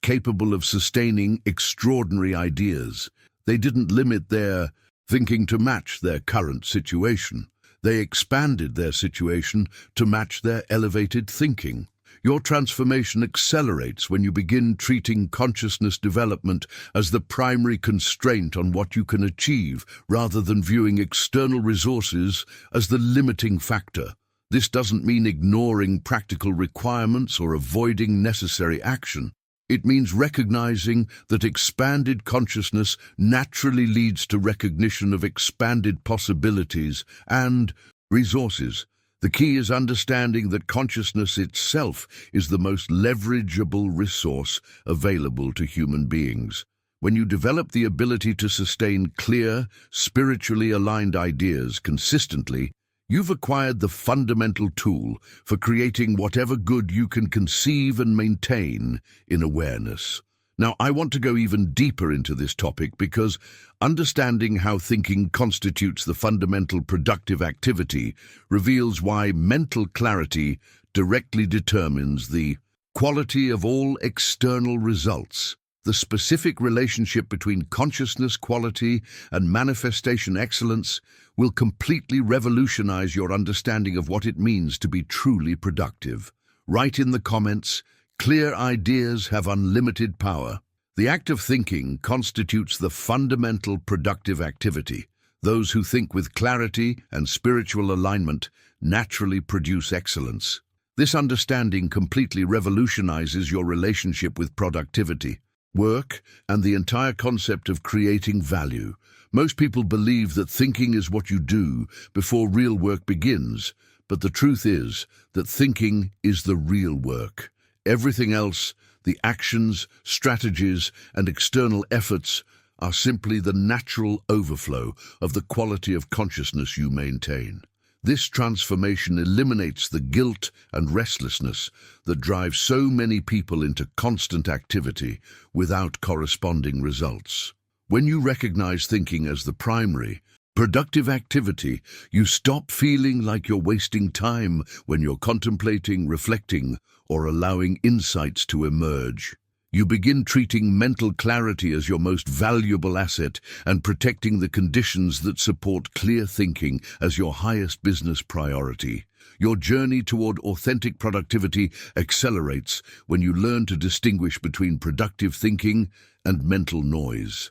capable of sustaining extraordinary ideas. They didn't limit their thinking to match their current situation. They expanded their situation to match their elevated thinking. Your transformation accelerates when you begin treating consciousness development as the primary constraint on what you can achieve, rather than viewing external resources as the limiting factor. This doesn't mean ignoring practical requirements or avoiding necessary action. It means recognizing that expanded consciousness naturally leads to recognition of expanded possibilities and resources. The key is understanding that consciousness itself is the most leverageable resource available to human beings. When you develop the ability to sustain clear, spiritually aligned ideas consistently, you've acquired the fundamental tool for creating whatever good you can conceive and maintain in awareness. Now, I want to go even deeper into this topic because understanding how thinking constitutes the fundamental productive activity reveals why mental clarity directly determines the quality of all external results. The specific relationship between consciousness quality and manifestation excellence will completely revolutionize your understanding of what it means to be truly productive. Write in the comments, "Clear ideas have unlimited power." The act of thinking constitutes the fundamental productive activity. Those who think with clarity and spiritual alignment naturally produce excellence. This understanding completely revolutionizes your relationship with productivity, work, and the entire concept of creating value. Most people believe that thinking is what you do before real work begins, but the truth is that thinking is the real work. Everything else, the actions, strategies, and external efforts, are simply the natural overflow of the quality of consciousness you maintain. This transformation eliminates the guilt and restlessness that drive so many people into constant activity without corresponding results. When you recognize thinking as the primary, productive activity, you stop feeling like you're wasting time when you're contemplating, reflecting, or allowing insights to emerge. You begin treating mental clarity as your most valuable asset and protecting the conditions that support clear thinking as your highest business priority. Your journey toward authentic productivity accelerates when you learn to distinguish between productive thinking and mental noise.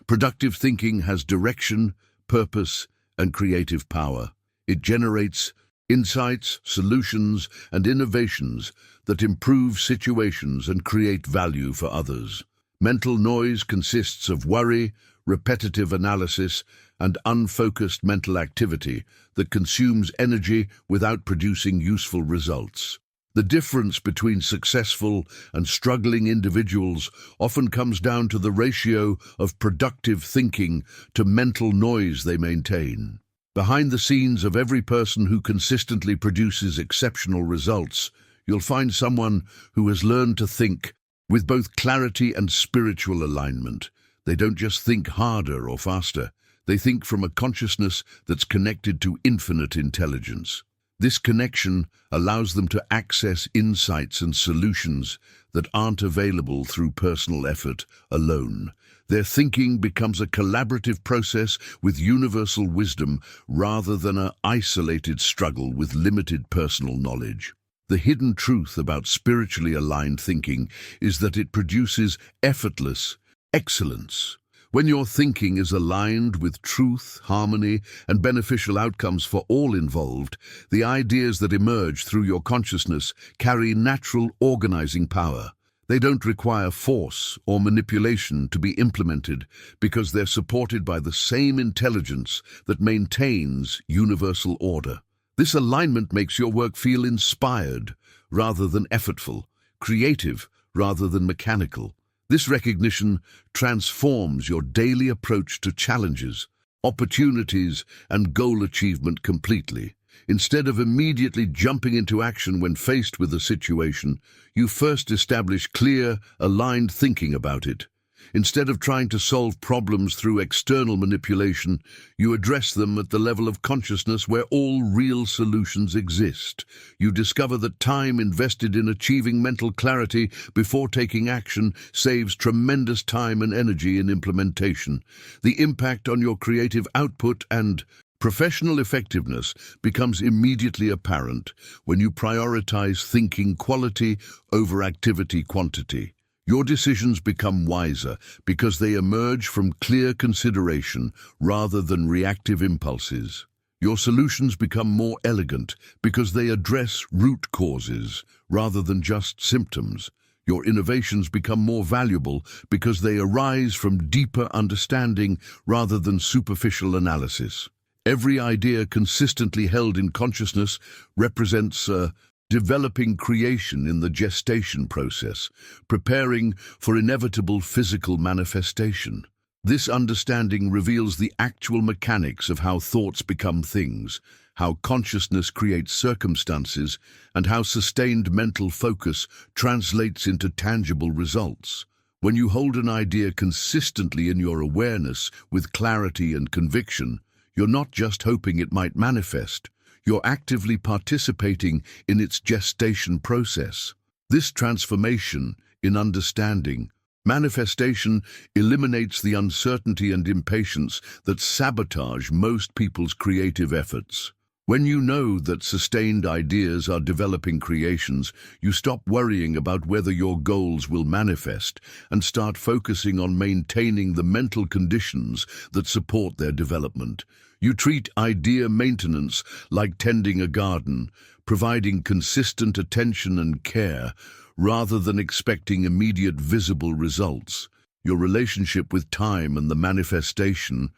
Productive thinking has direction, purpose, and creative power. It generates insights, solutions, and innovations that improve situations and create value for others. Mental noise consists of worry, repetitive analysis, and unfocused mental activity that consumes energy without producing useful results. The difference between successful and struggling individuals often comes down to the ratio of productive thinking to mental noise they maintain. Behind the scenes of every person who consistently produces exceptional results, you'll find someone who has learned to think with both clarity and spiritual alignment. They don't just think harder or faster. They think from a consciousness that's connected to infinite intelligence. This connection allows them to access insights and solutions that aren't available through personal effort alone. Their thinking becomes a collaborative process with universal wisdom rather than an isolated struggle with limited personal knowledge. The hidden truth about spiritually aligned thinking is that it produces effortless excellence. When your thinking is aligned with truth, harmony, and beneficial outcomes for all involved, the ideas that emerge through your consciousness carry natural organizing power. They don't require force or manipulation to be implemented because they're supported by the same intelligence that maintains universal order. This alignment makes your work feel inspired rather than effortful, creative rather than mechanical. This recognition transforms your daily approach to challenges, opportunities, and goal achievement completely. Instead of immediately jumping into action when faced with a situation, you first establish clear, aligned thinking about it. Instead of trying to solve problems through external manipulation, you address them at the level of consciousness where all real solutions exist. You discover that time invested in achieving mental clarity before taking action saves tremendous time and energy in implementation. The impact on your creative output and professional effectiveness becomes immediately apparent when you prioritize thinking quality over activity quantity. Your decisions become wiser because they emerge from clear consideration rather than reactive impulses. Your solutions become more elegant because they address root causes rather than just symptoms. Your innovations become more valuable because they arise from deeper understanding rather than superficial analysis. Every idea consistently held in consciousness represents a developing creation in the gestation process, preparing for inevitable physical manifestation. This understanding reveals the actual mechanics of how thoughts become things, how consciousness creates circumstances, and how sustained mental focus translates into tangible results. When you hold an idea consistently in your awareness with clarity and conviction, you're not just hoping it might manifest, you're actively participating in its gestation process. This transformation in understanding, manifestation eliminates the uncertainty and impatience that sabotage most people's creative efforts. When you know that sustained ideas are developing creations, you stop worrying about whether your goals will manifest and start focusing on maintaining the mental conditions that support their development. You treat idea maintenance like tending a garden, providing consistent attention and care rather than expecting immediate visible results. Your relationship with time and the manifestation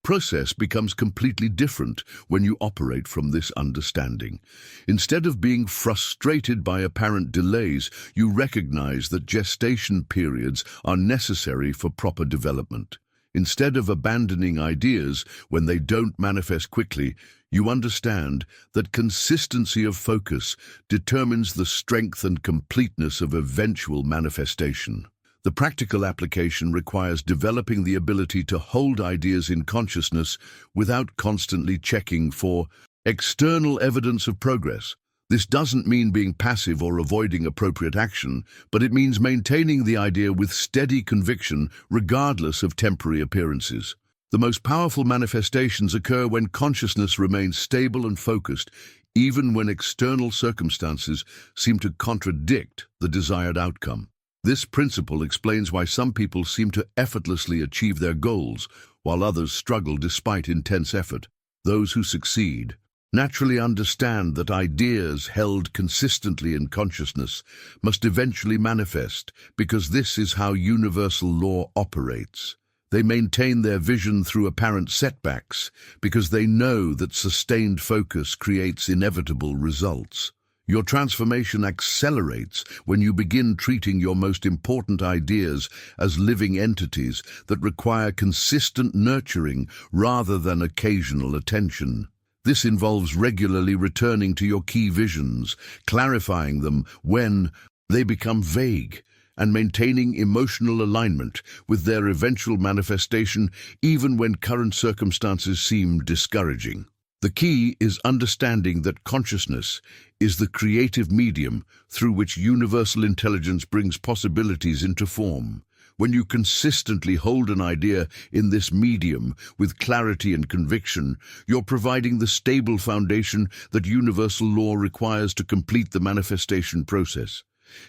process becomes completely different when you operate from this understanding. Instead of being frustrated by apparent delays, you recognize that gestation periods are necessary for proper development. Instead of abandoning ideas when they don't manifest quickly, you understand that consistency of focus determines the strength and completeness of eventual manifestation. The practical application requires developing the ability to hold ideas in consciousness without constantly checking for external evidence of progress. This doesn't mean being passive or avoiding appropriate action, but it means maintaining the idea with steady conviction regardless of temporary appearances. The most powerful manifestations occur when consciousness remains stable and focused, even when external circumstances seem to contradict the desired outcome. This principle explains why some people seem to effortlessly achieve their goals, while others struggle despite intense effort. Those who succeed naturally understand that ideas held consistently in consciousness must eventually manifest, because this is how universal law operates. They maintain their vision through apparent setbacks because they know that sustained focus creates inevitable results. Your transformation accelerates when you begin treating your most important ideas as living entities that require consistent nurturing rather than occasional attention. This involves regularly returning to your key visions, clarifying them when they become vague, and maintaining emotional alignment with their eventual manifestation even when current circumstances seem discouraging. The key is understanding that consciousness is the creative medium through which universal intelligence brings possibilities into form. When you consistently hold an idea in this medium with clarity and conviction, you're providing the stable foundation that universal law requires to complete the manifestation process.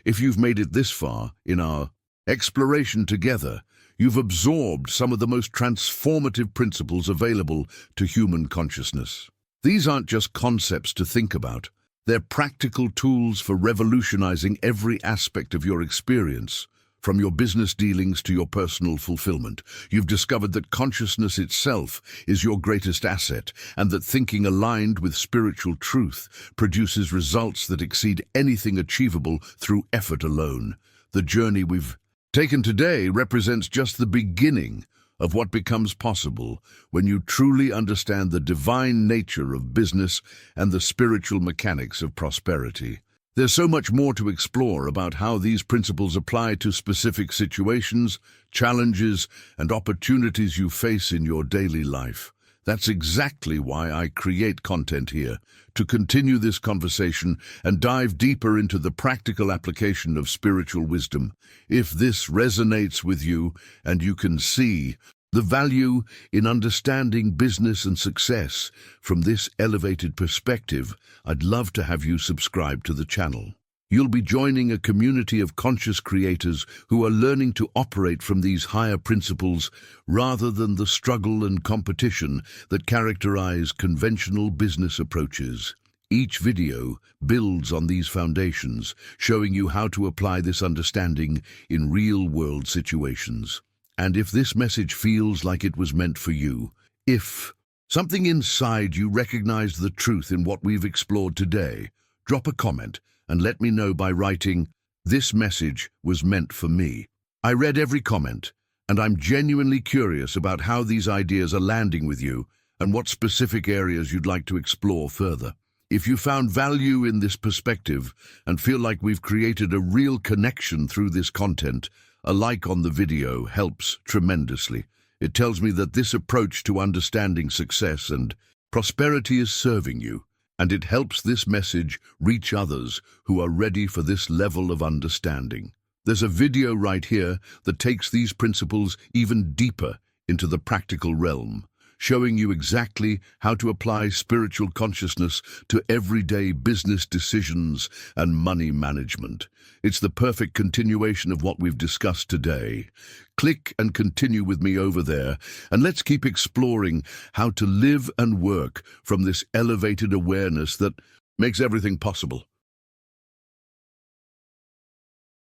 If you've made it this far in our exploration together, you've absorbed some of the most transformative principles available to human consciousness. These aren't just concepts to think about. They're practical tools for revolutionizing every aspect of your experience. From your business dealings to your personal fulfillment, you've discovered that consciousness itself is your greatest asset, and that thinking aligned with spiritual truth produces results that exceed anything achievable through effort alone. The journey we've taken today represents just the beginning of what becomes possible when you truly understand the divine nature of business and the spiritual mechanics of prosperity. There's so much more to explore about how these principles apply to specific situations, challenges, and opportunities you face in your daily life. That's exactly why I create content here, to continue this conversation and dive deeper into the practical application of spiritual wisdom. If this resonates with you and you can see the value in understanding business and success from this elevated perspective, I'd love to have you subscribe to the channel. You'll be joining a community of conscious creators who are learning to operate from these higher principles rather than the struggle and competition that characterize conventional business approaches. Each video builds on these foundations, showing you how to apply this understanding in real-world situations. And if this message feels like it was meant for you, if something inside you recognized the truth in what we've explored today, drop a comment and let me know by writing, "This message was meant for me." I read every comment, and I'm genuinely curious about how these ideas are landing with you and what specific areas you'd like to explore further. If you found value in this perspective and feel like we've created a real connection through this content, a like on the video helps tremendously. It tells me that this approach to understanding success and prosperity is serving you, and it helps this message reach others who are ready for this level of understanding. There's a video right here that takes these principles even deeper into the practical realm, showing you exactly how to apply spiritual consciousness to everyday business decisions and money management. It's the perfect continuation of what we've discussed today. Click and continue with me over there, and let's keep exploring how to live and work from this elevated awareness that makes everything possible.